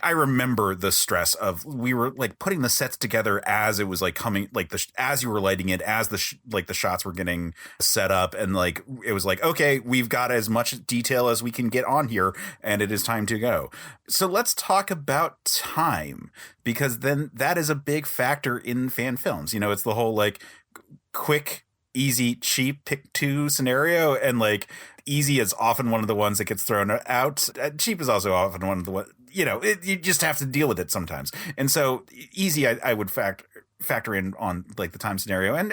C: I remember the stress of, we were putting the sets together as it was coming, as you were lighting it, as the shots were getting set up. And it was okay, we've got as much detail as we can get on here and it is time to go. So let's talk about time, because then that is a big factor in fan films. It's the whole quick, easy, cheap, pick two scenario. And easy is often one of the ones that gets thrown out. Cheap is also often one of the ones. you just have to deal with it sometimes. And so easy, I would factor in on like the time scenario and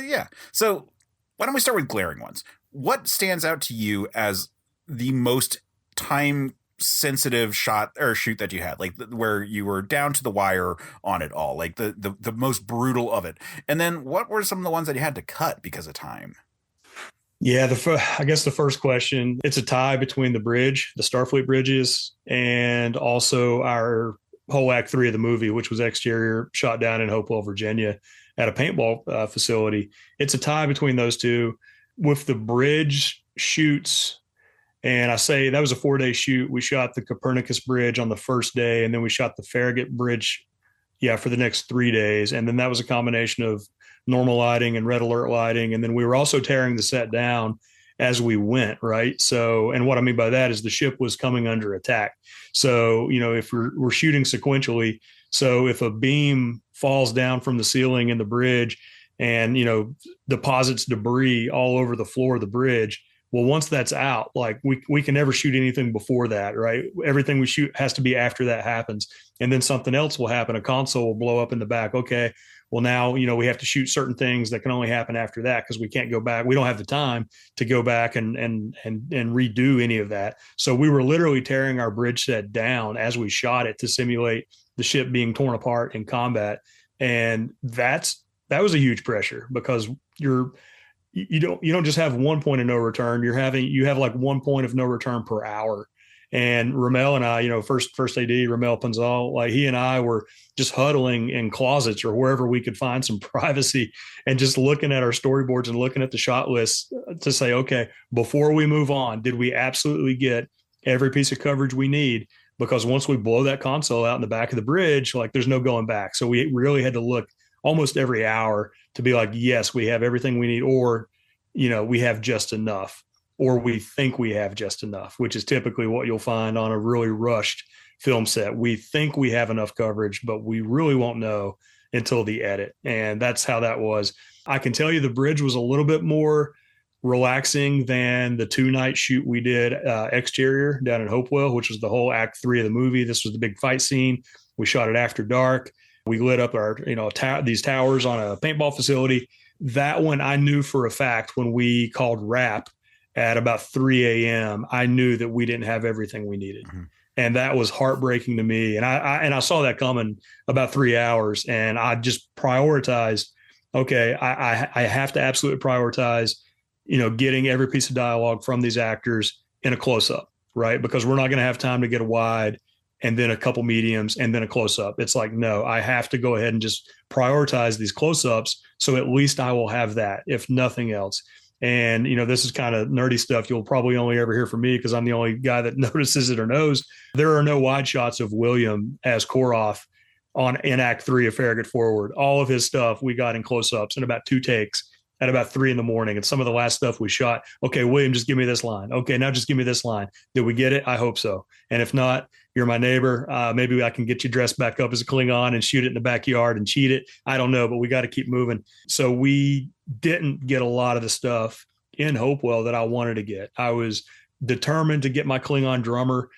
C: yeah. So why don't we start with glaring ones? What stands out to you as the most time sensitive shot or shoot that you had, like where you were down to the wire on it all, like the most brutal of it? And then what were some of the ones that you had to cut because of time?
G: Yeah, I guess the first question, it's a tie between the Starfleet bridges, and also our whole Act 3 of the movie, which was exterior, shot down in Hopewell, Virginia at a paintball facility. It's a tie between those two. With the bridge shoots, and I say that was a 4-day shoot. We shot the Copernicus Bridge on the first day, and then we shot the Farragut Bridge, for the next 3 days. And then that was a combination of normal lighting and red alert lighting. And then we were also tearing the set down as we went, right? So, and what I mean by that is the ship was coming under attack. So, if we're shooting sequentially, so if a beam falls down from the ceiling in the bridge and, deposits debris all over the floor of the bridge, well, once that's out, like we can never shoot anything before that, right? Everything we shoot has to be after that happens. And then something else will happen. A console will blow up in the back. Okay, well, now, we have to shoot certain things that can only happen after that because we can't go back. We don't have the time to go back and redo any of that. So we were literally tearing our bridge set down as we shot it to simulate the ship being torn apart in combat. And that was a huge pressure because you don't just have one point of no return. You have like 1 point of no return per hour. And Ramel and I, first AD, Ramel Panzal, like he and I were just huddling in closets or wherever we could find some privacy and just looking at our storyboards and looking at the shot lists to say, okay, before we move on, did we absolutely get every piece of coverage we need? Because once we blow that console out in the back of the bridge, like there's no going back. So we really had to look almost every hour to be like, yes, we have everything we need, or, we have just enough, or we think we have just enough, which is typically what you'll find on a really rushed film set. We think we have enough coverage, but we really won't know until the edit. And that's how that was. I can tell you the bridge was a little bit more relaxing than the 2-night shoot we did exterior down in Hopewell, which was the whole Act 3 of the movie. This was the big fight scene. We shot it after dark. We lit up our, these towers on a paintball facility. That one I knew for a fact when we called wrap at about 3 a.m., I knew that we didn't have everything we needed. Mm-hmm. And that was heartbreaking to me. And I saw that coming about 3 hours, and I just prioritized, okay, I have to absolutely prioritize, getting every piece of dialogue from these actors in a close-up, right? Because we're not going to have time to get a wide and then a couple mediums and then a close-up. It's like, no, I have to go ahead and just prioritize these close-ups so at least I will have that, if nothing else. And, this is kind of nerdy stuff you'll probably only ever hear from me because I'm the only guy that notices it or knows. There are no wide shots of William as Koroth in Act 3 of Farragut Forward. All of his stuff we got in close-ups in about 2 takes at about 3 a.m. And some of the last stuff we shot, okay, William, just give me this line. Okay, now just give me this line. Did we get it? I hope so. And if not, you're my neighbor. Maybe I can get you dressed back up as a Klingon and shoot it in the backyard and cheat it. I don't know, but we got to keep moving. So we didn't get a lot of the stuff in Hopewell that I wanted to get. I was determined to get my Klingon drummer,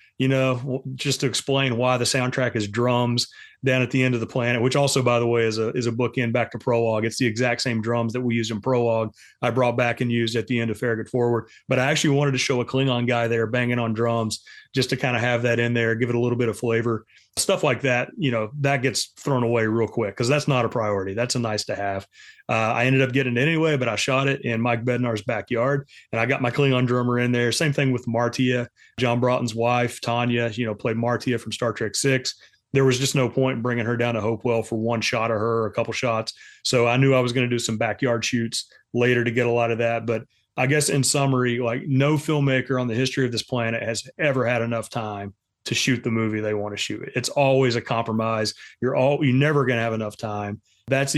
G: just to explain why the soundtrack is drums down at the end of the planet, which also, by the way, is a bookend back to Prologue. It's the exact same drums that we used in Prologue. I brought back and used at the end of Farragut Forward. But I actually wanted to show a Klingon guy there banging on drums just to kind of have that in there, give it a little bit of flavor. Stuff like that, that gets thrown away real quick because that's not a priority. That's a nice to have. I ended up getting it anyway, but I shot it in Mike Bednar's backyard, and I got my Klingon drummer in there. Same thing with Martia, John Broughton's wife, Tanya, played Martia from Star Trek VI. There was just no point in bringing her down to Hopewell for one shot of her or a couple shots. So I knew I was going to do some backyard shoots later to get a lot of that. But I guess in summary, like no filmmaker on the history of this planet has ever had enough time to shoot the movie they want to shoot. It's always a compromise. You're never going to have enough time. That's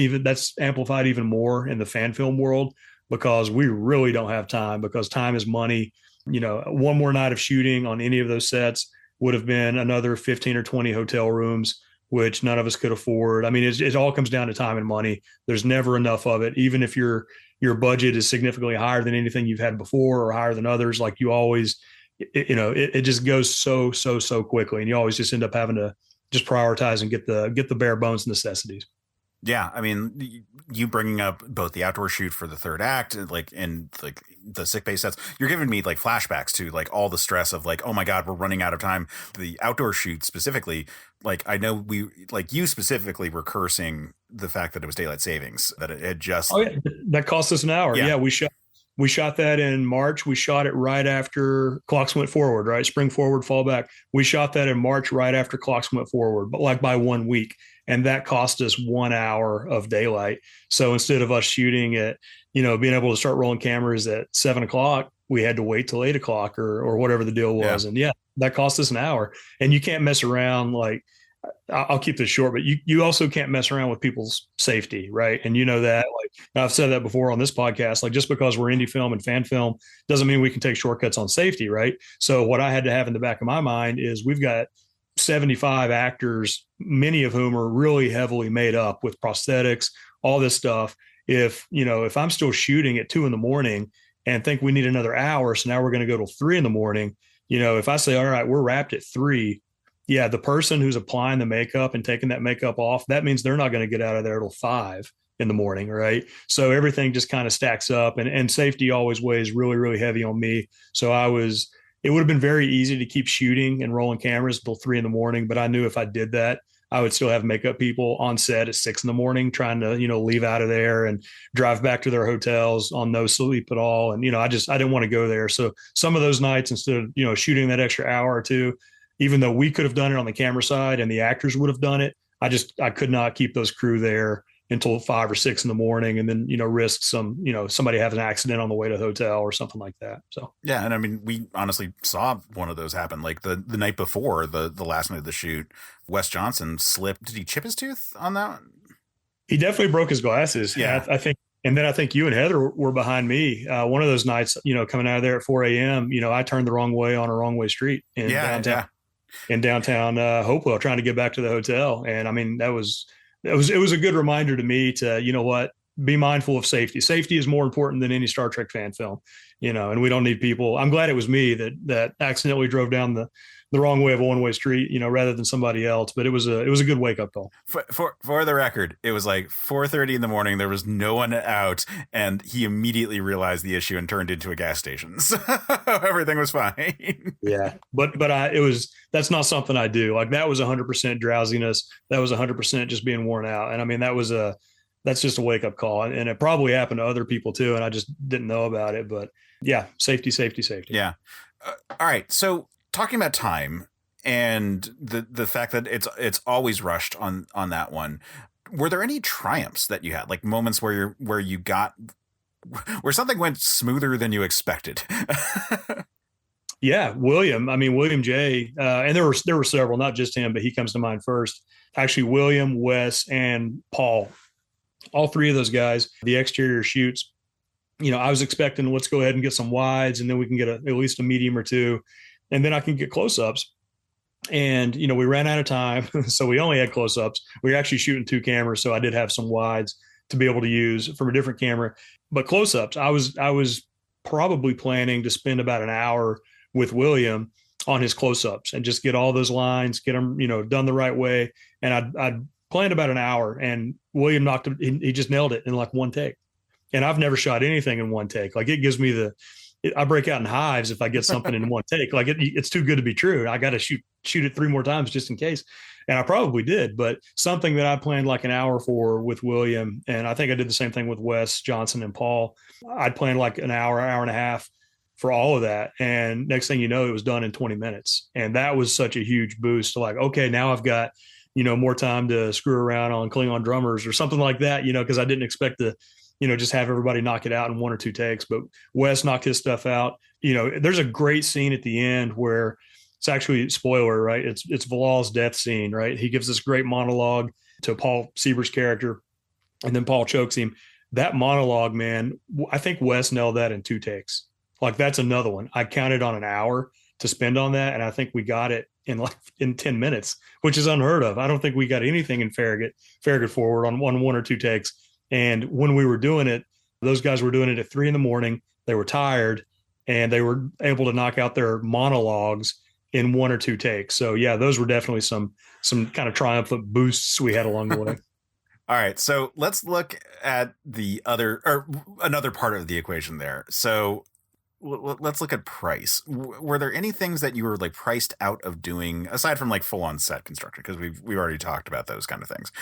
G: amplified even more in the fan film world because we really don't have time because time is money. One more night of shooting on any of those sets would have been another 15 or 20 hotel rooms, which none of us could afford. I mean, it all comes down to time and money. There's never enough of it. Even if your budget is significantly higher than anything you've had before or higher than others, like you always it just goes so quickly, and you always just end up having to just prioritize and get the bare bones necessities.
C: Yeah, I mean, you bringing up both the outdoor shoot for the third act, and the sick bay sets, you're giving me like flashbacks to like all the stress of like, oh my God, we're running out of time. The outdoor shoot specifically, like I know you specifically were cursing the fact that it was daylight savings, that it had just.
G: Oh yeah, that cost us an hour. Yeah, we shot that in March. We shot it right after clocks went forward, right? Spring forward, fall back. We shot that in March right after clocks went forward, but like by 1 week. And that cost us 1 hour of daylight. So instead of us shooting at, being able to start rolling cameras at 7 o'clock, we had to wait till 8 o'clock or whatever the deal was. Yeah. And that cost us an hour. And you can't mess around. Like, I'll keep this short, but you also can't mess around with people's safety, right? And you know that, like, I've said that before on this podcast, like just because we're indie film and fan film doesn't mean we can take shortcuts on safety, right? So what I had to have in the back of my mind is we've got 75 actors, many of whom are really heavily made up with prosthetics, all this stuff. If I'm still shooting at 2 a.m. and think we need another hour, so now we're going to go till 3 a.m. If I say, all right, we're wrapped at 3, yeah, the person who's applying the makeup and taking that makeup off, that means they're not going to get out of there till 5 a.m, right? So everything just kind of stacks up, and safety always weighs really, really heavy on me. So it would have been very easy to keep shooting and rolling cameras until 3 a.m. But I knew if I did that, I would still have makeup people on set at 6 a.m. trying to, leave out of there and drive back to their hotels on no sleep at all. And, I didn't want to go there. So some of those nights, instead of, shooting that extra hour or two, even though we could have done it on the camera side and the actors would have done it, I could not keep those crew there until 5 or 6 a.m. and then, risk somebody has an accident on the way to the hotel or something like that. So,
C: yeah. And I mean, we honestly saw one of those happen. Like the night before the last night of the shoot, Wes Johnson slipped. Did he chip his tooth on that?
G: He definitely broke his glasses.
C: Yeah.
G: I think. And then I think you and Heather were behind me. One of those nights, coming out of there at 4 a.m., I turned the wrrong way on a wrong way street in downtown Hopewell, trying to get back to the hotel. And I mean, it was a good reminder to me to, be mindful of safety. Safety is more important than any Star Trek fan film, and we don't need people. I'm glad it was me that accidentally drove down the wrong way of a one-way street, rather than somebody else. But it was a good wake-up call.
C: For the record, it was like 4:30 in the morning. There was no one out, and he immediately realized the issue and turned into a gas station. So everything was fine.
G: Yeah, but that's not something I do. Like, that was 100% drowsiness. That was 100% just being worn out. And I mean, that's just a wake-up call, and it probably happened to other people too, and I just didn't know about it. But yeah, safety.
C: Yeah. All right. So, talking about time and the fact that it's always rushed on that one, were there any triumphs that you had, like moments where something went smoother than you expected?
G: Yeah, William J. And there were several, not just him, but he comes to mind first. Actually, William, Wes, and Paul, all three of those guys, the exterior shoots. I was expecting, let's go ahead and get some wides, and then we can get at least a medium or two. And then I can get close-ups. And, we ran out of time, so we only had close-ups. We were actually shooting 2 cameras, so I did have some wides to be able to use from a different camera. But close-ups, I was probably planning to spend about an hour with William on his close-ups and just get all those lines, get them, done the right way. And I'd planned about an hour, and William he just nailed it in like one take. And I've never shot anything in one take. Like, it gives me I break out in hives if I get something in one take. Like, it's too good to be true. I got to shoot it 3 more times just in case. And I probably did, but something that I planned like an hour for with William, and I think I did the same thing with Wes Johnson and Paul. I'd planned like an hour and a half for all of that. And next thing you know, it was done in 20 minutes. And that was such a huge boost to like, okay, now I've got, more time to screw around on Klingon drummers or something like that, because I didn't expect to, just have everybody knock it out in 1 or 2 takes. But Wes knocked his stuff out. There's a great scene at the end where it's actually, spoiler, right? It's Valal's death scene, right? He gives this great monologue to Paul Sieber's character, and then Paul chokes him. That monologue, man, I think Wes nailed that in 2 takes. Like, that's another one. I counted on an hour to spend on that, and I think we got it in 10 minutes, which is unheard of. I don't think we got anything in Farragut Forward on 1 or 2 takes. And when we were doing it, those guys were doing it at 3 a.m. They were tired. and they were able to knock out their monologues in 1 or 2 takes. So yeah, those were definitely some kind of triumphant boosts we had along the way.
C: All right, so let's look at another part of the equation there. So let's look at price. Were there any things that you were like priced out of doing aside from like full on set construction? Because we've already talked about those kind of things.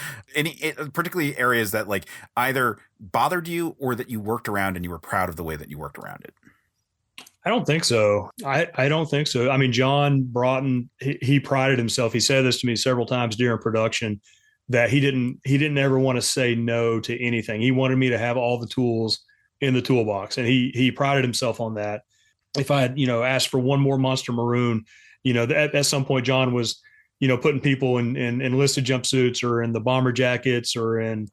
C: Particularly areas that like either bothered you or that you worked around and you were proud of the way that you worked around it?
G: I don't think so. I don't think so. I mean, John Broughton, he prided himself. He said this to me several times during production, that he didn't ever want to say no to anything. He wanted me to have all the tools in the toolbox, and he prided himself on that. If I had, asked for one more Monster Maroon, at some point John was, putting people in enlisted jumpsuits or in the bomber jackets or in,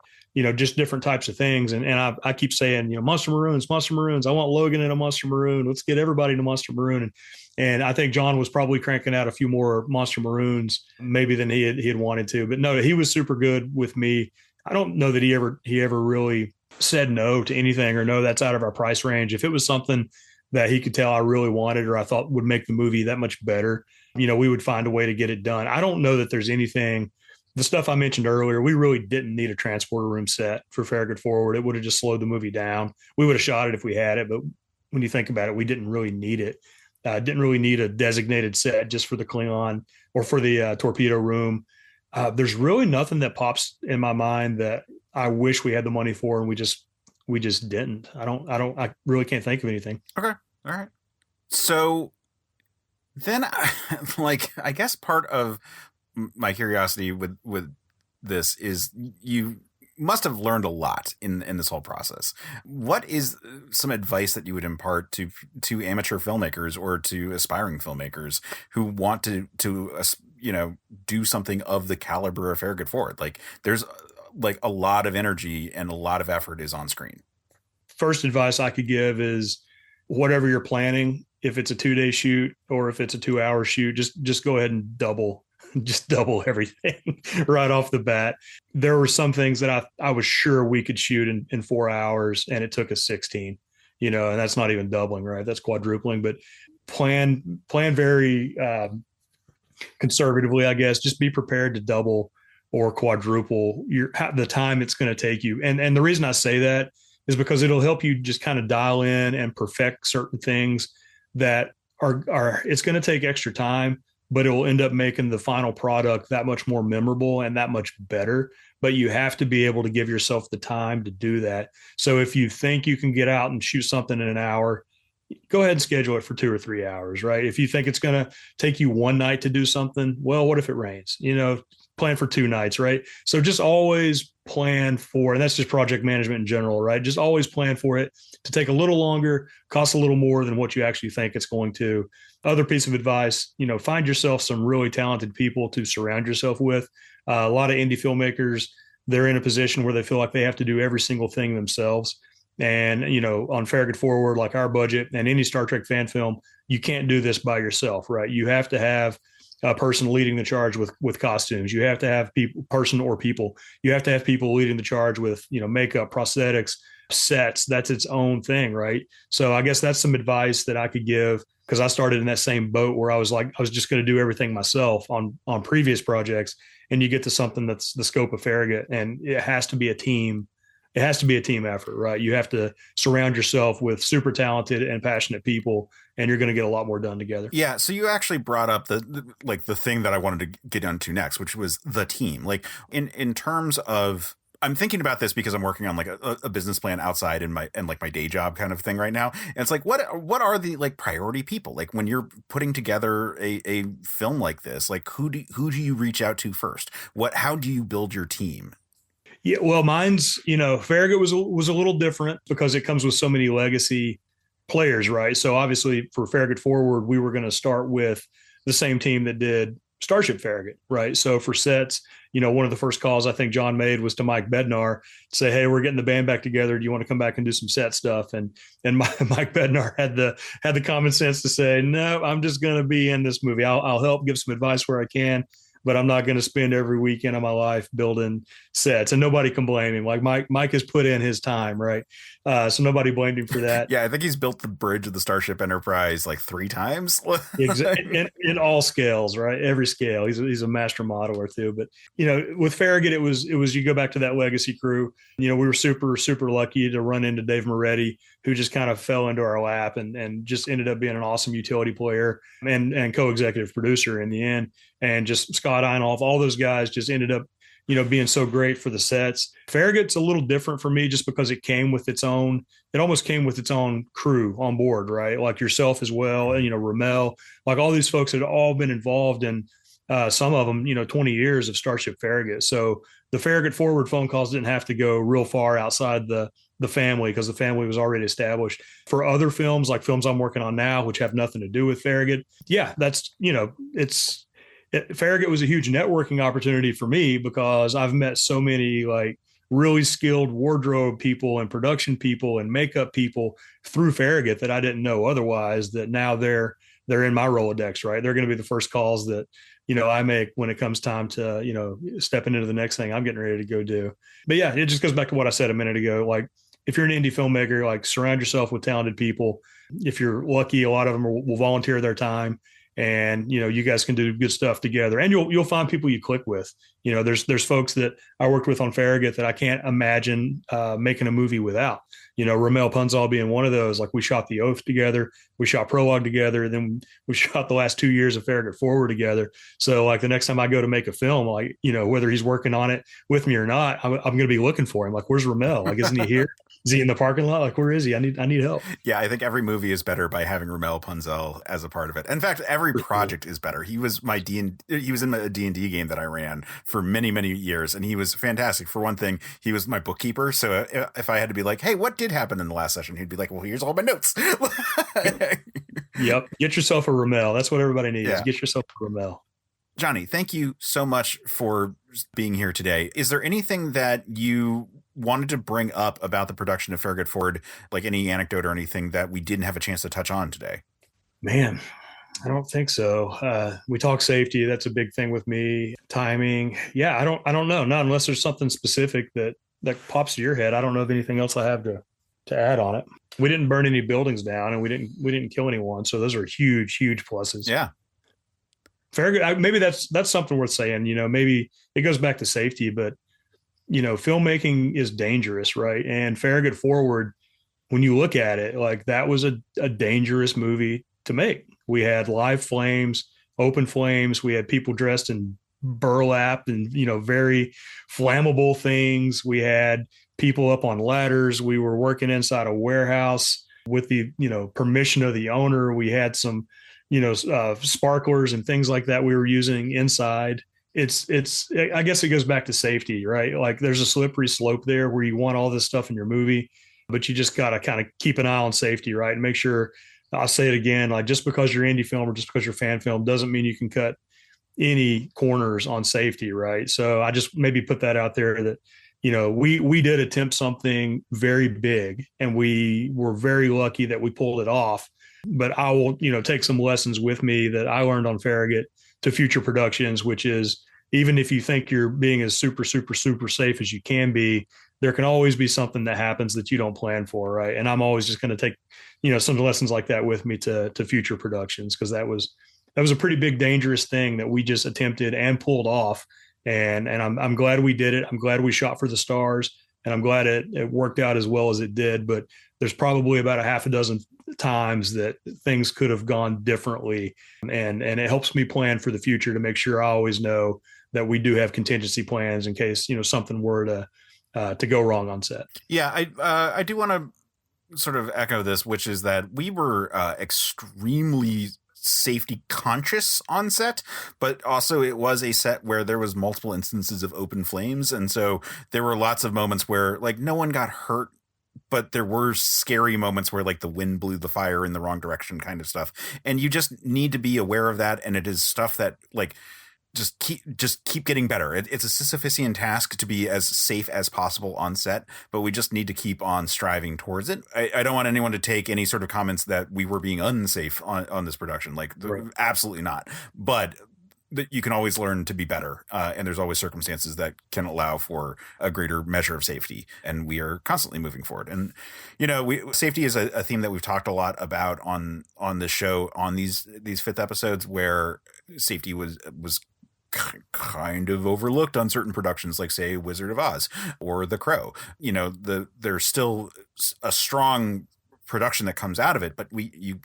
G: just different types of things. And I keep saying, Monster Maroons. I want Logan in a Monster Maroon. Let's get everybody in a Monster Maroon. And I think John was probably cranking out a few more Monster Maroons maybe than he had wanted to. But no, he was super good with me. I don't know that he ever really said no to anything or no, that's out of our price range. If it was something that he could tell I really wanted or I thought would make the movie that much better, we would find a way to get it done. I don't know that there's anything. The stuff I mentioned earlier, we really didn't need a transporter room set for Farragut Forward. It would have just slowed the movie down. We would have shot it if we had it, but when you think about it, we didn't really need it. Didn't really need a designated set just for the Klingon or for the torpedo room. There's really nothing that pops in my mind that I wish we had the money for, and we just didn't. I really can't think of anything.
C: Okay. All right. So then I guess part of my curiosity with this is you must have learned a lot in this whole process. What is some advice that you would impart to amateur filmmakers or to aspiring filmmakers who want to do something of the caliber of Farragut Forward? Like there's like a lot of energy and a lot of effort is on screen.
G: First advice I could give is whatever you're planning, if it's a 2-day shoot or if it's a 2-hour shoot, just go ahead and double everything right off the bat. There were some things that I was sure we could shoot in 4 hours and it took us 16, and that's not even doubling, right? That's quadrupling, but plan very conservatively, I guess. Just be prepared to double or quadruple the time it's going to take you. And the reason I say that is because it'll help you just kind of dial in and perfect certain things that are it's going to take extra time, but it will end up making the final product that much more memorable and that much better. But you have to be able to give yourself the time to do that. So if you think you can get out and shoot something in an hour, go ahead and schedule it for 2 or 3 hours, right? If you think it's going to take you one night to do something, well, what if it rains? Plan for 2 nights, right? So just always plan for, and that's just project management in general, right? Just always plan for it to take a little longer, cost a little more than what you actually think it's going to. Other piece of advice, find yourself some really talented people to surround yourself with. A lot of indie filmmakers, they're in a position where they feel like they have to do every single thing themselves. And, on Farragut Forward, like our budget and any Star Trek fan film, you can't do this by yourself, right? You have to have a person leading the charge with costumes. You have to have people. You have to have people leading the charge with, makeup, prosthetics, sets. That's its own thing, right? So I guess that's some advice that I could give, because I started in that same boat where I was just going to do everything myself on previous projects. And you get to something that's the scope of Farragut, and it has to be a team. It has to be a team effort, right? You have to surround yourself with super talented and passionate people, and you're going to get a lot more done together.
C: Yeah. So you actually brought up the thing that I wanted to get onto next, which was the team. Like in terms of, I'm thinking about this because I'm working on like a business plan outside in my day job kind of thing right now. And it's like, what are the like priority people? Like when you're putting together a film like this, like who do you reach out to first? How do you build your team?
G: Yeah, well, mine's, Farragut was a little different because it comes with so many legacy players, right? So obviously for Farragut Forward, we were going to start with the same team that did Starship Farragut, right? So for sets, one of the first calls I think John made was to Mike Bednar to say, hey, we're getting the band back together. Do you want to come back and do some set stuff? And Mike Bednar had the common sense to say, no, I'm just going to be in this movie. I'll help give some advice where I can. but I'm not going to spend every weekend of my life building sets, and nobody can blame him. Like Mike has put in his time, right? So nobody blamed him for that.
C: Yeah, I think he's built the bridge of the Starship Enterprise like 3 times.
G: in all scales, right? Every scale. He's a master modeler too. But with Farragut, it was you go back to that legacy crew. We were super, super lucky to run into Dave Moretti, who just kind of fell into our lap and just ended up being an awesome utility player and co-executive producer in the end. And just Scott Einhoff, all those guys just ended up being so great for the sets. Farragut's a little different for me just because it almost came with its own crew on board, right? Like yourself as well, and, Ramel, like all these folks had all been involved in some of them, 20 years of Starship Farragut. So the Farragut Forward phone calls didn't have to go real far outside the family because the family was already established. For other films, like films I'm working on now, which have nothing to do with Farragut, yeah, that's, Farragut was a huge networking opportunity for me because I've met so many like really skilled wardrobe people and production people and makeup people through Farragut that I didn't know otherwise, that now they're in my Rolodex, right? They're going to be the first calls that, I make when it comes time to, stepping into the next thing I'm getting ready to go do. But yeah, it just goes back to what I said a minute ago. Like if you're an indie filmmaker, like surround yourself with talented people. If you're lucky, a lot of them will volunteer their time. And, you guys can do good stuff together, and you'll find people you click with. There's folks that I worked with on Farragut that I can't imagine making a movie without. Ramel Punzal being one of those. Like we shot The Oath together, we shot Prologue together, and then we shot the last 2 years of Farragut Forward together. So like the next time I go to make a film, like, whether he's working on it with me or not, I'm going to be looking for him. Like, where's Ramel? Like, isn't he here? Is he in the parking lot? Like, where is he? I need help.
C: Yeah, I think every movie is better by having Ramel Punzal as a part of it. In fact, every project is better. He was he was in a D&D game that I ran for many, many years, and he was fantastic. For one thing, he was my bookkeeper. So if I had to be like, hey, what did happen in the last session? He'd be like, well, here's all my notes.
G: Yep. Get yourself a Ramel. That's what everybody needs.
C: Yeah.
G: Get yourself a Ramel.
C: Johnny, thank you so much for being here today. Is there anything that you wanted to bring up about the production of Farragut Forward, like any anecdote or anything that we didn't have a chance to touch on today?
G: Man, I don't think so. We talk safety. That's a big thing with me. Timing. Yeah, I don't know. Not unless there's something specific that pops to your head. I don't know of anything else I have to add on it. We didn't burn any buildings down, and we didn't kill anyone. So those are huge, huge pluses.
C: Yeah.
G: Farragut, maybe that's something worth saying. Maybe it goes back to safety, but filmmaking is dangerous, right? And Farragut Forward, when you look at it, like that was a dangerous movie to make. We had live flames, open flames. We had people dressed in burlap and, very flammable things. We had people up on ladders. We were working inside a warehouse with the, permission of the owner. We had some, sparklers and things like that we were using inside. I guess it goes back to safety, right? Like there's a slippery slope there where you want all this stuff in your movie, but you just got to kind of keep an eye on safety, right? And make sure, I'll say it again, like just because you're indie film or just because you're fan film doesn't mean you can cut any corners on safety, right? So I just maybe put that out there that, we did attempt something very big and we were very lucky that we pulled it off. But I will, take some lessons with me that I learned on Farragut to future productions, which is even if you think you're being as super, super, super safe as you can be, there can always be something that happens that you don't plan for, right? And I'm always just going to take, some lessons like that with me to future productions, because that was a pretty big, dangerous thing that we just attempted and pulled off. And I'm glad we did it. I'm glad we shot for the stars, and I'm glad it worked out as well as it did. But there's probably about a half a dozen times that things could have gone differently. And it helps me plan for the future to make sure I always know that we do have contingency plans in case, something were to go wrong on set.
C: Yeah, I do want to sort of echo this, which is that we were extremely safety conscious on set, but also it was a set where there was multiple instances of open flames. And so there were lots of moments where like no one got hurt, but there were scary moments where like the wind blew the fire in the wrong direction kind of stuff. And you just need to be aware of that. And it is stuff that like, just keep getting better. It's a Sisyphusian task to be as safe as possible on set, but we just need to keep on striving towards it. I don't want anyone to take any sort of comments that we were being unsafe on this production. Like, right. Absolutely not. But that you can always learn to be better. And there's always circumstances that can allow for a greater measure of safety. And we are constantly moving forward. And, safety is a theme that we've talked a lot about on the show, on these fifth episodes, where safety was kind of overlooked on certain productions, like say Wizard of Oz or The Crow. There's still a strong production that comes out of it, but you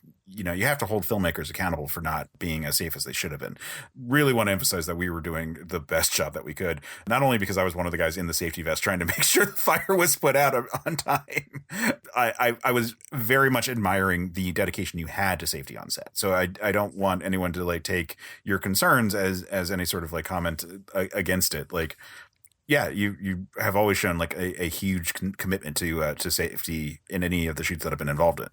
C: have to hold filmmakers accountable for not being as safe as they should have been. Really want to emphasize that we were doing the best job that we could, not only because I was one of the guys in the safety vest trying to make sure the fire was put out on time. I was very much admiring the dedication you had to safety on set. So I don't want anyone to like take your concerns as any sort of like comment against it. Like, yeah, you have always shown like a huge commitment to safety in any of the shoots that I've been involved in.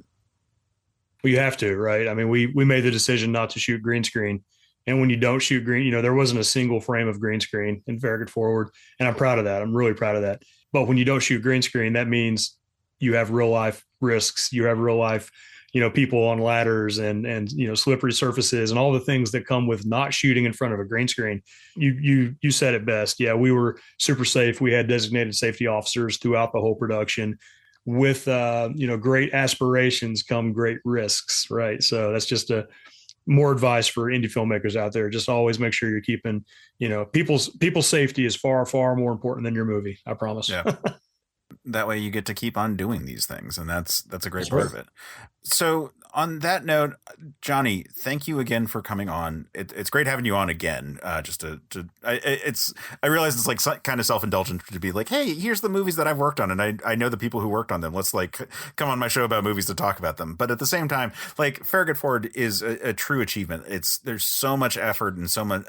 G: Well, you have to, right? I mean, we made the decision not to shoot green screen. And when you don't shoot green, there wasn't a single frame of green screen in Farragut Forward. And I'm proud of that. I'm really proud of that. But when you don't shoot green screen, that means you have real life risks. You have real life, people on ladders and slippery surfaces and all the things that come with not shooting in front of a green screen. You said it best. Yeah, we were super safe. We had designated safety officers throughout the whole production. With great aspirations come great risks, right? So that's just more advice for indie filmmakers out there. Just always make sure you're keeping, people's safety is far, far more important than your movie. I promise.
C: Yeah. That way you get to keep on doing these things, and that's a great part of it. So on that note, Johnny, thank you again for coming on. It's great having you on again. I realize it's like kind of self-indulgent to be like, hey, here's the movies that I've worked on, and I know the people who worked on them. Let's like come on my show about movies to talk about them. But at the same time, like Farragut Forward is a true achievement. There's so much effort and so much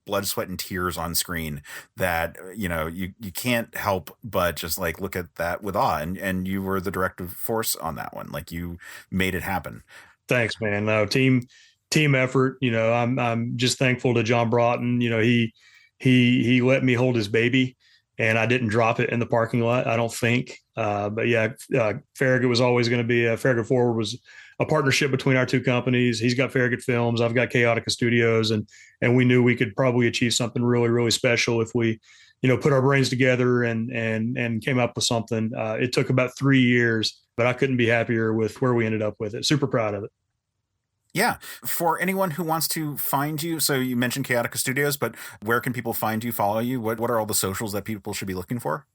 C: blood, sweat, and tears on screen that you can't help but just like look at that with awe. And you were the directive force on that one. Like you made it happen.
G: Thanks, man. No, team effort. I'm just thankful to John Broughton. He let me hold his baby, and I didn't drop it in the parking lot, I don't think. But yeah, Farragut was always going to be Farragut Forward was a partnership between our two companies. He's got Farragut Films, I've got Chaotica Studios, and we knew we could probably achieve something really, really special if we, put our brains together and came up with something. It took about 3 years, but I couldn't be happier with where we ended up with it. Super proud of it.
C: Yeah. For anyone who wants to find you, so you mentioned Chaotica Studios, but where can people find you, follow you? What are all the socials that people should be looking for?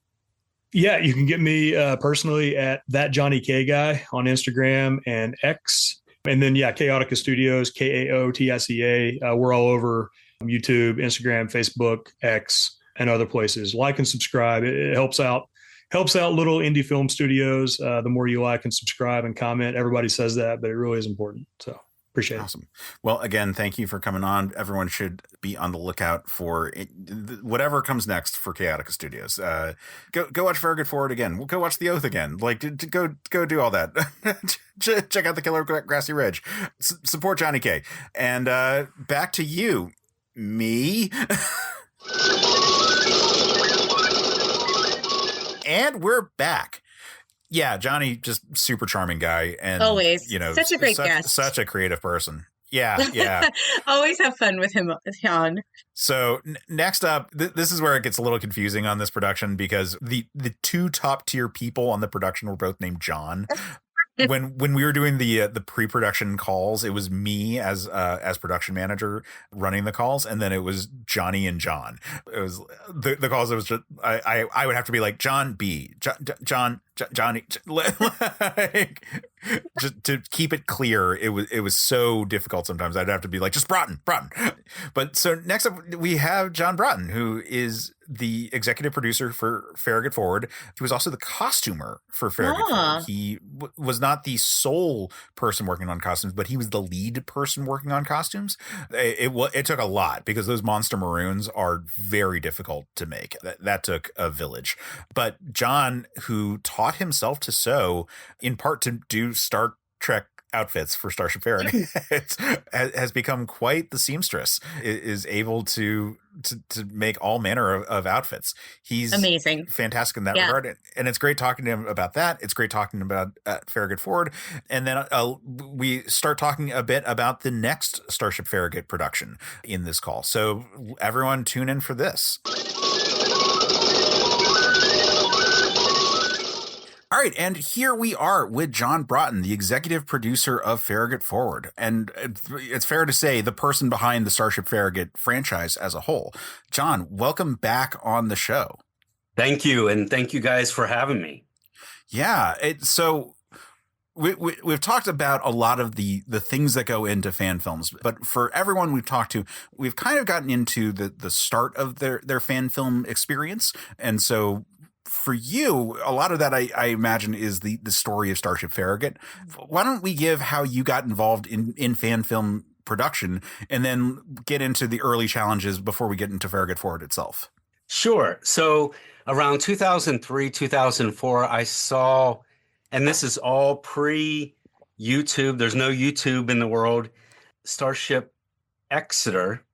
G: Yeah, you can get me personally at That Johnny K Guy on Instagram and X. And then, Chaotica Studios, KAOTICA. We're all over YouTube, Instagram, Facebook, X, and other places. Like and subscribe. It helps out little indie film studios. The more you like and subscribe and comment, everybody says that, but it really is important. So appreciate it.
C: Awesome. Well, again, thank you for coming on. Everyone should be on the lookout for whatever comes next for Chaotica Studios. Go watch Farragut Forward again. We'll go watch The Oath again. Like, go do all that. Check out The Killer Grassy Ridge. Support Johnny K. And back to you, me. And we're back. Yeah, Johnny, just super charming guy. And
B: always, such a great guest.
C: Such a creative person. Yeah.
B: Always have fun with him on.
C: So next up, this is where it gets a little confusing on this production, because the two top tier people on the production were both named John. When we were doing the pre-production calls, it was me as production manager running the calls, and then it was Johnny and John. It was the calls. It was just I would have to be like John B, John Johnny, like, just to keep it clear. It was so difficult sometimes. I'd have to be like just Broughton. But so next up we have John Broughton, who is the executive producer for Farragut Forward. He was also the costumer for Farragut Forward. He was not the sole person working on costumes, but he was the lead person working on costumes. It took a lot, because those monster maroons are very difficult to make. That took a village. But John, who taught himself to sew, in part to do Star Trek outfits for Starship Farragut. Has become quite the seamstress. Is able to make all manner of outfits. He's
B: amazing,
C: fantastic in that regard, and it's great talking to him about that. It's great talking about Farragut Forward, and then we start talking a bit about the next Starship Farragut production in this call. So everyone, tune in for this. All right, and here we are with John Broughton, the executive producer of Farragut Forward. And it's fair to say the person behind the Starship Farragut franchise as a whole. John, welcome back on the show.
H: Thank you, and thank you guys for having me.
C: Yeah, so we've talked about a lot of the things that go into fan films, but for everyone we've talked to, we've kind of gotten into the start of their fan film experience. And so for you, a lot of that, I imagine, is the story of Starship Farragut. Why don't we give how you got involved in fan film production and then get into the early challenges before we get into Farragut Forward itself?
H: Sure. So around 2003, 2004, I saw, and this is all pre-YouTube, there's no YouTube in the world, Starship Exeter.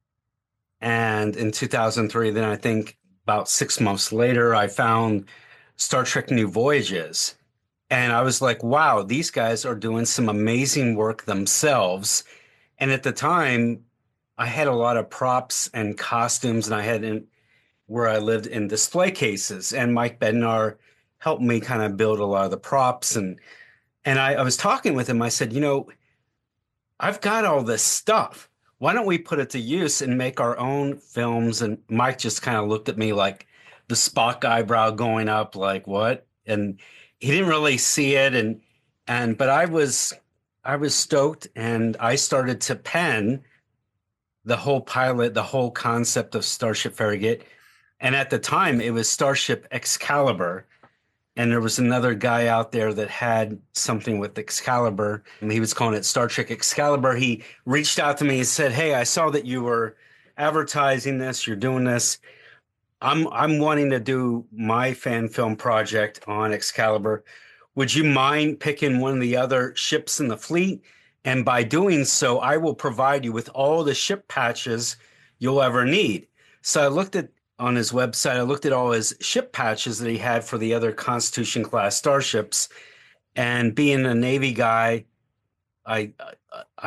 H: And in 2003, then I think about 6 months later, I found Star Trek New Voyages. And I was like, wow, these guys are doing some amazing work themselves. And at the time, I had a lot of props and costumes, and I had where I lived in display cases. And Mike Bednar helped me kind of build a lot of the props. And I was talking with him. I said, I've got all this stuff. Why don't we put it to use and make our own films? And Mike just kind of looked at me like the Spock eyebrow going up, like, what? And he didn't really see it. But I was stoked, and I started to pen the whole pilot, the whole concept of Starship Farragut. And at the time, it was Starship Excalibur. And there was another guy out there that had something with Excalibur, and he was calling it Star Trek Excalibur. He reached out to me and said, hey, I saw that you were advertising this, you're doing this. I'm wanting to do my fan film project on Excalibur. Would you mind picking one of the other ships in the fleet? And by doing so, I will provide you with all the ship patches you'll ever need. So I looked at on his website, I looked at all his ship patches that he had for the other Constitution class starships, and being a Navy guy, I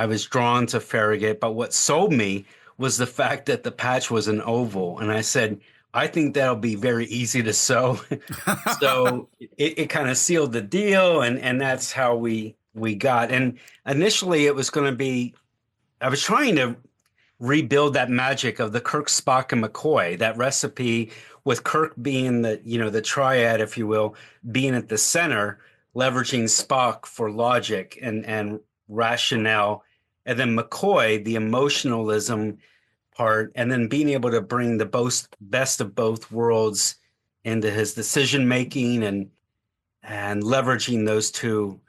H: was drawn to Farragut. But what sold me was the fact that the patch was an oval, and I said, I think that'll be very easy to sew. So it kind of sealed the deal, and that's how we got. And initially, it was going to be, I was trying to rebuild that magic of the Kirk, Spock, and McCoy, that recipe with Kirk being the triad, if you will, being at the center, leveraging Spock for logic and rationale, and then McCoy, the emotionalism part, and then being able to bring the best of both worlds into his decision making and leveraging those two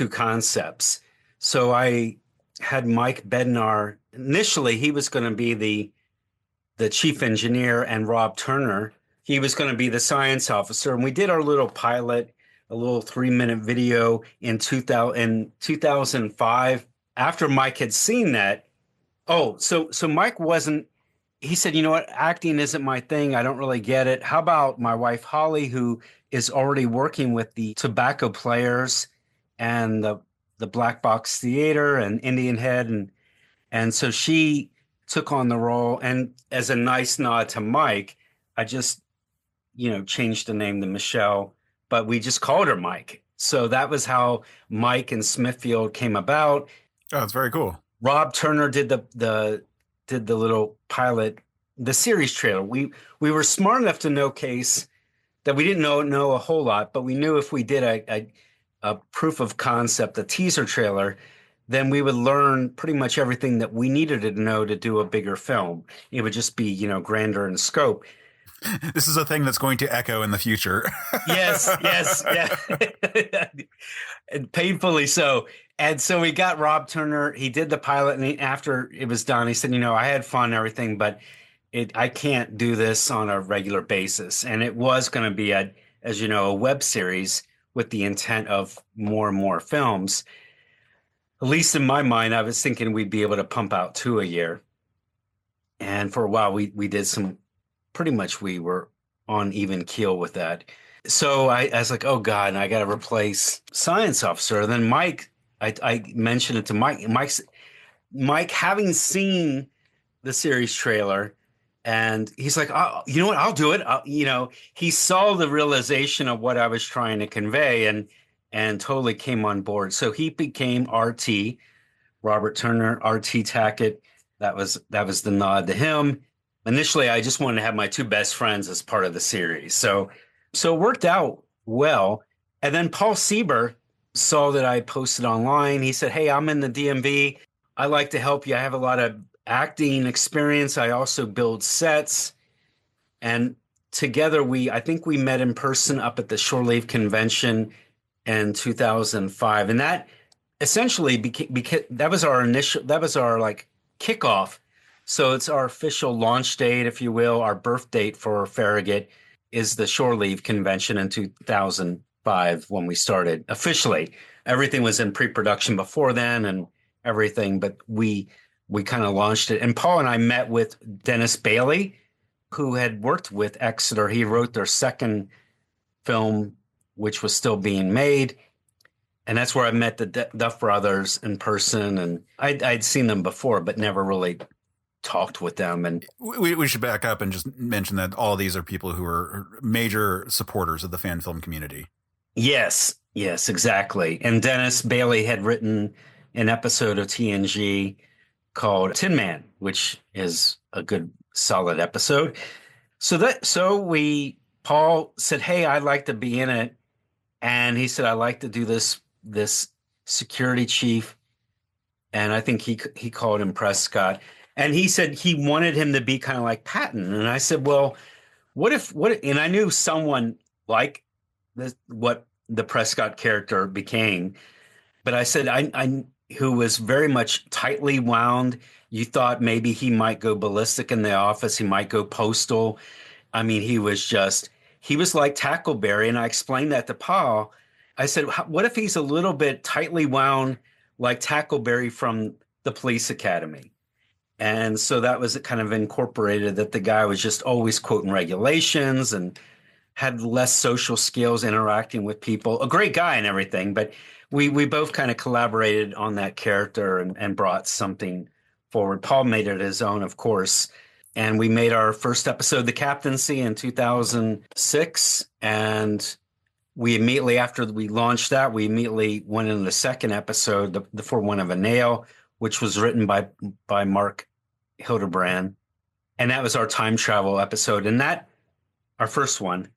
H: concepts. So I had Mike Bednar. Initially, he was going to be the chief engineer, and Rob Turner, he was going to be the science officer. And we did our little pilot, a little 3-minute video in 2005. After Mike had seen that, so Mike wasn't, he said, you know what, acting isn't my thing. I don't really get it. How about my wife, Holly, who is already working with the Tobacco Players and the Black Box Theater and Indian Head, and so she took on the role. And as a nice nod to Mike, I just, changed the name to Michelle, but we just called her Mike. So that was how Mike and Smithfield came about.
C: Oh, it's very cool.
H: Rob Turner did the little pilot, the series trailer. We were smart enough to know, Case, that we didn't know a whole lot, but we knew if we did a proof of concept, a teaser trailer, then we would learn pretty much everything that we needed to know to do a bigger film. It would just be, grander in scope.
C: This is a thing that's going to echo in the future.
H: Yes, yeah. And painfully so. And so we got Rob Turner. He did the pilot, and after it was done, he said, I had fun and everything, but I can't do this on a regular basis. And it was going to be, a web series with the intent of more and more films. at least in my mind, I was thinking we'd be able to pump out 2 a year. And for a while, we did some, pretty much we were on even keel with that. So I was like, oh God, I got to replace science officer. And then Mike, I mentioned it to Mike. Mike, having seen the series trailer, and he's like, oh, you know what, I'll do it. He saw the realization of what I was trying to convey and totally came on board. So he became RT, Robert Turner, RT Tackett. That was the nod to him. Initially, I just wanted to have my two best friends as part of the series. So it worked out well. And then Paul Sieber saw that I posted online. He said, hey, I'm in the DMV. I like to help you. I have a lot of acting experience. I also build sets. And together I think we met in person up at the Shore Leave Convention in 2005. And that essentially that was our like kickoff. So it's our official launch date, if you will. Our birth date for Farragut is the Shore Leave Convention in 2005 when we started officially. Everything was in pre-production before then and everything, but we kind of launched it. And Paul and I met with Dennis Bailey, who had worked with Exeter. He wrote their second film, which was still being made. And that's where I met the Duff brothers in person. And I'd seen them before, but never really talked with them. And
C: we should back up and just mention that all of these are people who are major supporters of the fan film community.
H: Yes, exactly. And Dennis Bailey had written an episode of TNG called Tin Man, which is a good solid episode. Paul said, hey, I'd like to be in it. And he said, I'd like to do this security chief. And I think he called him Prescott. And he said he wanted him to be kind of like Patton. And I said, well, what if, and I knew someone like what the Prescott character became, but I said, I who was very much tightly wound. You thought maybe he might go ballistic in the office. He might go postal. I mean, he was like Tackleberry. And I explained that to Paul. I said, what if he's a little bit tightly wound like Tackleberry from the police academy? And so that was kind of incorporated, that the guy was just always quoting regulations and had less social skills interacting with people. A great guy and everything, but we both kind of collaborated on that character and brought something forward. Paul made it his own, of course. And we made our first episode, The Captaincy, in 2006. And we immediately, after we launched that, we immediately went into the second episode, the For Want of a Nail, which was written by Mark Hildebrand. And that was our time travel episode. And that, our first one.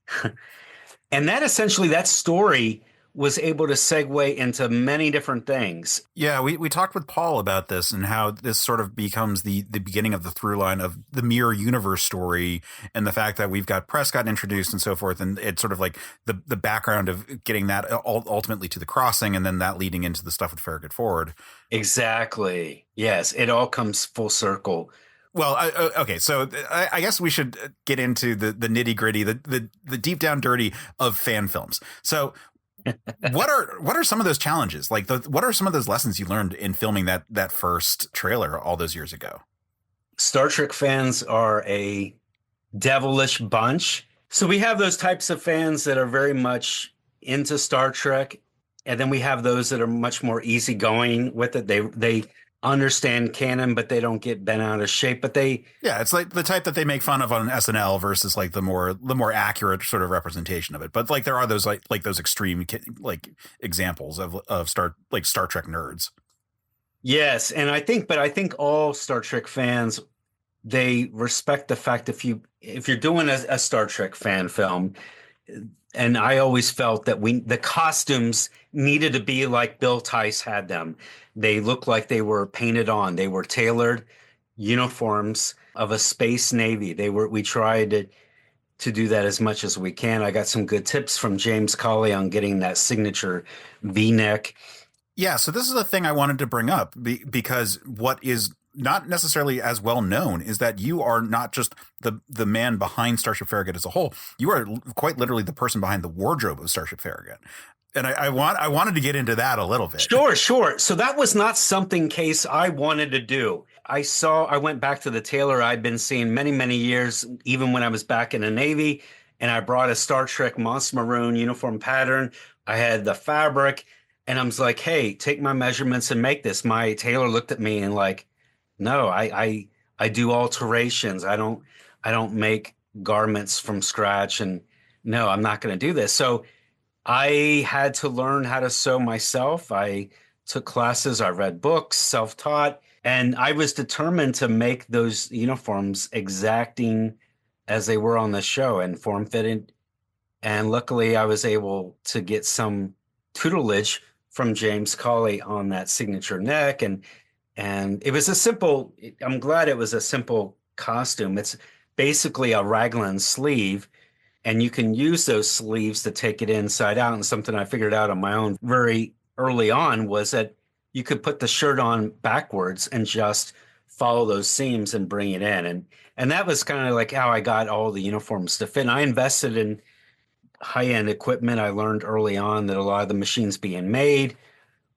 H: And that essentially, that story was able to segue into many different things.
C: Yeah, we talked with Paul about this and how this sort of becomes the beginning of the through line of the Mirror Universe story, and the fact that we've got Prescott introduced and so forth. And it's sort of like the background of getting that ultimately to The Crossing, and then that leading into the stuff with Farragut Forward.
H: Exactly. Yes, it all comes full circle.
C: Well, okay, so I guess we should get into the nitty gritty, the deep down dirty of fan films. So what are some of those challenges? Like, what are some of those lessons you learned in filming that first trailer all those years ago?
H: Star Trek fans are a devilish bunch. So we have those types of fans that are very much into Star Trek, and then we have those that are much more easygoing with it. They understand canon, but they don't get bent out of shape. But
C: it's like the type that they make fun of on SNL versus like the more accurate sort of representation of it. But like there are those like those extreme like examples of Star Trek nerds.
H: Yes, and I think all Star Trek fans, they respect the fact if you're doing a Star Trek fan film. And I always felt that the costumes needed to be like Bill Tice had them. They looked like they were painted on. They were tailored uniforms of a space navy. We tried to do that as much as we can. I got some good tips from James Colley on getting that signature V-neck.
C: Yeah, so this is a thing I wanted to bring up because what is not necessarily as well known is that you are not just the man behind Starship Farragut as a whole. You are quite literally the person behind the wardrobe of Starship Farragut. And I wanted to get into that a little bit.
H: Sure. So that was not something, Case, I wanted to do. I went back to the tailor I'd been seeing many, many years, even when I was back in the Navy, and I brought a Star Trek Moss Maroon uniform pattern. I had the fabric, and I was like, hey, take my measurements and make this. My tailor looked at me and like, no, I do alterations. I don't make garments from scratch, and no, I'm not going to do this. So I had to learn how to sew myself. I took classes, I read books, self-taught, and I was determined to make those uniforms exacting as they were on the show and form-fitted. And luckily, I was able to get some tutelage from James Cawley on that signature neck. And it was I'm glad it was a simple costume. It's basically a raglan sleeve. And you can use those sleeves to take it inside out. And something I figured out on my own very early on was that you could put the shirt on backwards and just follow those seams and bring it in. And that was kind of like how I got all the uniforms to fit. And I invested in high-end equipment. I learned early on that a lot of the machines being made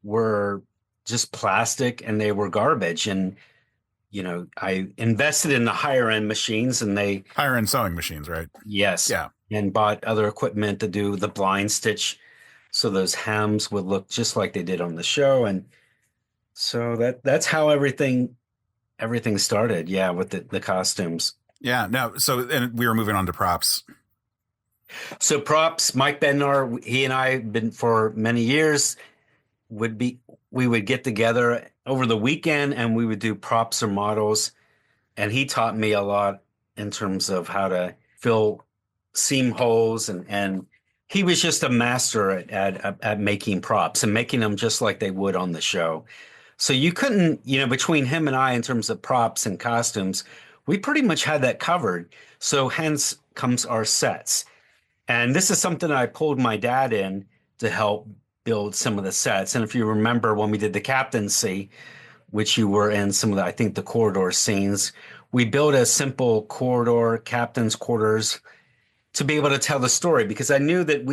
H: were just plastic and they were garbage. And I invested in the higher end machines and
C: higher end sewing machines, right?
H: Yes.
C: Yeah.
H: And bought other equipment to do the blind stitch. So those hems would look just like they did on the show. And so that's how everything started. Yeah. With the costumes.
C: Yeah. No. So, and we were moving on to props.
H: So props, Mike Bednar, he and I have been for many years we would get together over the weekend and we would do props or models. And he taught me a lot in terms of how to fill seam holes. And he was just a master at making props and making them just like they would on the show. So you couldn't, between him and I, in terms of props and costumes, we pretty much had that covered. So hence comes our sets. And this is something I pulled my dad in to help build some of the sets. And if you remember when we did the captaincy, which you were in some of the, I think, the corridor scenes, we built a simple corridor, captain's quarters, to be able to tell the story, because I knew that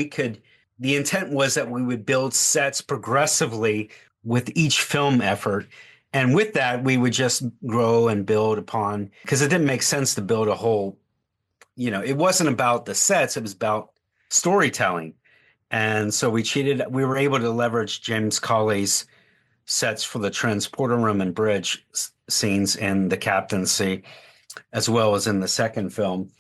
H: the intent was that we would build sets progressively with each film effort. And with that, we would just grow and build upon, because it didn't make sense to build a whole, it wasn't about the sets, it was about storytelling. And so we were able to leverage James Cawley's sets for the transporter room and bridge scenes in the captaincy, as well as in the second film.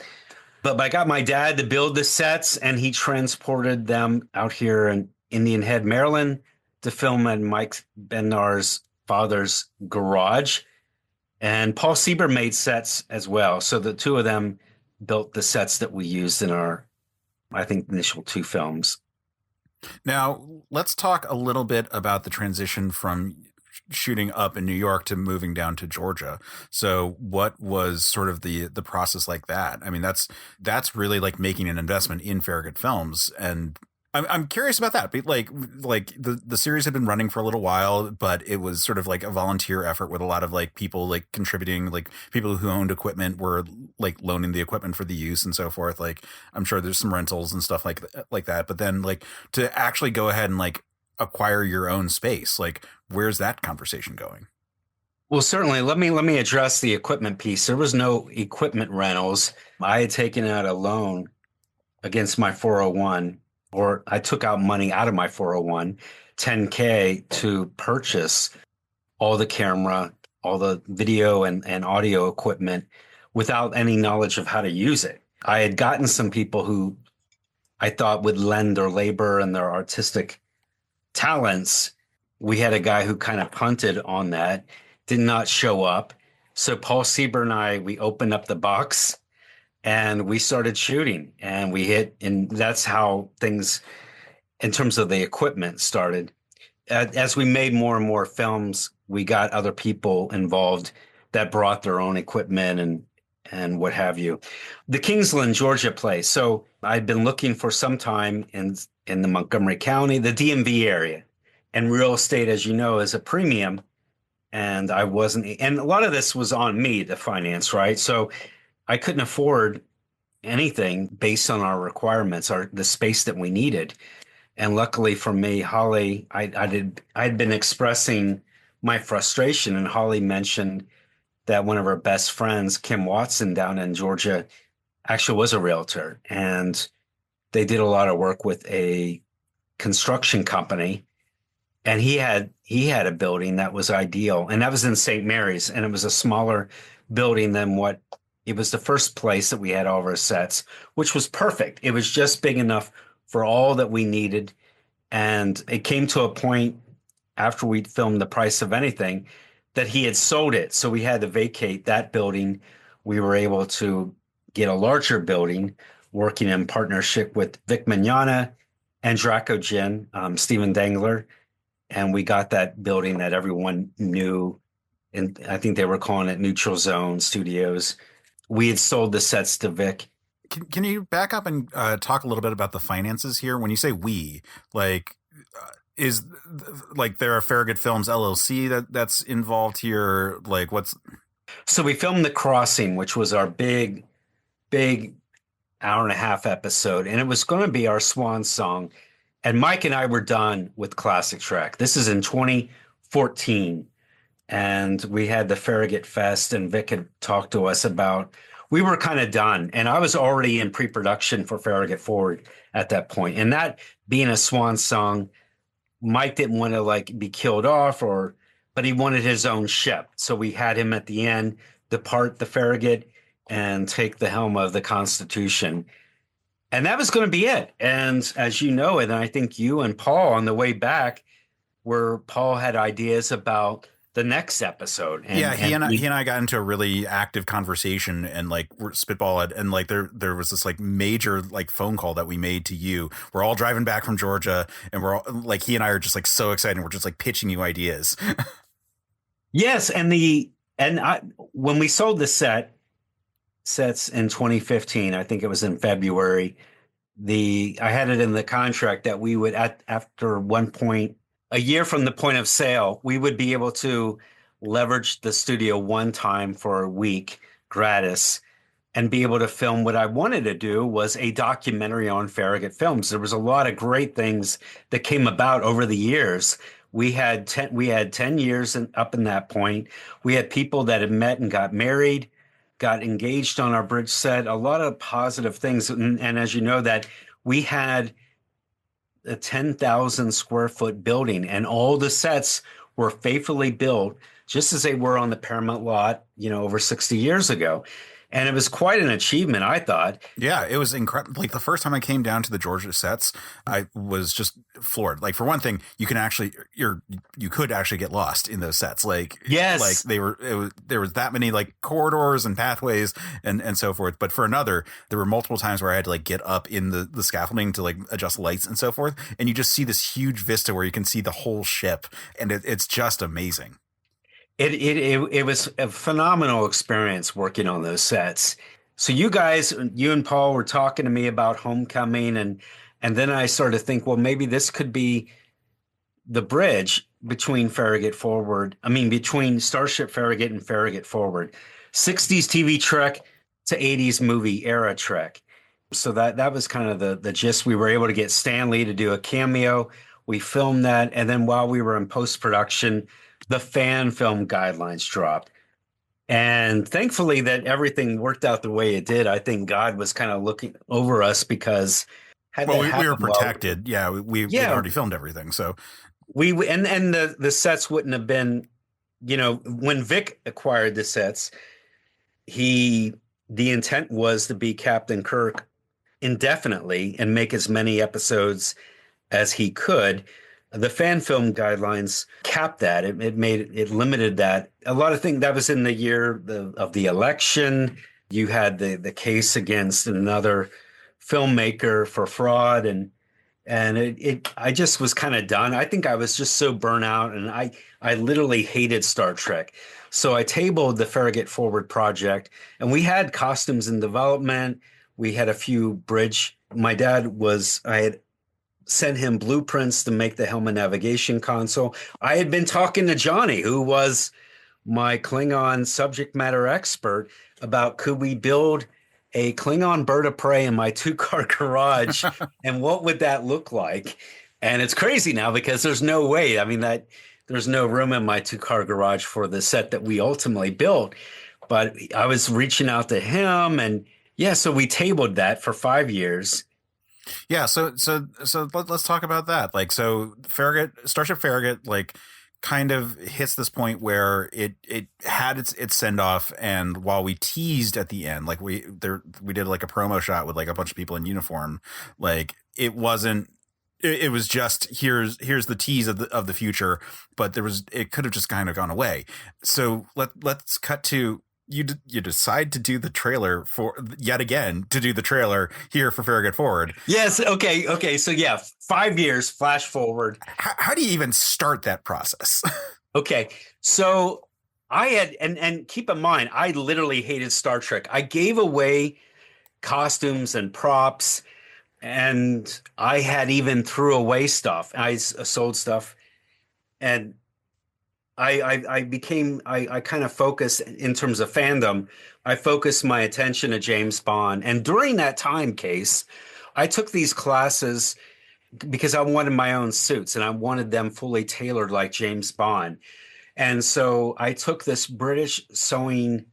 H: But I got my dad to build the sets, and he transported them out here in Indian Head, Maryland, to film in Mike Bednar's father's garage. And Paul Sieber made sets as well. So the two of them built the sets that we used in our, I think, initial two films.
C: Now, let's talk a little bit about the transition from shooting up in New York to moving down to Georgia. So what was sort of the process like that? I mean, that's really like making an investment in Farragut Films. And I'm curious about that. Like the series had been running for a little while, but it was sort of like a volunteer effort with a lot of like people like contributing, like people who owned equipment were like loaning the equipment for the use and so forth. Like I'm sure there's some rentals and stuff like that. But then like to actually go ahead and like acquire your own space, like where's that conversation going?
H: Well, certainly. Let me address the equipment piece. There was no equipment rentals. I had taken out a loan against my 401. Or I took out money out of my 401, $10K, to purchase all the camera, all the video and audio equipment without any knowledge of how to use it. I had gotten some people who I thought would lend their labor and their artistic talents. We had a guy who kind of punted on that, did not show up. So Paul Sieber and I, we opened up the box and we started shooting, and we hit, and that's how things in terms of the equipment started. As we made more and more films, we got other people involved that brought their own equipment and what have you. The Kingsland, Georgia place. So I'd been looking for some time in the Montgomery County, the DMV area, and real estate, as you know, is a premium. And I wasn't, and a lot of this was on me, the finance, right? So I couldn't afford anything based on our requirements, the space that we needed. And luckily for me, Holly, I'd been expressing my frustration, and Holly mentioned that one of her best friends, Kim Watson, down in Georgia, actually was a realtor, and they did a lot of work with a construction company. And he had a building that was ideal, and that was in St. Mary's, and it was a smaller building than what it was the first place that we had all of our sets, which was perfect. It was just big enough for all that we needed. And it came to a point after we'd filmed The Price of Anything that he had sold it. So we had to vacate that building. We were able to get a larger building, working in partnership with Vic Mignogna and Draco Gin, Stephen Dangler. And we got that building that everyone knew. And I think they were calling it Neutral Zone Studios. We had sold the sets to Vic.
C: Can you back up and talk a little bit about the finances here? When you say we, like, is like there are Farragut Films LLC that's involved here? Like, what's?
H: So we filmed The Crossing, which was our big hour-and-a-half episode, and it was going to be our swan song. And Mike and I were done with Classic Trek. This is in 2014. And we had the Farragut Fest, and Vic had talked to us about, we were kind of done. And I was already in pre-production for Farragut Forward at that point. And that being a swan song, Mike didn't want to like be killed off, but he wanted his own ship. So we had him at the end depart the Farragut and take the helm of the Constitution. And that was going to be it. And as you know, and I think you and Paul on the way back, where Paul had ideas about the next episode. And,
C: he and I got into a really active conversation, and like we're spitball it, and like there was this like major like phone call that we made to you. We're all driving back from Georgia, and we're all like, he and I are just like so excited. We're just like pitching you ideas.
H: Yes, when we sold the sets in 2015, I think it was in February, I had it in the contract that we would after one point, a year from the point of sale, we would be able to leverage the studio one time for a week gratis and be able to film. What I wanted to do was a documentary on Farragut Films. There was a lot of great things that came about over the years. We had 10 years up in that point. We had people that had met and got married, got engaged on our bridge set, a lot of positive things. And as you know, that we had a 10,000 square foot building, and all the sets were faithfully built just as they were on the Paramount lot, over 60 years ago. And it was quite an achievement, I thought.
C: Yeah, it was incredible. Like the first time I came down to the Georgia sets, I was just floored. Like for one thing, you could actually get lost in those sets. Like,
H: yes,
C: like there was that many like corridors and pathways and so forth. But for another, there were multiple times where I had to like get up in the scaffolding to like adjust lights and so forth. And you just see this huge vista where you can see the whole ship, and it's just amazing.
H: It was a phenomenal experience working on those sets. So you and Paul were talking to me about Homecoming, and then I started to think, well, maybe this could be the bridge between between Starship Farragut and Farragut Forward. 60s TV Trek to 80s movie era Trek. So that was kind of the gist. We were able to get Stan Lee to do a cameo. We filmed that, and then while we were in post-production, the fan film guidelines dropped. And thankfully that everything worked out the way it did. I think God was kind of looking over us because
C: we were protected. We had already filmed everything. So
H: and the sets wouldn't have been, when Vic acquired the sets, the intent was to be Captain Kirk indefinitely and make as many episodes as he could. The fan film guidelines capped that. It limited that. A lot of things that was in the year of the election. You had the case against another filmmaker for fraud, and I just was kind of done. I think I was just so burnt out, and I literally hated Star Trek. So I tabled the Farragut Forward project, and we had costumes in development. We had a few bridge. I had sent him blueprints to make the helmet navigation console. I had been talking to Johnny, who was my Klingon subject matter expert, about could we build a Klingon bird of prey in my 2-car garage and what would that look like? And it's crazy now because there's no way. I mean, that there's no room in my 2-car garage for the set that we ultimately built. But I was reaching out to him, and yeah, so we tabled that for 5 years.
C: Yeah, so let's talk about that. Like, so Starship Farragut, like, kind of hits this point where it had its send off, and while we teased at the end, like we did like a promo shot with like a bunch of people in uniform, like it wasn't. It was just here's the tease of the future, but it could have just kind of gone away. So let's cut to. You decide to do the trailer yet again here for Farragut Forward.
H: Yes. Okay. So yeah, 5 years, flash forward.
C: How do you even start that process?
H: Okay. So I had, and keep in mind, I literally hated Star Trek. I gave away costumes and props, and I had even threw away stuff. I sold stuff, and I kind of focused in terms of fandom. I focused my attention to James Bond. And during that time, Case, I took these classes because I wanted my own suits and I wanted them fully tailored like James Bond. And so I took this British sewing,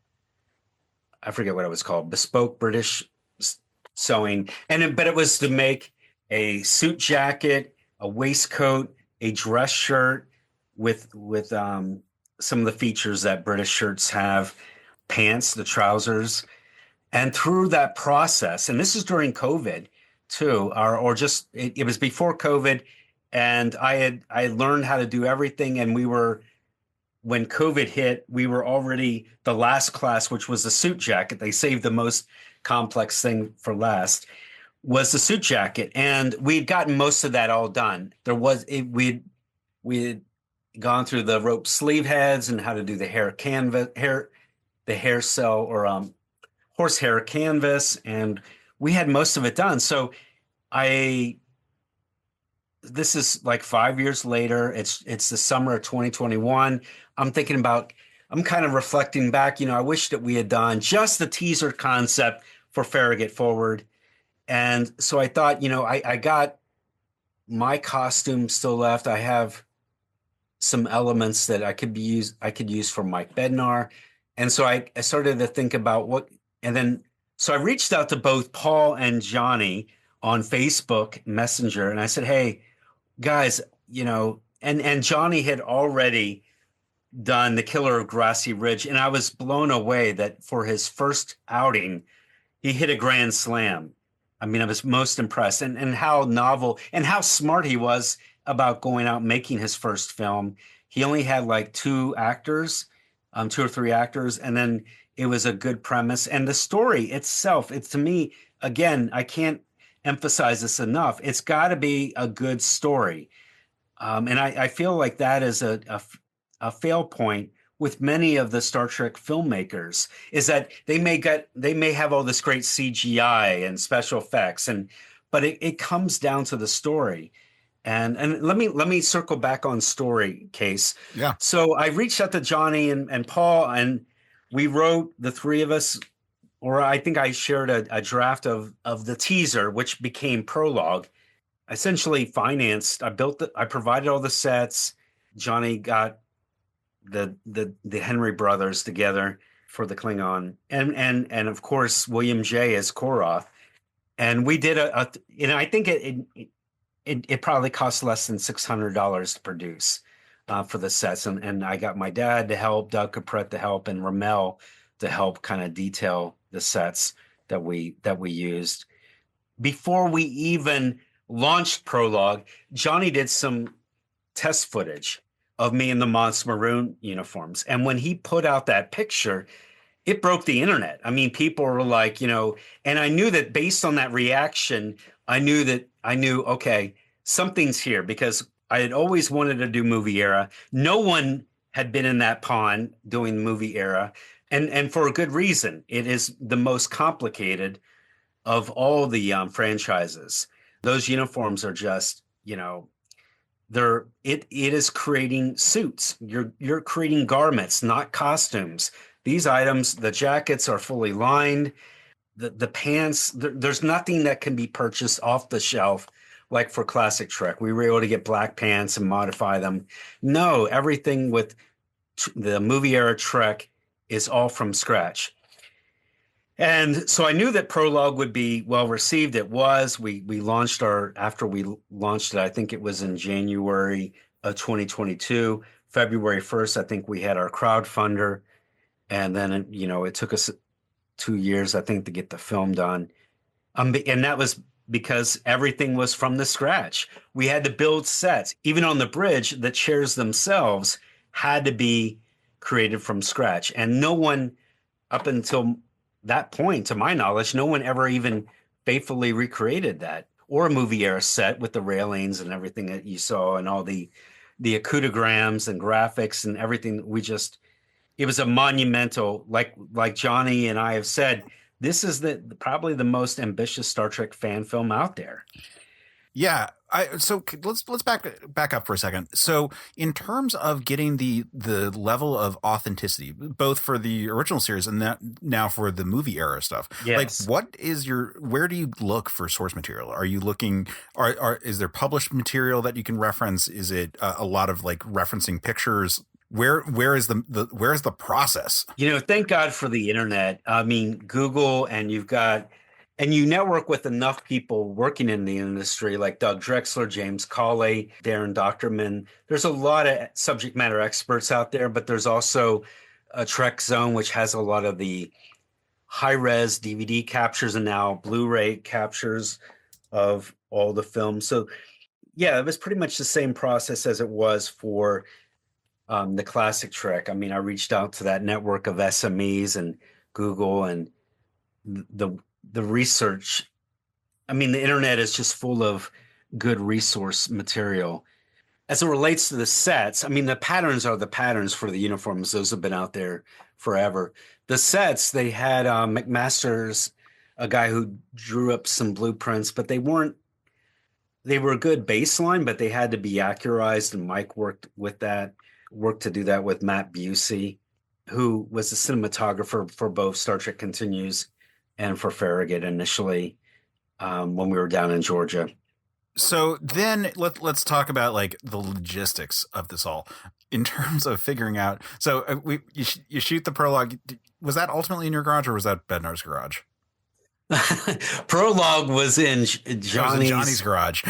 H: I forget what it was called, bespoke British sewing. But it was to make a suit jacket, a waistcoat, a dress shirt, with some of the features that British shirts have, pants, the trousers. And through that process, and this is during COVID too, or just, it was before COVID, and I learned how to do everything. And when COVID hit, we were already the last class, which was the suit jacket. They saved the most complex thing for last, was the suit jacket. And we'd gotten most of that all done. We had gone through the rope sleeve heads and how to do the hair cell or horsehair canvas, and we had most of it done. So this is like 5 years later. It's the summer of 2021. I'm kind of reflecting back. I wish that we had done just the teaser concept for Farragut Forward, and so I thought, I got my costume still left. I have some elements that I could use for Mike Bednar. And so I started to think about so I reached out to both Paul and Johnny on Facebook Messenger. And I said, hey guys, and Johnny had already done The Killer of Grassy Ridge. And I was blown away that for his first outing, he hit a grand slam. I mean, I was most impressed and how novel and how smart he was about going out and making his first film. He only had like 2 or 3 actors, and then it was a good premise. And the story itself, it's, to me, again, I can't emphasize this enough. It's got to be a good story. And I feel like that is a fail point with many of the Star Trek filmmakers, is that they may have all this great CGI and special effects, but it comes down to the story. And let me circle back on story, Case.
C: Yeah.
H: So I reached out to Johnny and Paul, and we wrote, the 3 of us, or I think I shared a draft of the teaser, which became prologue. Essentially financed. I provided all the sets. Johnny got the Henry brothers together for the Klingon, and of course William J. as Koroth. And we did I think it probably cost less than $600 to produce for the sets. And I got my dad to help, Doug Capret to help, and Ramel to help kind of detail the sets that we used. Before we even launched Prologue, Johnny did some test footage of me in the Mons Maroon uniforms. And when he put out that picture, it broke the internet. I mean, people were like, and I knew that based on that reaction, I knew, okay, something's here, because I had always wanted to do movie era. No one had been in that pond doing the movie era. And for a good reason. It is the most complicated of all the franchises. Those uniforms are just, it is creating suits. You're creating garments, not costumes. These items, the jackets are fully lined. The pants, there's nothing that can be purchased off the shelf like for classic Trek, we were able to get black pants and modify them. No, everything with the movie era Trek is all from scratch. And so I knew that Prologue would be well received. It was. We launched after we launched it, I think it was in January of 2022. February 1st, I think we had our crowdfunder. And then, it took us 2 years, I think, to get the film done. And that was because everything was from the scratch. We had to build sets. Even on the bridge, the chairs themselves had to be created from scratch. And no one, up until that point, to my knowledge, no one ever even faithfully recreated that, or a movie era set with the railings and everything that you saw and all the accoutrograms and graphics and everything. It was a monumental, like Johnny and I have said, this is probably the most ambitious Star Trek fan film out there.
C: Yeah. So let's back up for a second. So in terms of getting the level of authenticity, both for the original series and now for the movie era stuff,
H: yes.
C: Like where do you look for source material? Are you looking, is there published material that you can reference? Is it a lot of like referencing pictures? Where is the process?
H: Thank God for the internet. I mean, Google, and you network with enough people working in the industry like Doug Drexler, James Cawley, Darren Doctorman. There's a lot of subject matter experts out there, but there's also a Trek Zone, which has a lot of the high-res DVD captures and now Blu-ray captures of all the films. So, yeah, it was pretty much the same process as it was for the classic Trek. I mean, I reached out to that network of SMEs and Google and the research. I mean, the internet is just full of good resource material. As it relates to the sets, I mean, the patterns are the patterns for the uniforms. Those have been out there forever. The sets, they had McMaster's, a guy who drew up some blueprints, but they were a good baseline, but they had to be accurized, and Mike worked to do that with Matt Busey, who was the cinematographer for both Star Trek Continues and for Farragut initially when we were down in Georgia.
C: So then let's talk about like the logistics of this all in terms of figuring out. So you shoot the Prologue. Was that ultimately in your garage or was that Bednar's garage?
H: Prologue was in
C: Johnny's garage.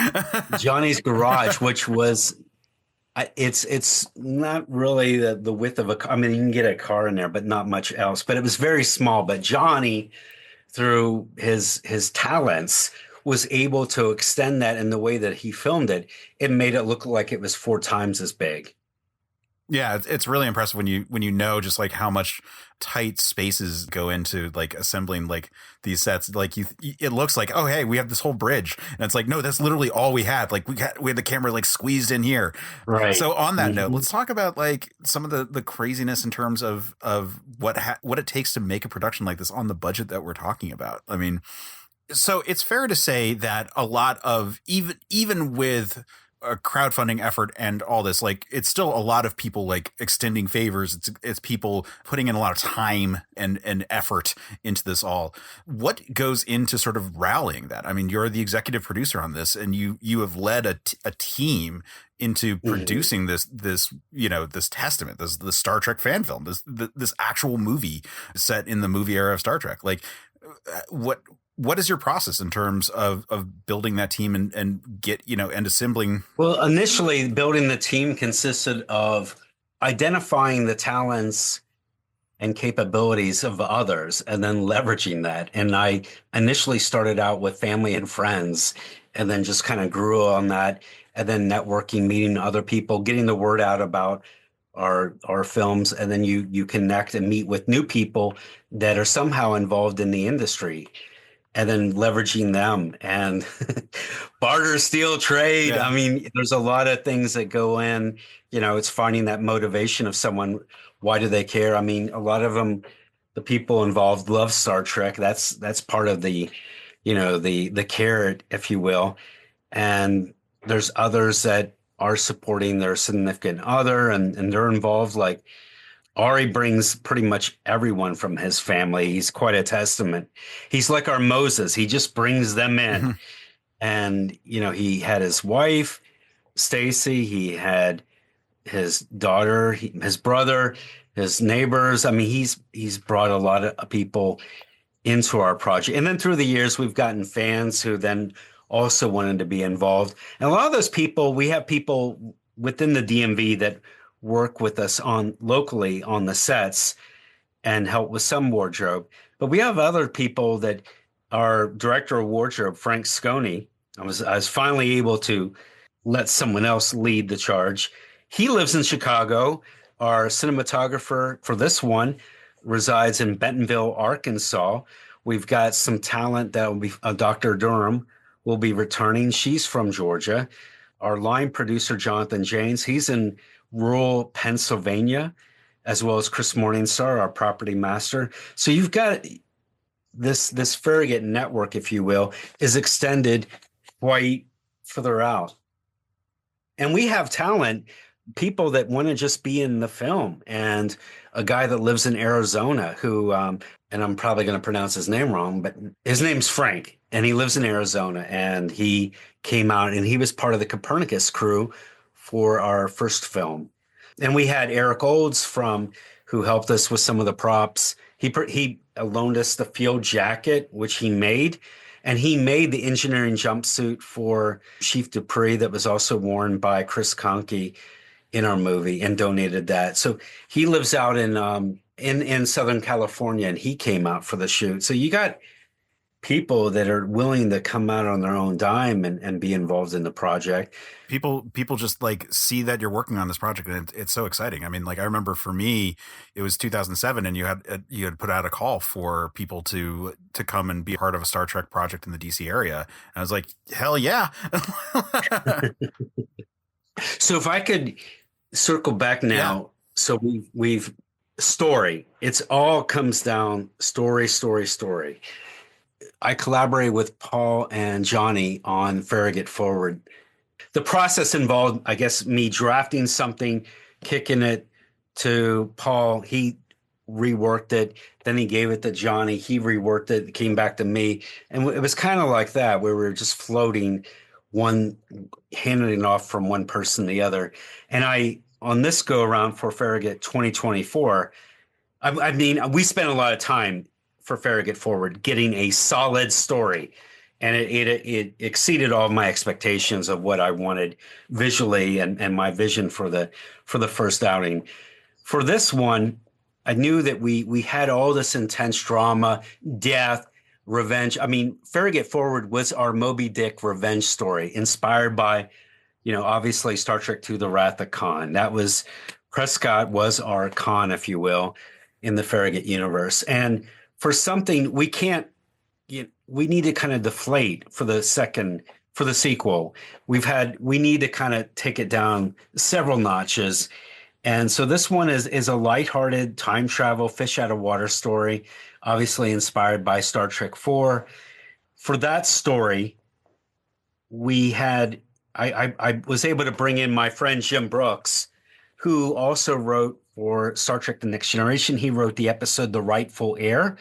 H: Johnny's garage, which was it's not really the width of a car. I mean, you can get a car in there, but not much else. But it was very small. But Johnny, through his talents, was able to extend that in the way that he filmed it. It made it look like it was 4 times as big.
C: Yeah, it's really impressive when you know just like how much tight spaces go into like assembling like these sets. Like it looks like, oh hey, we have this whole bridge, and it's like, no, that's literally all we had. Like we had the camera like squeezed in here.
H: Right.
C: So on that note, let's talk about like some of the craziness in terms of what it takes to make a production like this on the budget that we're talking about. I mean, so it's fair to say that a lot of even with a crowdfunding effort and all this, like it's still a lot of people like extending favors. It's people putting in a lot of time and effort into this all. What goes into sort of rallying that? I mean, you're the executive producer on this, and you have led a team into producing this testament, the Star Trek fan film, this actual movie set in the movie era of Star Trek. Like what is your process in terms of building that team and assembling?
H: Well, initially building the team consisted of identifying the talents and capabilities of others and then leveraging that. And I initially started out with family and friends and then just kind of grew on that, and then networking, meeting other people, getting the word out about our films. And then you connect and meet with new people that are somehow involved in the industry, and then leveraging them and barter, steal, trade. Yeah. I mean, there's a lot of things that go in, it's finding that motivation of someone. Why do they care? I mean, a lot of them, the people involved love Star Trek. That's part of the carrot, if you will. And there's others that are supporting their significant other and they're involved. Like Ari brings pretty much everyone from his family. He's quite a testament. He's like our Moses. He just brings them in. And, he had his wife, Stacy, he had his daughter, his brother, his neighbors. I mean, he's brought a lot of people into our project. And then through the years, we've gotten fans who then also wanted to be involved. And a lot of those people, we have people within the DMV that work with us locally on the sets and help with some wardrobe. But we have other people that our director of wardrobe, Frank Sconey, I was finally able to let someone else lead the charge. He lives in Chicago. Our cinematographer for this one resides in Bentonville, Arkansas. We've got some talent that will be Dr. Durham will be returning. She's from Georgia. Our line producer, Jonathan James, he's in rural Pennsylvania, as well as Chris Morningstar, our property master. So you've got this Farragut network, if you will, is extended quite further out. And we have talent, people that want to just be in the film. And a guy that lives in Arizona who, and I'm probably going to pronounce his name wrong, but his name's Frank, and he lives in Arizona. And he came out and he was part of the Copernicus crew for our first film. And we had Eric Olds who helped us with some of the props. He loaned us the field jacket, which he made. And he made the engineering jumpsuit for Chief Dupree that was also worn by Chris Conkey in our movie and donated that. So he lives out in Southern California, and he came out for the shoot. So you got people that are willing to come out on their own dime and be involved in the project.
C: People just like see that you're working on this project, and it's so exciting. I mean, like I remember for me, it was 2007, and you had put out a call for people to come and be part of a Star Trek project in the DC area. And I was like, hell yeah.
H: So if I could circle back now. Yeah. So we've story. It's all comes down story. I collaborate with Paul and Johnny on Farragut Forward. The process involved, I guess, me drafting something, kicking it to Paul. He reworked it. Then he gave it to Johnny. He reworked it, came back to me. And it was kind of like that, where we were just floating, handing it off from one person to the other. And on this go around for Farragut 2024, I mean, we spent a lot of time for Farragut Forward getting a solid story. And it exceeded all my expectations of what I wanted visually and my vision for the first outing. For this one, I knew that we had all this intense drama, death, revenge. I mean, Farragut Forward was our Moby Dick revenge story, inspired by, obviously Star Trek II: The Wrath of Khan. That was Prescott was our Khan, if you will, in the Farragut universe. And for something we need to kind of deflate for the sequel. We need to kind of take it down several notches. And so this one is a lighthearted time travel, fish out of water story, obviously inspired by Star Trek IV. For that story, I was able to bring in my friend Jim Brooks, who also wrote for Star Trek: The Next Generation. He wrote the episode The Rightful Heir.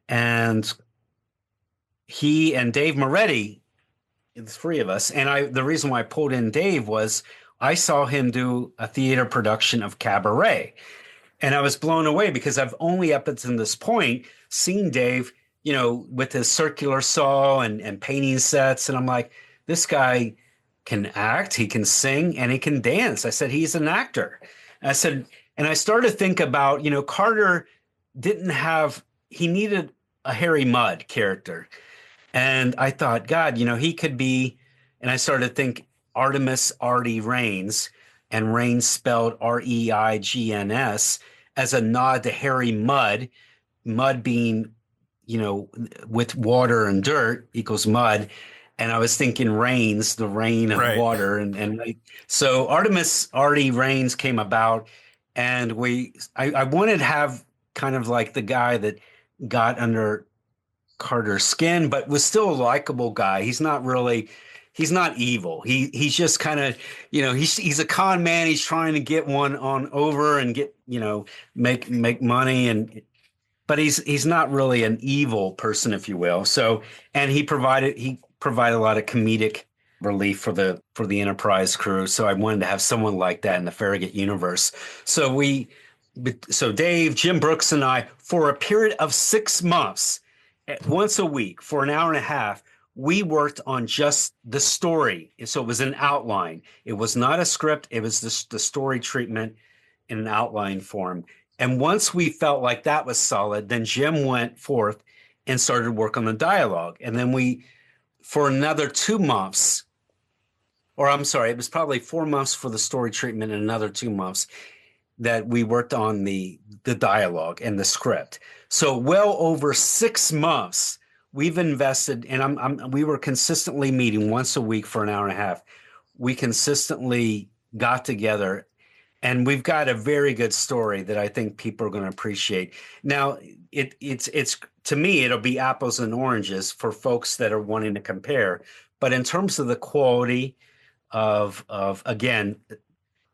H: And he and Dave Moretti, the three of us, and the reason why I pulled in Dave was I saw him do a theater production of Cabaret. And I was blown away because I've only up until this point seen Dave, with his circular saw and painting sets. And I'm like, this guy can act, he can sing, and he can dance. I said, he's an actor. And I started to think about, Carter he needed a Harry Mudd character. And I thought, God, he could be, and I started to think Artemis Artie Reigns, and Reigns spelled Reigns, as a nod to Harry Mudd, Mudd being, with water and dirt equals mud. And I was thinking rains, the rain of water. And so Artemis Artie Reigns came about, and I wanted to have kind of like the guy that got under Carter's skin, but was still a likable guy. He's not evil. He's just kind of, he's a con man. He's trying to get one on over and get, make money. But he's not really an evil person, if you will. So, and he provided provide a lot of comedic relief for the Enterprise crew. So I wanted to have someone like that in the Farragut universe. So Dave, Jim Brooks, and I, for a period of 6 months, once a week for an hour and a half, we worked on just the story. So it was an outline. It was not a script. It was the story treatment in an outline form. And once we felt like that was solid, then Jim went forth and started work on the dialogue. And then for another 2 months, or I'm sorry, it was probably 4 months for the story treatment and another 2 months that we worked on the dialogue and the script. So well over 6 months, we've invested, and we were consistently meeting once a week for an hour and a half. We consistently got together, and we've got a very good story that I think people are going to appreciate. Now, it's to me, it'll be apples and oranges for folks that are wanting to compare. But in terms of the quality of again,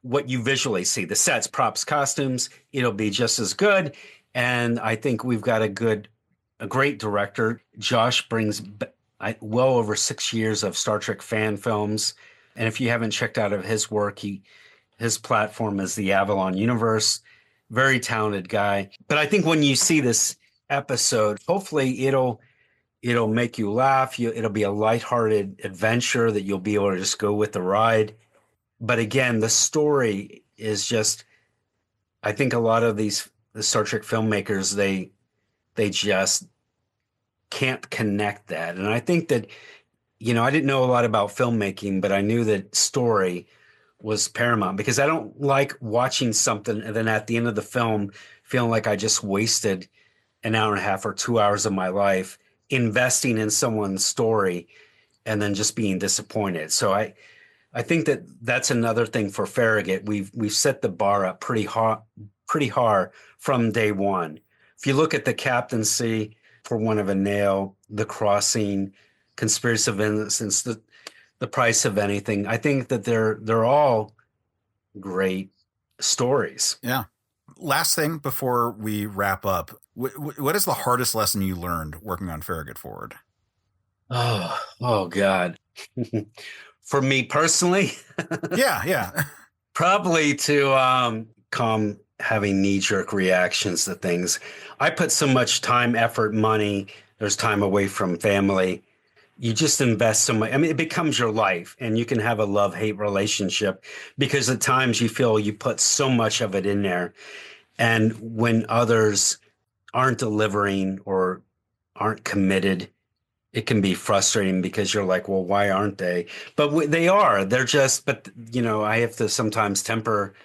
H: what you visually see, the sets, props, costumes, it'll be just as good. And I think we've got a great director. Josh brings well over 6 years of Star Trek fan films. And if you haven't checked out of his work, his platform is the Avalon Universe. Very talented guy. But I think when you see this episode, hopefully it'll make you laugh. It'll be a lighthearted adventure that you'll be able to just go with the ride. But again, the story is just, I think a lot of the Star Trek filmmakers, they just can't connect that. And I think that, I didn't know a lot about filmmaking, but I knew that story was paramount, because I don't like watching something and then at the end of the film feeling like I just wasted an hour and a half or 2 hours of my life investing in someone's story and then just being disappointed. So I think that that's another thing for Farragut. We've set the bar up pretty hard from day one. If you look at the captaincy, For Want of a Nail, The Crossing, Conspiracy of Innocence, The Price of Anything, I think that they're all great stories.
C: Yeah. Last thing before we wrap up, what is the hardest lesson you learned working on Farragut Forward?
H: Oh God. For me personally?
C: Yeah.
H: Probably to calm having knee-jerk reactions to things. I put so much time, effort, money. There's time away from family. You just invest so much. I mean, it becomes your life, and you can have a love-hate relationship because at times you feel you put so much of it in there. And when others aren't delivering or aren't committed, it can be frustrating because you're like, well, why aren't they? But they are. They're just, but, I have to sometimes temper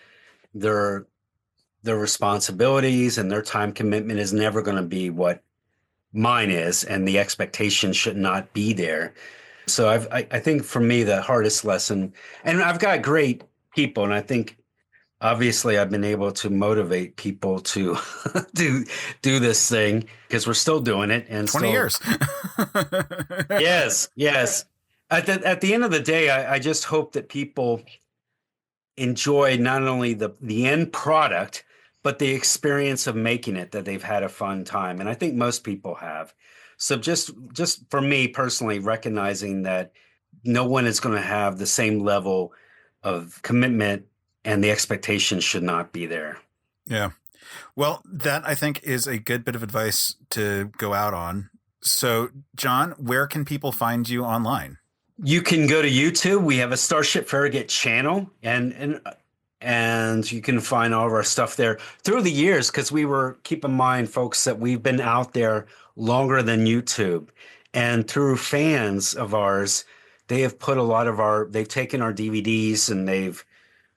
H: their responsibilities, and their time commitment is never going to be what mine is, and the expectation should not be there. So I think for me, the hardest lesson, and I've got great people, and I think obviously I've been able to motivate people to do this thing because we're still doing it. And
C: 20 years.
H: Yes. At the end of the day, I just hope that people enjoy not only the end product, but the experience of making it, that they've had a fun time. And I think most people have. So just for me personally, recognizing that no one is going to have the same level of commitment, and the expectation should not be there.
C: Yeah. Well, that I think is a good bit of advice to go out on. So, John, where can people find you online?
H: You can go to YouTube. We have a Starship Farragut channel, and you can find all of our stuff there through the years, because keep in mind, folks, that we've been out there longer than YouTube. And through fans of ours, they have put they've taken our DVDs and they've,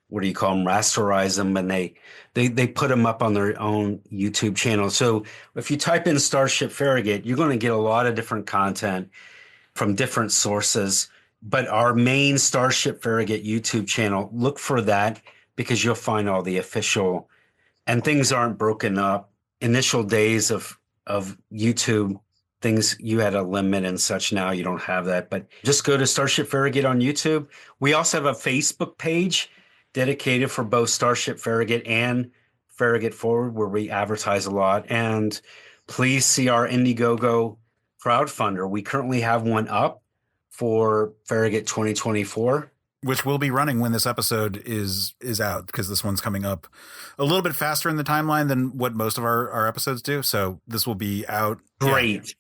H: what do you call them, rasterize them, and they put them up on their own YouTube channel. So if you type in Starship Farragut, you're going to get a lot of different content from different sources. But our main Starship Farragut YouTube channel, look for that, because you'll find all the official, and things aren't broken up. Initial days of YouTube, things, you had a limit and such. Now you don't have that, but just go to Starship Farragut on YouTube. We also have a Facebook page dedicated for both Starship Farragut and Farragut Forward, where we advertise a lot. And please see our Indiegogo crowdfunder. We currently have one up for Farragut 2024.
C: Which will be running when this episode is out, because this one's coming up a little bit faster in the timeline than what most of our episodes do. So this will be out.
H: Great. Yeah.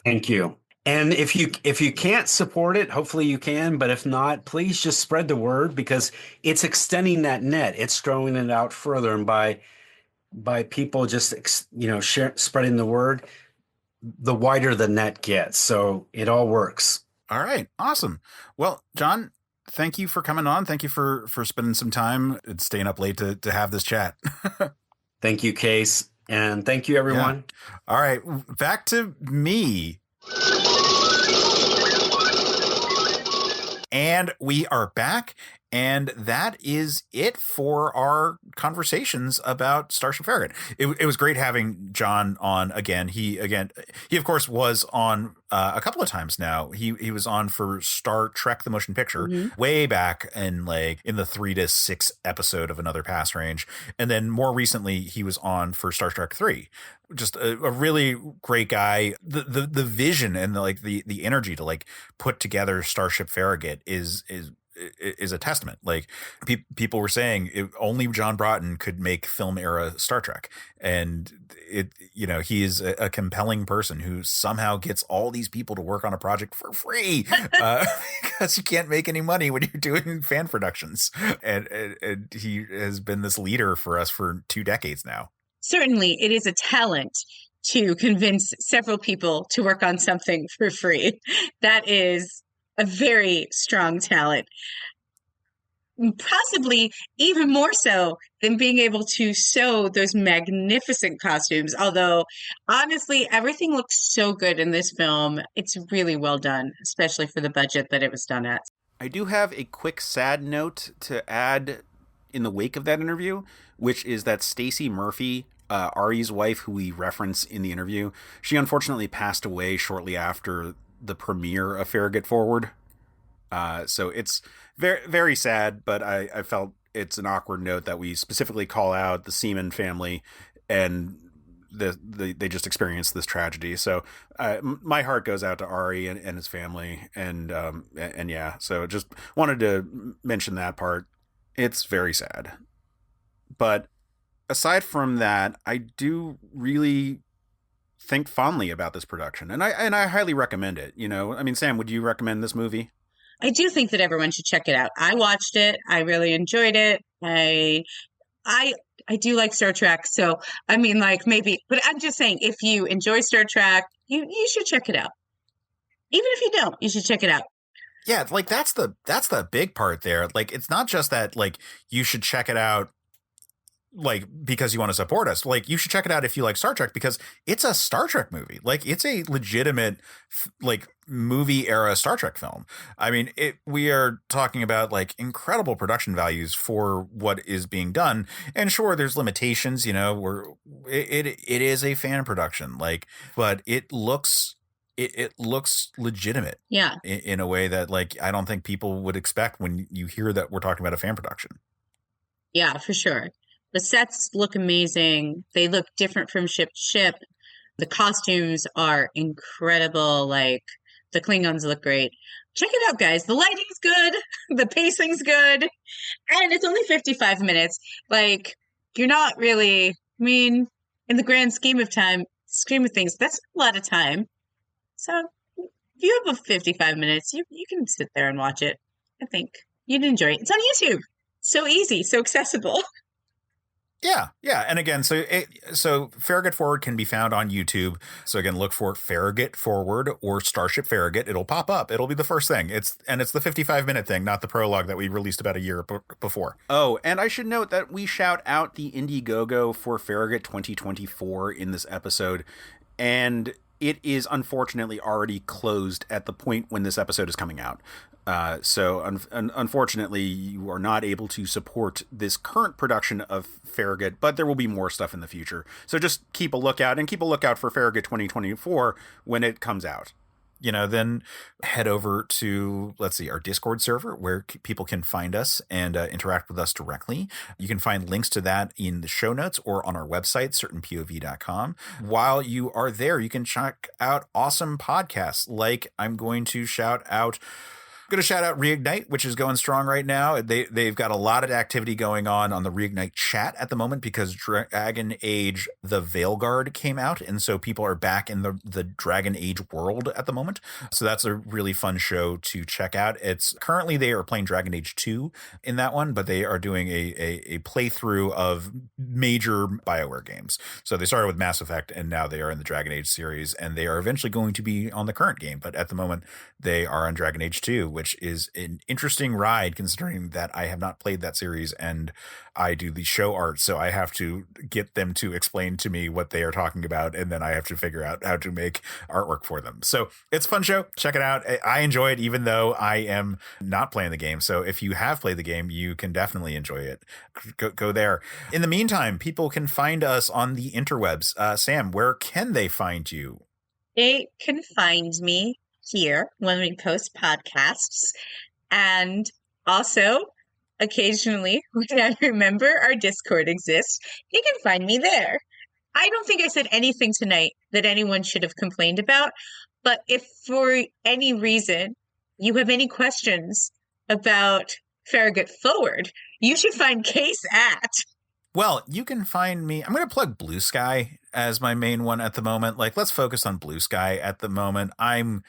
H: Thank you. And if you can't support it, hopefully you can. But if not, please just spread the word, because it's extending that net. It's throwing it out further. And by people just, spreading the word, the wider the net gets. So it all works.
C: All right. Awesome. Well, John, thank you for coming on. Thank you for spending some time and staying up late to have this chat.
H: Thank you, Case. And thank you, everyone.
C: Yeah. All right. Back to me. And we are back. And that is it for our conversations about Starship Farragut. It was great having John on again. He of course was on a couple of times now. He was on for Star Trek: The Motion Picture way back in the 3 to 6 episode of Another Pass Range, and then more recently he was on for Star Trek 3. Just a really great guy. The vision and the energy to put together Starship Farragut is a testament. People were saying only John Broughton could make film era Star Trek, and he is a compelling person who somehow gets all these people to work on a project for free because you can't make any money when you're doing fan productions, and he has been this leader for us for 2 decades now.
B: Certainly, it is a talent to convince several people to work on something for free. That is a very strong talent, possibly even more so than being able to sew those magnificent costumes. Although, honestly, everything looks so good in this film. It's really well done, especially for the budget that it was done at.
C: I do have a quick sad note to add in the wake of that interview, which is that Stacey Murphy, Ari's wife, who we reference in the interview, she unfortunately passed away shortly after the premiere of Farragut Forward. So it's very, very sad, but I felt it's an awkward note that we specifically call out the Seaman family, and they just experienced this tragedy. So my heart goes out to Ari and his family, and yeah, so just wanted to mention that part. It's very sad. But aside from that, I do really think fondly about this production, and I highly recommend it. Sam, would you recommend this movie?
B: I do think that everyone should check it out. I watched it. I really enjoyed it. I do like Star Trek, so maybe, but I'm just saying, if you enjoy Star Trek, you should check it out. Even if you don't, you should check it out.
C: Yeah, that's the big part there. It's not just that you should check it out because you want to support us. You should check it out if you like Star Trek, because it's a Star Trek movie. It's a legitimate movie era Star Trek film. We are talking about incredible production values for what is being done. And sure, there's limitations, where it is a fan production, but it looks legitimate.
B: Yeah.
C: In a way that I don't think people would expect when you hear that we're talking about a fan production.
B: Yeah, for sure. The sets look amazing. They look different from ship to ship. The costumes are incredible. The Klingons look great. Check it out, guys. The lighting's good. The pacing's good. And it's only 55 minutes. You're not really, in the grand scheme of things, that's a lot of time. So if you have 55 minutes, you can sit there and watch it. I think you'd enjoy it. It's on YouTube. So easy, so accessible.
C: Yeah. And again, so Farragut Forward can be found on YouTube. So again, look for Farragut Forward or Starship Farragut. It'll pop up. It'll be the first thing. It's the 55-minute thing, not the prologue that we released about a year before. Oh, and I should note that we shout out the Indiegogo for Farragut 2024 in this episode, and it is unfortunately already closed at the point when this episode is coming out. So unfortunately, you are not able to support this current production of Farragut, but there will be more stuff in the future. So just keep a lookout for Farragut 2024 when it comes out. then head over to, let's see, our Discord server where people can find us and interact with us directly. You can find links to that in the show notes or on our website, certainpov.com. While you are there, you can check out awesome podcasts. Like I'm going to shout out Reignite, which is going strong right now. They've got a lot of activity going on the Reignite chat at the moment because Dragon Age The Veilguard came out, and so people are back in the Dragon Age world at the moment. So that's a really fun show to check out. It's currently they are playing Dragon Age 2 in that one, but they are doing a playthrough of major BioWare games. So they started with Mass Effect, and now they are in the Dragon Age series, and they are eventually going to be on the current game. But at the moment, they are on Dragon Age 2, which is an interesting ride considering that I have not played that series and I do the show art. So I have to get them to explain to me what they are talking about. And then I have to figure out how to make artwork for them. So it's a fun show. Check it out. I enjoy it, even though I am not playing the game. So if you have played the game, you can definitely enjoy it. Go there. In the meantime, people can find us on the interwebs. Sam, where can they find you?
B: They can find me here when we post podcasts, and also occasionally when I remember our Discord exists, you can find me there. I don't think I said anything tonight that anyone should have complained about, but if for any reason you have any questions about Farragut Forward, you should find Case at.
C: Well, you can find me. I'm going to plug Blue Sky as my main one at the moment. Like, let's focus on Blue Sky at the moment. I'm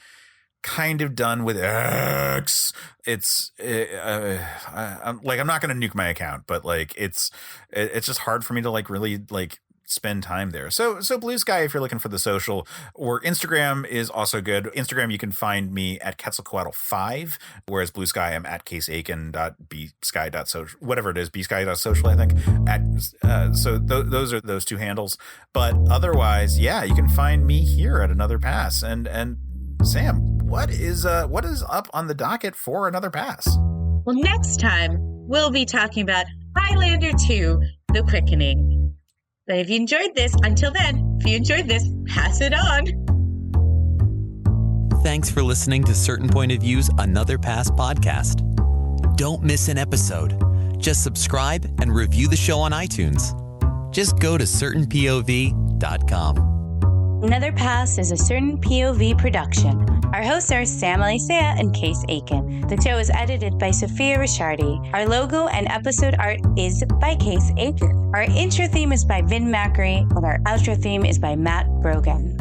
C: kind of done with X. It's I'm not going to nuke my account, but like it's just hard for me to like really like spend time there. So Blue Sky, if you're looking for the social, or Instagram is also good. Instagram, you can find me at Quetzalcoatl5, whereas Blue Sky, I'm at caseaiken.bsky.social, whatever it is, bsky.social, I think. So those are those two handles. But otherwise, yeah, you can find me here at Another Pass. And Sam, what is up on the docket for Another Pass?
B: Well, next time we'll be talking about Highlander 2, The Quickening. But if you enjoyed this, until then, if you enjoyed this, pass it on.
D: Thanks for listening to Certain Point of View's Another Pass podcast. Don't miss an episode. Just subscribe and review the show on iTunes. Just go to certainpov.com.
F: Another Pass is a Certain POV production. Our hosts are Sam Alicea and Case Aiken. The show is edited by Sophia Ricciardi. Our logo and episode art is by Case Aiken. Our intro theme is by Vin Macri, and our outro theme is by Matt Brogan.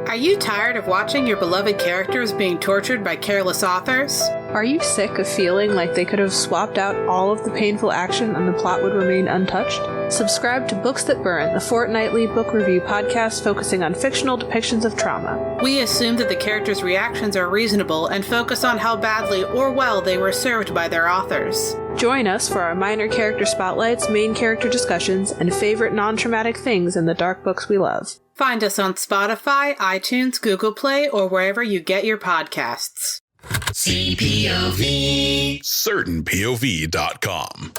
I: Are you tired of watching your beloved characters being tortured by careless authors?
J: Are you sick of feeling like they could have swapped out all of the painful action and the plot would remain untouched? Subscribe to Books That Burn, the fortnightly book review podcast focusing on fictional depictions of trauma.
I: We assume that the characters' reactions are reasonable and focus on how badly or well they were served by their authors.
J: Join us for our minor character spotlights, main character discussions, and favorite non-traumatic things in the dark books we love.
I: Find us on Spotify, iTunes, Google Play, or wherever you get your podcasts.
K: CPOV. CertainPOV.com.